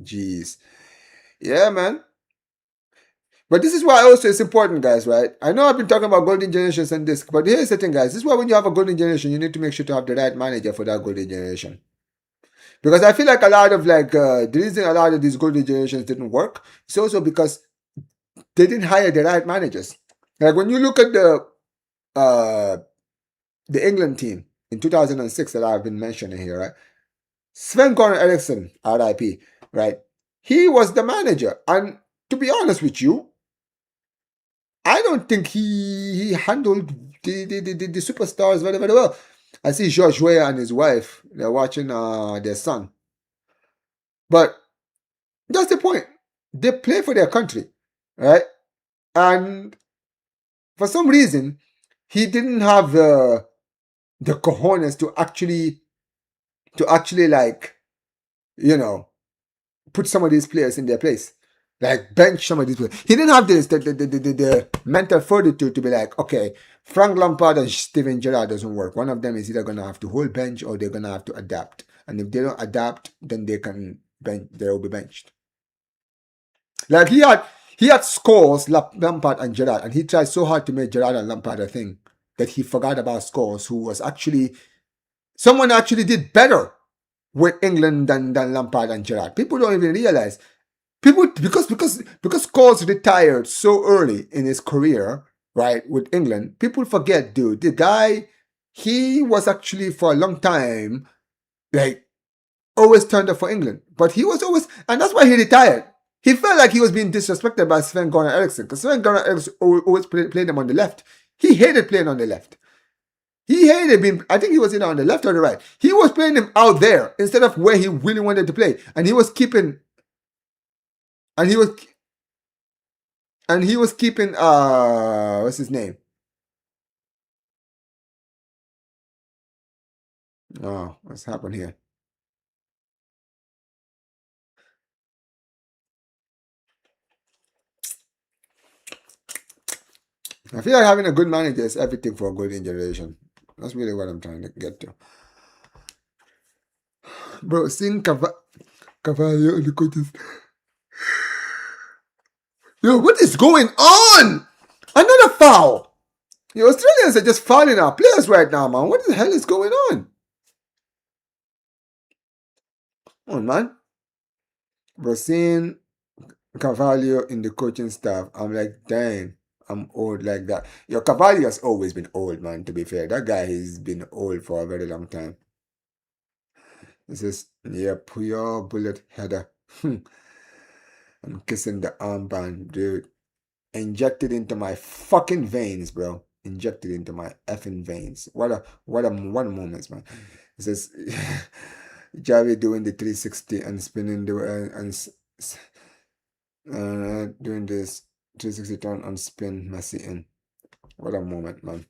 jeez. Yeah, man. But this is why also it's important, guys, right? I know I've been talking about golden generations and this, but here's the thing, guys. This is why when you have a golden generation, you need to make sure to have the right manager for that golden generation. Because I feel like a lot of the reason a lot of these golden generations didn't work is also because they didn't hire the right managers. Like when you look at the England team in 2006 that I've been mentioning here, right? Sven-Göran Eriksson, RIP, right? He was the manager, and to be honest with you, I don't think he handled the superstars very, very well. I see Gio Reyna and his wife, they're watching their son. But that's the point. They play for their country, right? And for some reason, he didn't have the cojones to actually put some of these players in their place. Like bench some of these players. He didn't have the mental fortitude to be like, okay, Frank Lampard and Steven Gerrard doesn't work. One of them is either gonna have to hold bench or they're gonna have to adapt. And if they don't adapt, then they will be benched. Like he had Scholes, Lampard, and Gerrard, and he tried so hard to make Gerrard and Lampard a thing that he forgot about Scholes, who was someone actually did better with England than Lampard and Gerrard. People don't even realize. Because Scholes retired so early in his career, right, with England, people forget, dude, the guy, he was actually for a long time, like, always turned up for England. But he was always, and that's why he retired. He felt like he was being disrespected by Sven-Göran Eriksson, because Sven-Göran Eriksson always played him on the left. He hated playing on the left. He hated being, I think he was either on the left or the right. He was playing him out there instead of where he really wanted to play. And he was keeping, what's his name? Oh, what's happened here? I feel like having a good manager is everything for a golden generation. That's really what I'm trying to get to. Bro, seeing Cavallo in the coaches. Yo, what is going on? Another foul. The Australians are just fouling our players right now, man. What the hell is going on? Come on, man. Bro, seeing Cavallo in the coaching staff, I'm like, dang, I'm old like that. Yo, Cavallo has always been old, man, to be fair. That guy has been old for a very long time. This is, yeah, pure bullet header. I'm kissing the armband, dude. Injected into my fucking veins, bro. Injected into my effing veins. What a moment, man. It says Javi doing the 360 and spinning doing this 360 turn and spin Messi in. What a moment, man.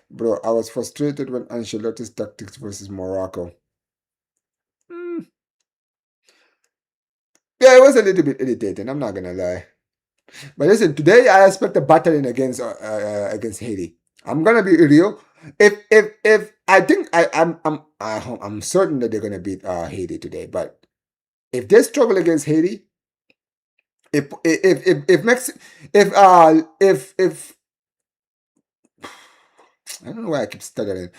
Bro, I was frustrated when Ancelotti's tactics versus Morocco. Yeah, it was a little bit irritating, I'm not gonna lie. But listen, today I expect a battling against Haiti. I'm gonna be real. If I think I'm certain that they're gonna beat Haiti today. But if they struggle against Haiti, if I don't know why I keep stuttering.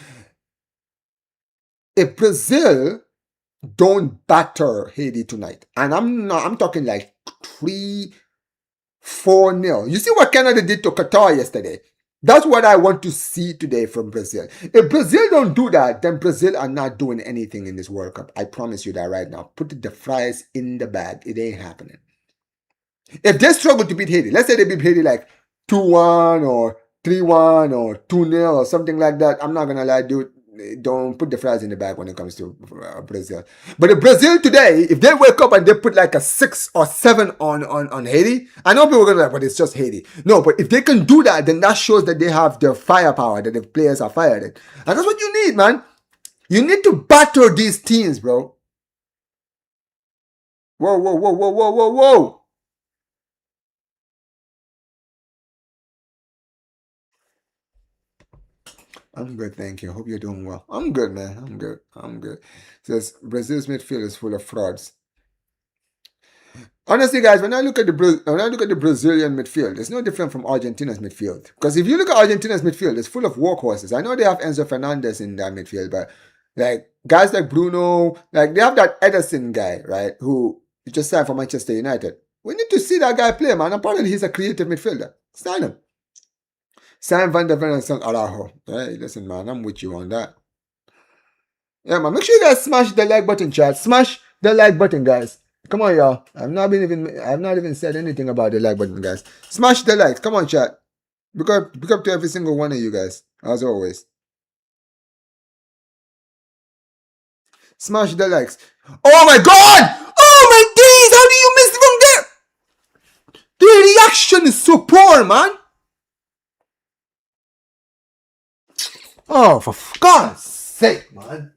If Brazil don't batter Haiti tonight, and I'm talking like 3-4-0. You see what Canada did to Qatar yesterday? That's what I want to see today from Brazil. If Brazil don't do that, then Brazil are not doing anything in this World Cup. I promise you that right now. Put the fries in the bag. It ain't happening. If they struggle to beat Haiti, let's say they beat Haiti like 2-1 or 3-1 or 2-0 or something like that. I'm not going to lie, dude. Don't put the fries in the bag when it comes to Brazil. But if Brazil today, if they wake up and they put like a 6 or 7 on Haiti, I know people are going to be like, but it's just Haiti. No, but if they can do that, then that shows that they have the firepower, that the players are fired in. And that's what you need, man. You need to batter these teams, bro. Whoa, whoa, whoa, whoa, whoa, whoa, whoa. I'm good, thank you. Hope you're doing well. I'm good, man. I'm good. It says Brazil's midfield is full of frauds. Honestly, guys, when I look at the Brazilian midfield, it's no different from Argentina's midfield. Because if you look at Argentina's midfield, it's full of workhorses. I know they have Enzo Fernandez in that midfield, but like guys like Bruno, like they have that Ederson guy, right, who just signed for Manchester United. We need to see that guy play, man. Apparently, he's a creative midfielder. Sign him. Sign Van der Ven and Son Araujo. Hey, listen, man, I'm with you on that. Yeah, man. Make sure you guys smash the like button, chat. Smash the like button, guys. Come on, y'all. I've not even said anything about the like button, guys. Smash the likes. Come on, chat. Big up to every single one of you guys, as always. Smash the likes. Oh my god! Oh my days! How do you miss from there? The reaction is so poor, man. Oh, for God's sake, man.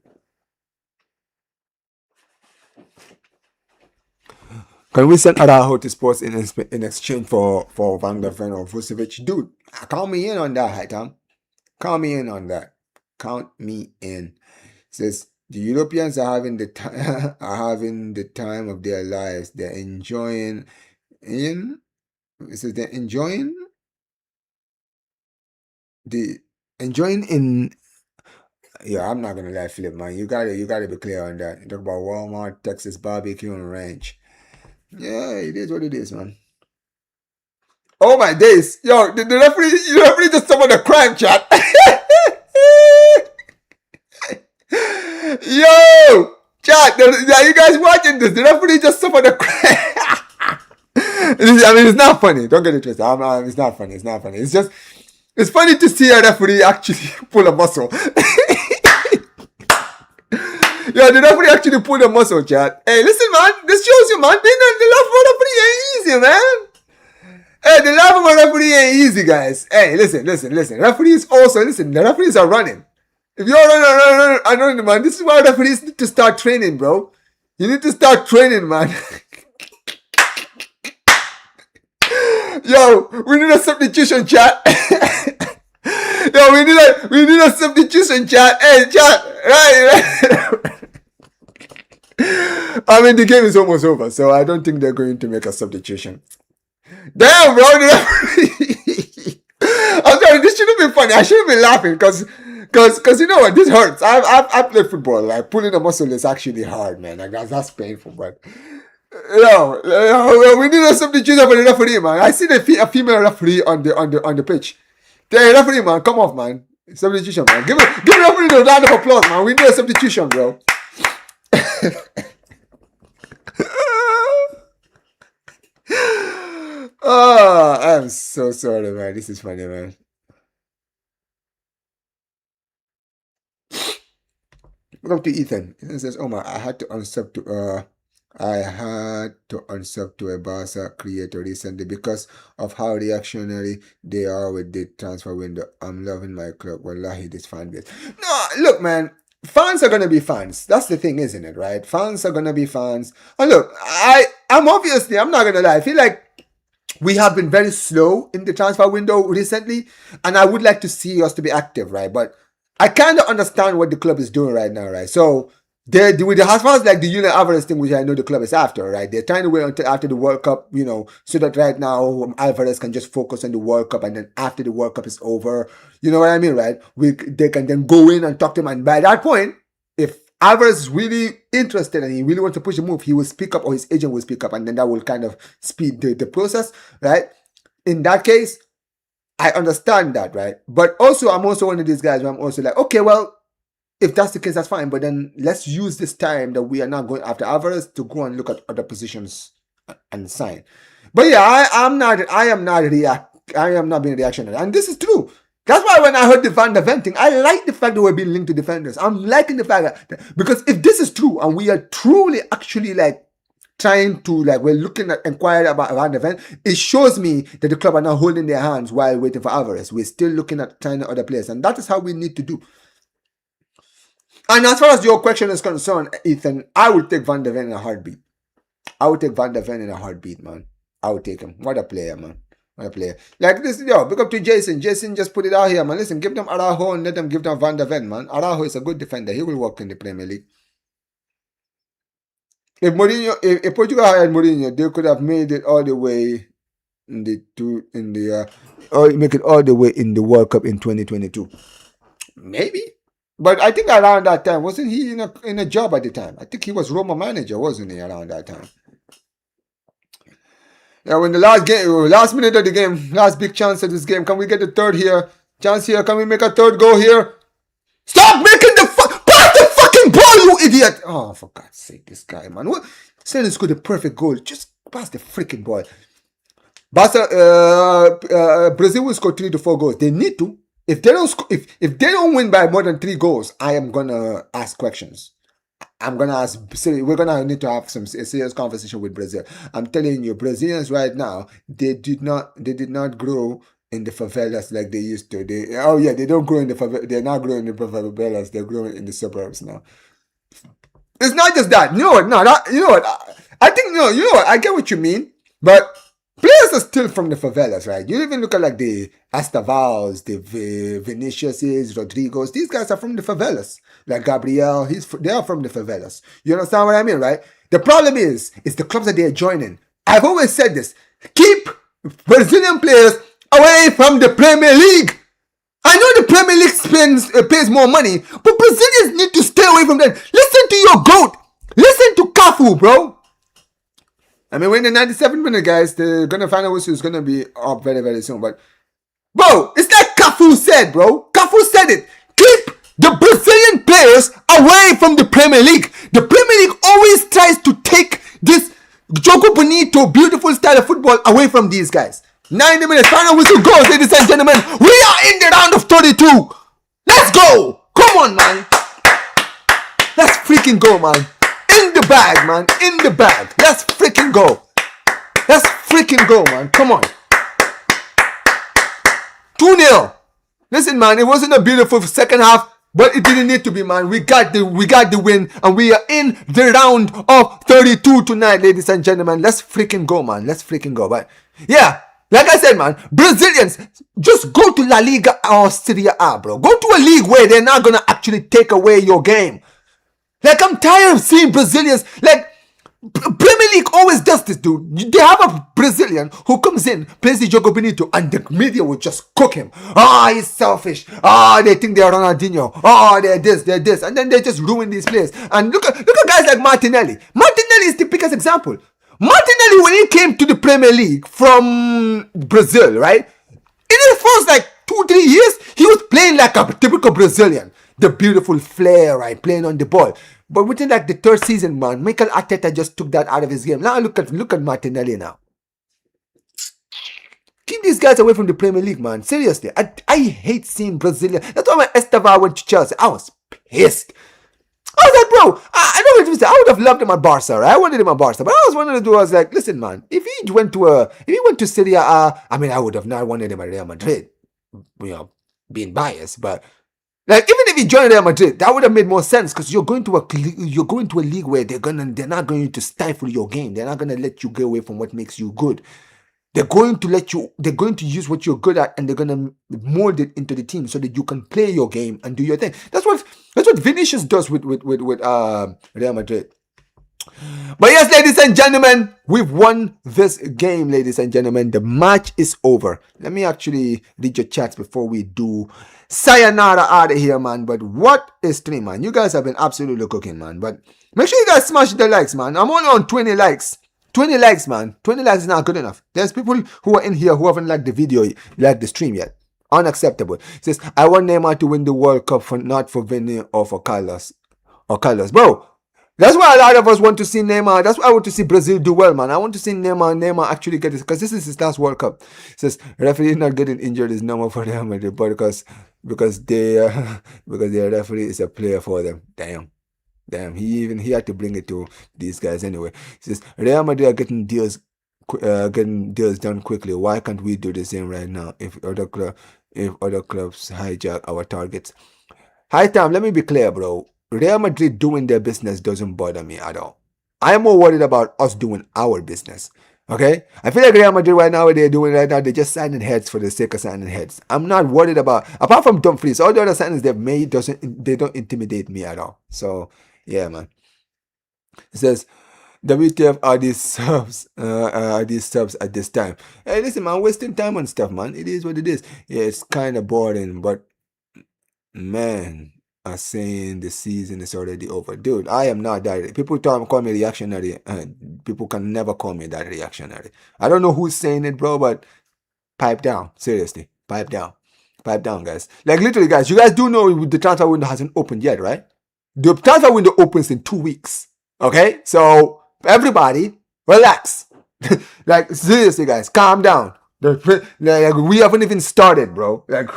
Can we send Araujo to Sports in exchange for Van der Ven or Vucevic? Dude, count me in on that, Tom. Count me in on that. Count me in. It says the Europeans are having the time of their lives. They're enjoying in. It says they're enjoying in. Yeah, I'm not gonna lie, Philip, man. You gotta be clear on that. You talk about Walmart, Texas barbecue and ranch. Yeah, it is what it is, man. Oh my days. Yo, the referee just suffered a crime, chat. Yo, chat, are you guys watching this? The referee just suffered a crime. I mean, it's not funny. Don't get it twisted. It's not funny. It's not funny. It's funny to see a referee actually pull a muscle. Yeah, the referee actually pulled a muscle, chat. Hey, listen, man. This shows you, man. The life of a referee ain't easy, man. Hey, the life of a referee ain't easy, guys. Hey, listen. Referees also, listen, the referees are running. If you're running, man, this is why referees need to start training, bro. You need to start training, man. Yo, we need a substitution, chat. Yo, we need a substitution, chat. Hey, chat, right. I mean, the game is almost over, so I don't think they're going to make a substitution. Damn, bro. I'm sorry, this shouldn't be funny. I shouldn't be laughing because you know what, this hurts. I played football. Like pulling a muscle is actually hard, man. Like that's painful, but we need a substitution for the referee, man. I see a female referee on the pitch. The referee, man, come off, man. Substitution, man. Give the referee a round of applause, man. We need a substitution, bro. Oh, I'm so sorry, man. This is funny, man. Welcome to Ethan. Ethan says, Omar, I had to unsub to a Barca creator recently because of how reactionary they are with the transfer window. I'm loving my club. Wallahi, this fan base. No, look, man. Fans are gonna be fans. That's the thing, isn't it? Right? Fans are gonna be fans. And look, I'm not gonna lie. I feel like we have been very slow in the transfer window recently, and I would like to see us to be active, right? But I kind of understand what the club is doing right now, right? So with as far as like the Julian Alvarez thing, which I know the club is after, right? They're trying to wait until after the World Cup, so that right now Alvarez can just focus on the World Cup, and then after the World Cup is over, you know what I mean, right? They can then go in and talk to him, and by that point, if Alvarez is really interested and he really wants to push the move, he will speak up, or his agent will speak up, and then that will kind of speed the process, right? In that case, I understand that, right? But also, I'm also one of these guys where I'm also like, okay, well, if that's the case, that's fine. But then let's use this time that we are not going after Alvarez to go and look at other positions and sign. But yeah, I am not being reactionary. And this is true. That's why when I heard the Van der Ven thing, I like the fact that we're being linked to defenders. I'm liking the fact that, because if this is true and we are truly actually like trying to, like, we're looking at inquiring about Van der Ven, it shows me that the club are not holding their hands while waiting for Alvarez. We're still looking at trying other players, and that is how we need to do. And as far as your question is concerned, Ethan, I would take Van der Ven in a heartbeat. Man. I would take him. What a player, man. What a player. Like this, big up to Jason. Jason just put it out here, man. Listen, give them Araujo and let them give them Van der Ven, man. Araujo is a good defender. He will work in the Premier League. if Portugal had Mourinho, they could have made it all the way or make it all the way in the World Cup in 2022. Maybe. But I think around that time, wasn't he in a job at the time? I think he was Roma manager, wasn't he, around that time? Yeah, when the last minute of the game, last big chance of this game, can we get the third here? Chance here, can we make a third goal here? Stop making pass the fucking ball, you idiot! Oh, for God's sake, this guy, man. What? Sterling scored the perfect goal. Just pass the freaking ball. Brazil will score 3 to 4 goals. They need to. If they don't win by more than 3 goals, I am gonna ask questions. We're gonna need to have some serious conversation with Brazil. I'm telling you, Brazilians right now, they did not grow in the favelas like they used to. They don't grow in the favelas. They're not growing in the favelas. They're growing in the suburbs now. It's not just that. You know what? No, you know what? I think no. You know what? I get what you mean, but players are still from the favelas, right? You even look at like the Estavals, the Viniciuses, Rodrigos. These guys are from the favelas. Like Gabriel, they are from the favelas. You understand what I mean, right? The problem is the clubs that they are joining. I've always said this. Keep Brazilian players away from the Premier League. I know the Premier League pays more money, but Brazilians need to stay away from that. Listen to your GOAT. Listen to Cafu, bro. I mean, we're in the 97th minute, guys. They're going to find out who's going to be up very, very soon. But, bro, it's like Cafu said, bro. Cafu said it. Keep the Brazilian players away from the Premier League. The Premier League always tries to take this Jogo Bonito, beautiful style of football away from these guys. 90 minutes, final whistle goes, ladies and gentlemen. We are in the round of 32. Let's go. Come on, man. Let's freaking go, man. In the bag, man. In the bag. Let's freaking go. Let's freaking go, man. Come on. 2-0. Listen, man. It wasn't a beautiful second half, but it didn't need to be, man. We got the win, and we are in the round of 32 tonight, ladies and gentlemen. Let's freaking go, man. Let's freaking go. But yeah, like I said, man, Brazilians, just go to La Liga or Serie A, bro. Go to a league where they're not gonna actually take away your game. Like, I'm tired of seeing Brazilians. Like, Premier League always does this, dude. They have a Brazilian who comes in, plays the Jogo Bonito, and the media will just cook him. He's selfish. They think they're Ronaldinho. They're this, they're this. And then they just ruin these players. And look at guys like Martinelli. Martinelli is the biggest example. Martinelli, when he came to the Premier League from Brazil, right? In the first, like, 2-3 years, he was playing like a typical Brazilian. The beautiful flair, right? Playing on the ball. But within like the third season, man, Mikel Arteta just took that out of his game. Now look at Martinelli now. Keep these guys away from the Premier League, man. Seriously. I hate seeing Brazilian. That's why when Esteban went to Chelsea, I was pissed. I was like, bro, I know what you say. I would have loved him at Barca, right? I wanted him at Barca. But I was wanting to do, I was like, listen, man, if he went to Serie A, I mean, I would have not wanted him at Real Madrid. You know, being biased, but like, even if he joined Real Madrid, that would have made more sense, because you're going to a league where they're not going to stifle your game. They're not going to let you get away from what makes you good. They're going to use what you're good at, and they're going to mold it into the team so that you can play your game and do your thing. That's what Vinicius does with Real Madrid. But yes, ladies and gentlemen, we've won this game, ladies and gentlemen. The match is over. Let me actually read your chats before we do sayonara out of here, man. But what is stream, man? You guys have been absolutely cooking, man. But make sure you guys smash the likes, man. I'm only on 20 likes. 20 likes, man. 20 likes is not good enough. There's people who are in here who haven't liked the video, liked the stream yet. Unacceptable. It says, I want Neymar to win the World Cup, not for Vinny or for Carlos. Bro, that's why a lot of us want to see Neymar. That's why I want to see Brazil do well, man. I want to see Neymar actually get this, because this is his last World Cup. It says, referee not getting injured is normal for Real Madrid, but because their referee is a player for them. Damn, he had to bring it to these guys anyway. It says, Real Madrid are getting deals done quickly. Why can't we do the same right now? If other clubs hijack our targets. Hi, Tom. Let me be clear, bro. Real Madrid doing their business doesn't bother me at all. I'm more worried about us doing our business. Okay? I feel like Real Madrid right now, what they're doing right now, they're just signing heads for the sake of signing heads. I'm not worried about, apart from Dumfries, all the other signings they've made, they don't intimidate me at all. So, yeah, man. It says, WTF are these subs? Are these subs at this time? Hey, listen, man, wasting time on stuff, man. It is what it is. Yeah, it's kind of boring, but man, are saying the season is already over. Dude, I am not that. People call me reactionary. People can never call me that reactionary. I don't know who's saying it, bro, but pipe down. Seriously, pipe down. Pipe down, guys. Like, literally, guys, you guys do know the transfer window hasn't opened yet, right? The transfer window opens in 2 weeks. Okay? So, everybody, relax. Like, seriously, guys, calm down. Like, we haven't even started, bro. Like,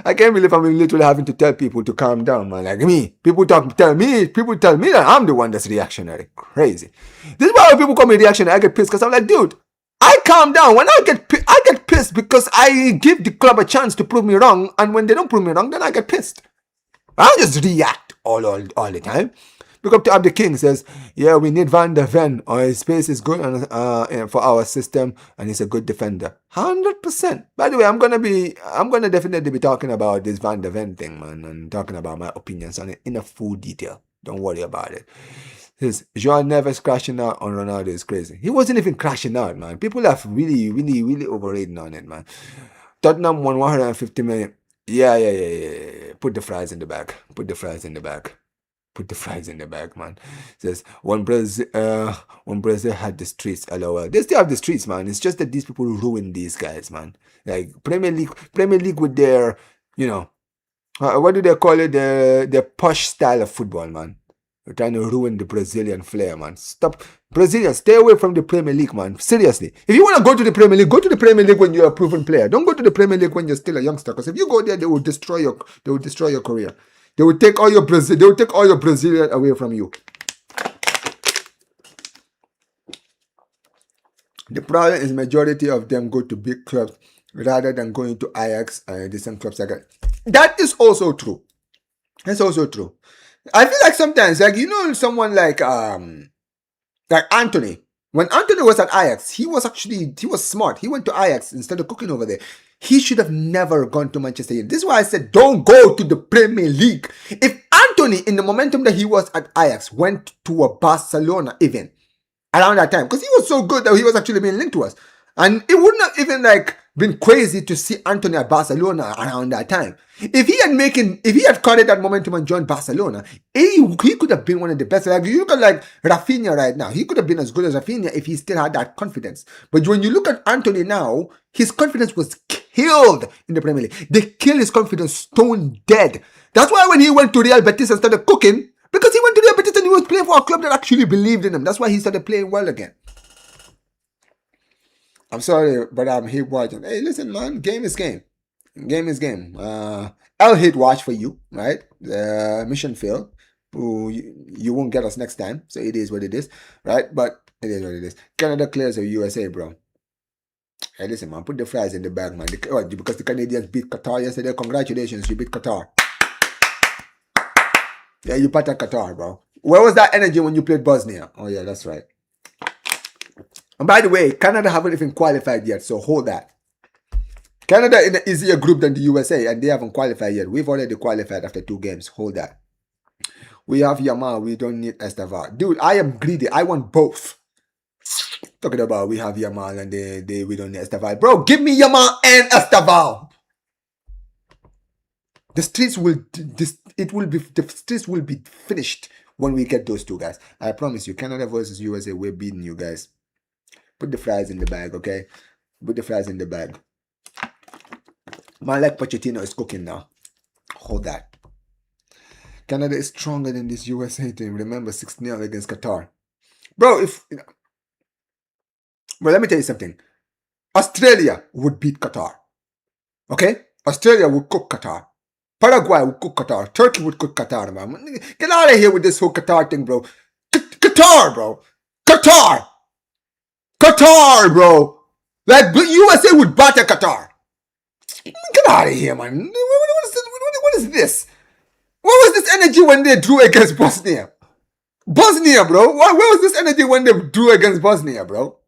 I can't believe I'm literally having to tell people to calm down, man. Like me, people tell me that I'm the one that's reactionary. Crazy. This is why when people call me reactionary, I get pissed because I'm like, dude, I calm down. When I get pissed because I give the club a chance to prove me wrong, and when they don't prove me wrong, then I get pissed. I don't just react all the time. Look up to Abdi King says, yeah, we need Van der Ven. His space is good for our system, and he's a good defender. 100%. By the way, I'm gonna definitely be talking about this Van der Ven thing, man, and talking about my opinions on it in a full detail. Don't worry about it. Says Joao Neves crashing out on Ronaldo is crazy. He wasn't even crashing out, man. People have really overrated on it, man. Tottenham won 150 million. Yeah. Put the fries in the bag. Put the fries in the bag. Put the fries in the bag, man. Says when Brazil had the streets, lol. They still have the streets, man. It's just that these people ruin these guys, man. Like Premier League with their, what do they call it? Their posh style of football, man. They're trying to ruin the Brazilian flair, man. Stop. Brazilians, stay away from the Premier League, man. Seriously. If you want to go to the Premier League, go to the Premier League when you're a proven player. Don't go to the Premier League when you're still a youngster. Because if you go there, they will destroy your career. They will take all your Brazilian away from you. The problem is majority of them go to big clubs rather than going to Ajax and decent clubs like that. That is also true. That's also true. I feel like sometimes, like, someone like Anthony. When Anthony was at Ajax, he was smart. He went to Ajax instead of cooking over there. He should have never gone to Manchester United. This is why I said don't go to the Premier League. If Anthony, in the momentum that he was at Ajax, went to a Barcelona even around that time, because he was so good that he was actually being linked to us. And it wouldn't have even been crazy to see Anthony at Barcelona around that time. If he had caught that momentum and joined Barcelona, he could have been one of the best. Like, you look at Rafinha right now, he could have been as good as Rafinha if he still had that confidence. But when you look at Anthony now, his confidence was killed in the Premier League. They killed his confidence stone dead. That's why when he went to Real Betis and started cooking, because he went to Real Betis and he was playing for a club that actually believed in him. That's why he started playing well again. I'm sorry, but I'm here watching. Hey, listen, man. Game is game. Game is game. I'll hit watch for you, right? Mission failed. You won't get us next time. So it is what it is, right? But it is what it is. Canada clears of USA, bro. Hey, listen, man. Put the fries in the bag, man. Because the Canadians beat Qatar yesterday. Congratulations, you beat Qatar. Yeah, you beat Qatar, bro. Where was that energy when you played Bosnia? Oh, yeah, that's right. And by the way, Canada haven't even qualified yet, so hold that. Canada in an easier group than the USA, and they haven't qualified yet. We've already qualified after 2 games. Hold that. We have Yamal. We don't need Estaval. Dude, I am greedy. I want both. Talking about we have Yamal and we don't need Estaval. Bro, give me Yamal and Estaval. The streets will be finished when we get those 2 guys. I promise you, Canada versus USA, we're beating you guys. Put the fries in the bag, okay? Put the fries in the bag. Man like Pochettino is cooking now. Hold that. Canada is stronger than this USA team. Remember 6-0 against Qatar. Bro, let me tell you something. Australia would beat Qatar. Okay? Australia would cook Qatar. Paraguay would cook Qatar. Turkey would cook Qatar, man. Get out of here with this whole Qatar thing, bro. Qatar, bro. Qatar, bro. Like, USA would batter Qatar. Get out of here, man. What is this? What was this energy when they drew against Bosnia? Bosnia, bro. Where was this energy when they drew against Bosnia, bro?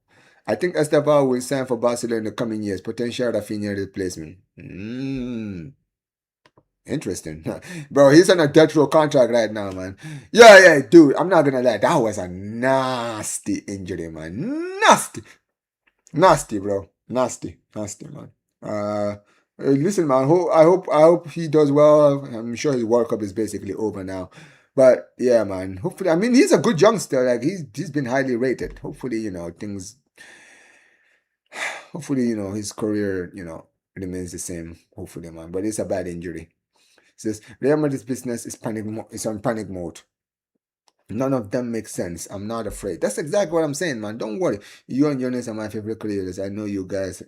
I think Esteban will sign for Barcelona in the coming years. Potential Rafinha replacement. Interesting. Bro, he's on a death row contract right now, man. Yeah, dude, I'm not gonna lie. That was a nasty injury, man. Nasty, bro. Nasty, man. Listen, man. I hope he does well. I'm sure his World Cup is basically over now. But yeah, man. Hopefully, I mean, he's a good youngster. Like he's been highly rated. Hopefully, things. Hopefully, his career, remains the same. Hopefully, man. But it's a bad injury. It says Real Madrid's business is is on panic mode. None of them make sense. I'm not afraid. That's exactly what I'm saying, man. Don't worry. You and Jonas are my favorite creators. I know you guys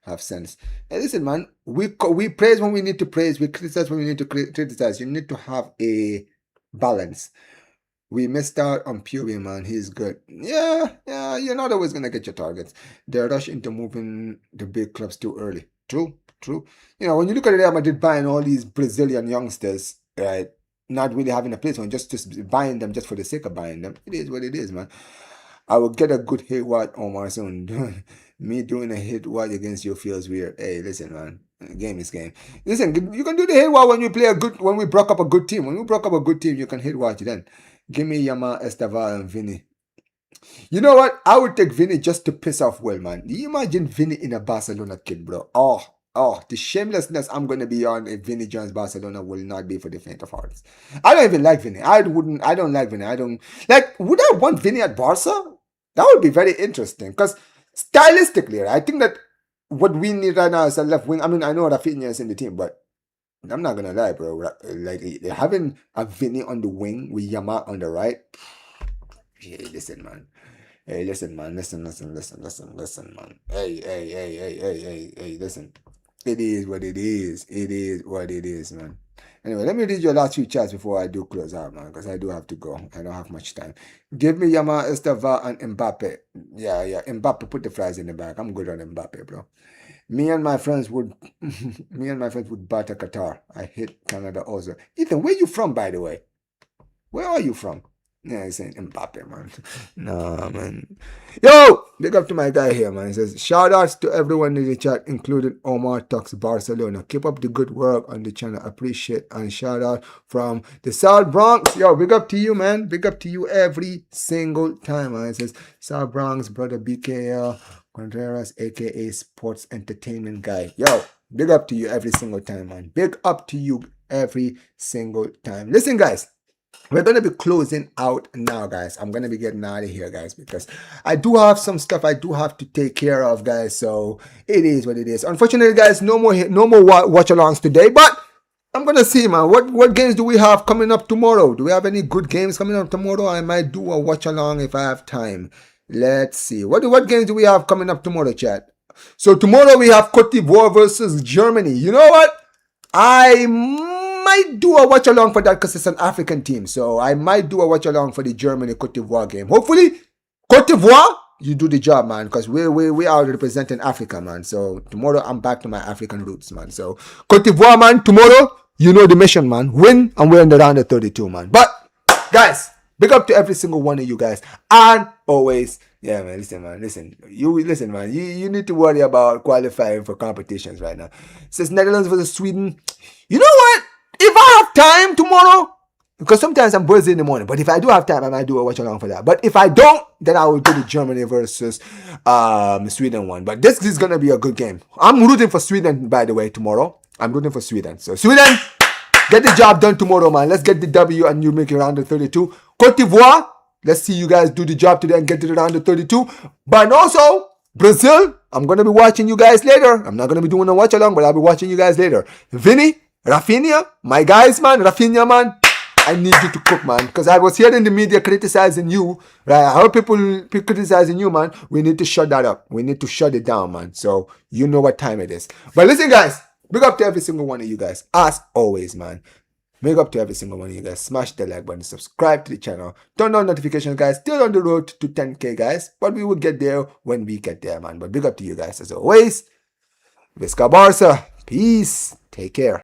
have sense. Hey, listen, man. We praise when we need to praise. We criticize when we need to criticize. You need to have a balance. We missed out on Puri, man. He's good. Yeah. You're not always gonna get your targets. They rush into moving the big clubs too early. True. When you look at Real Madrid buying all these Brazilian youngsters, right? Not really having a place on, just buying them just for the sake of buying them. It is what it is, man. I will get a good hit watch Omar soon. Me doing a hit watch against you feels weird. Hey, listen, man. Game is game. Listen, you can do the hit watch when we broke up a good team. When we broke up a good team, you can hit watch then. Give me Yama, Estaval, and Vinny. You know what? I would take Vinny just to piss off Will, man. Do you imagine Vinny in a Barcelona kid, bro? Oh, the shamelessness I'm going to be on if Vinny joins Barcelona will not be for the faint of hearts. I don't even like Vinny. I don't like Vinny. Would I want Vinny at Barca? That would be very interesting because stylistically, I think that what we need right now is a left wing. I mean, I know Rafinha is in the team, but I'm not going to lie, bro. Like, having a Vinny on the wing with Yama on the right. Hey, listen, man. Listen, man. Listen, man. Hey, listen. It is what it is. It is what it is, man. Anyway, let me read your last few chats before I do close out, man, because I do have to go. I don't have much time. Give me Yama, Esteva, and Mbappe. Yeah. Mbappe, put the fries in the bag. I'm good on Mbappe, bro. Me and my friends would batter Qatar. I hit Canada also. Ethan, where you from, by the way? Where are you from? Yeah, he's saying Mbappe, man. Nah, man. Yo! Big up to my guy here, man. He says, shout outs to everyone in the chat, including Omar Talks Barcelona. Keep up the good work on the channel. Appreciate and shout out from the South Bronx. Yo, big up to you, man. Big up to you every single time, man. It says, South Bronx, brother BKL Contreras, aka Sports Entertainment Guy. Yo, big up to you every single time, man. Big up to you every single time. Listen, guys. We're going to be closing out now, guys. I'm going to be getting out of here, guys, because I do have some stuff I do have to take care of, guys. So it is what it is. Unfortunately, guys, no more watch-alongs today, but I'm going to see, man. What games do we have coming up tomorrow? Do we have any good games coming up tomorrow? I might do a watch-along if I have time. Let's see. What games do we have coming up tomorrow, chat? So tomorrow we have Cote d'Ivoire versus Germany. You know what? I might do a watch along for that because it's an African team. So I might do a watch along for the Germany Cote d'Ivoire game. Hopefully, Cote d'Ivoire, you do the job, man, because we are representing Africa, man. So tomorrow I'm back to my African roots, man. So Cote d'Ivoire, man, tomorrow, you know the mission, man. Win and we're in the round of 32, man. But guys, big up to every single one of you guys. And always, yeah, man, listen. You need to worry about qualifying for competitions right now. It says Netherlands versus Sweden. You know what? If I have time tomorrow, because sometimes I'm busy in the morning, but if I do have time, I might do a watch along for that. But if I don't, then I will do the Germany versus Sweden one. But this is going to be a good game. I'm rooting for Sweden, by the way, tomorrow. I'm rooting for Sweden. So Sweden, get the job done tomorrow, man. Let's get the W and you make it round of 32. Cote d'Ivoire, let's see you guys do the job today and get to the round of 32. But also, Brazil, I'm going to be watching you guys later. I'm not going to be doing a watch along, but I'll be watching you guys later. Vinny, Rafinha, my guys, man, Rafinha, man, I need you to cook, man, because I was hearing the media criticizing you, right? I heard people criticizing you, man. We need to shut that up. We need to shut it down, man. So you know what time it is. But listen, guys, big up to every single one of you guys. As always, man, big up to every single one of you guys. Smash the like button, subscribe to the channel, turn on notifications, guys. Still on the road to 10K, guys, but we will get there when we get there, man. But big up to you guys as always. Visca Barca. Peace. Take care.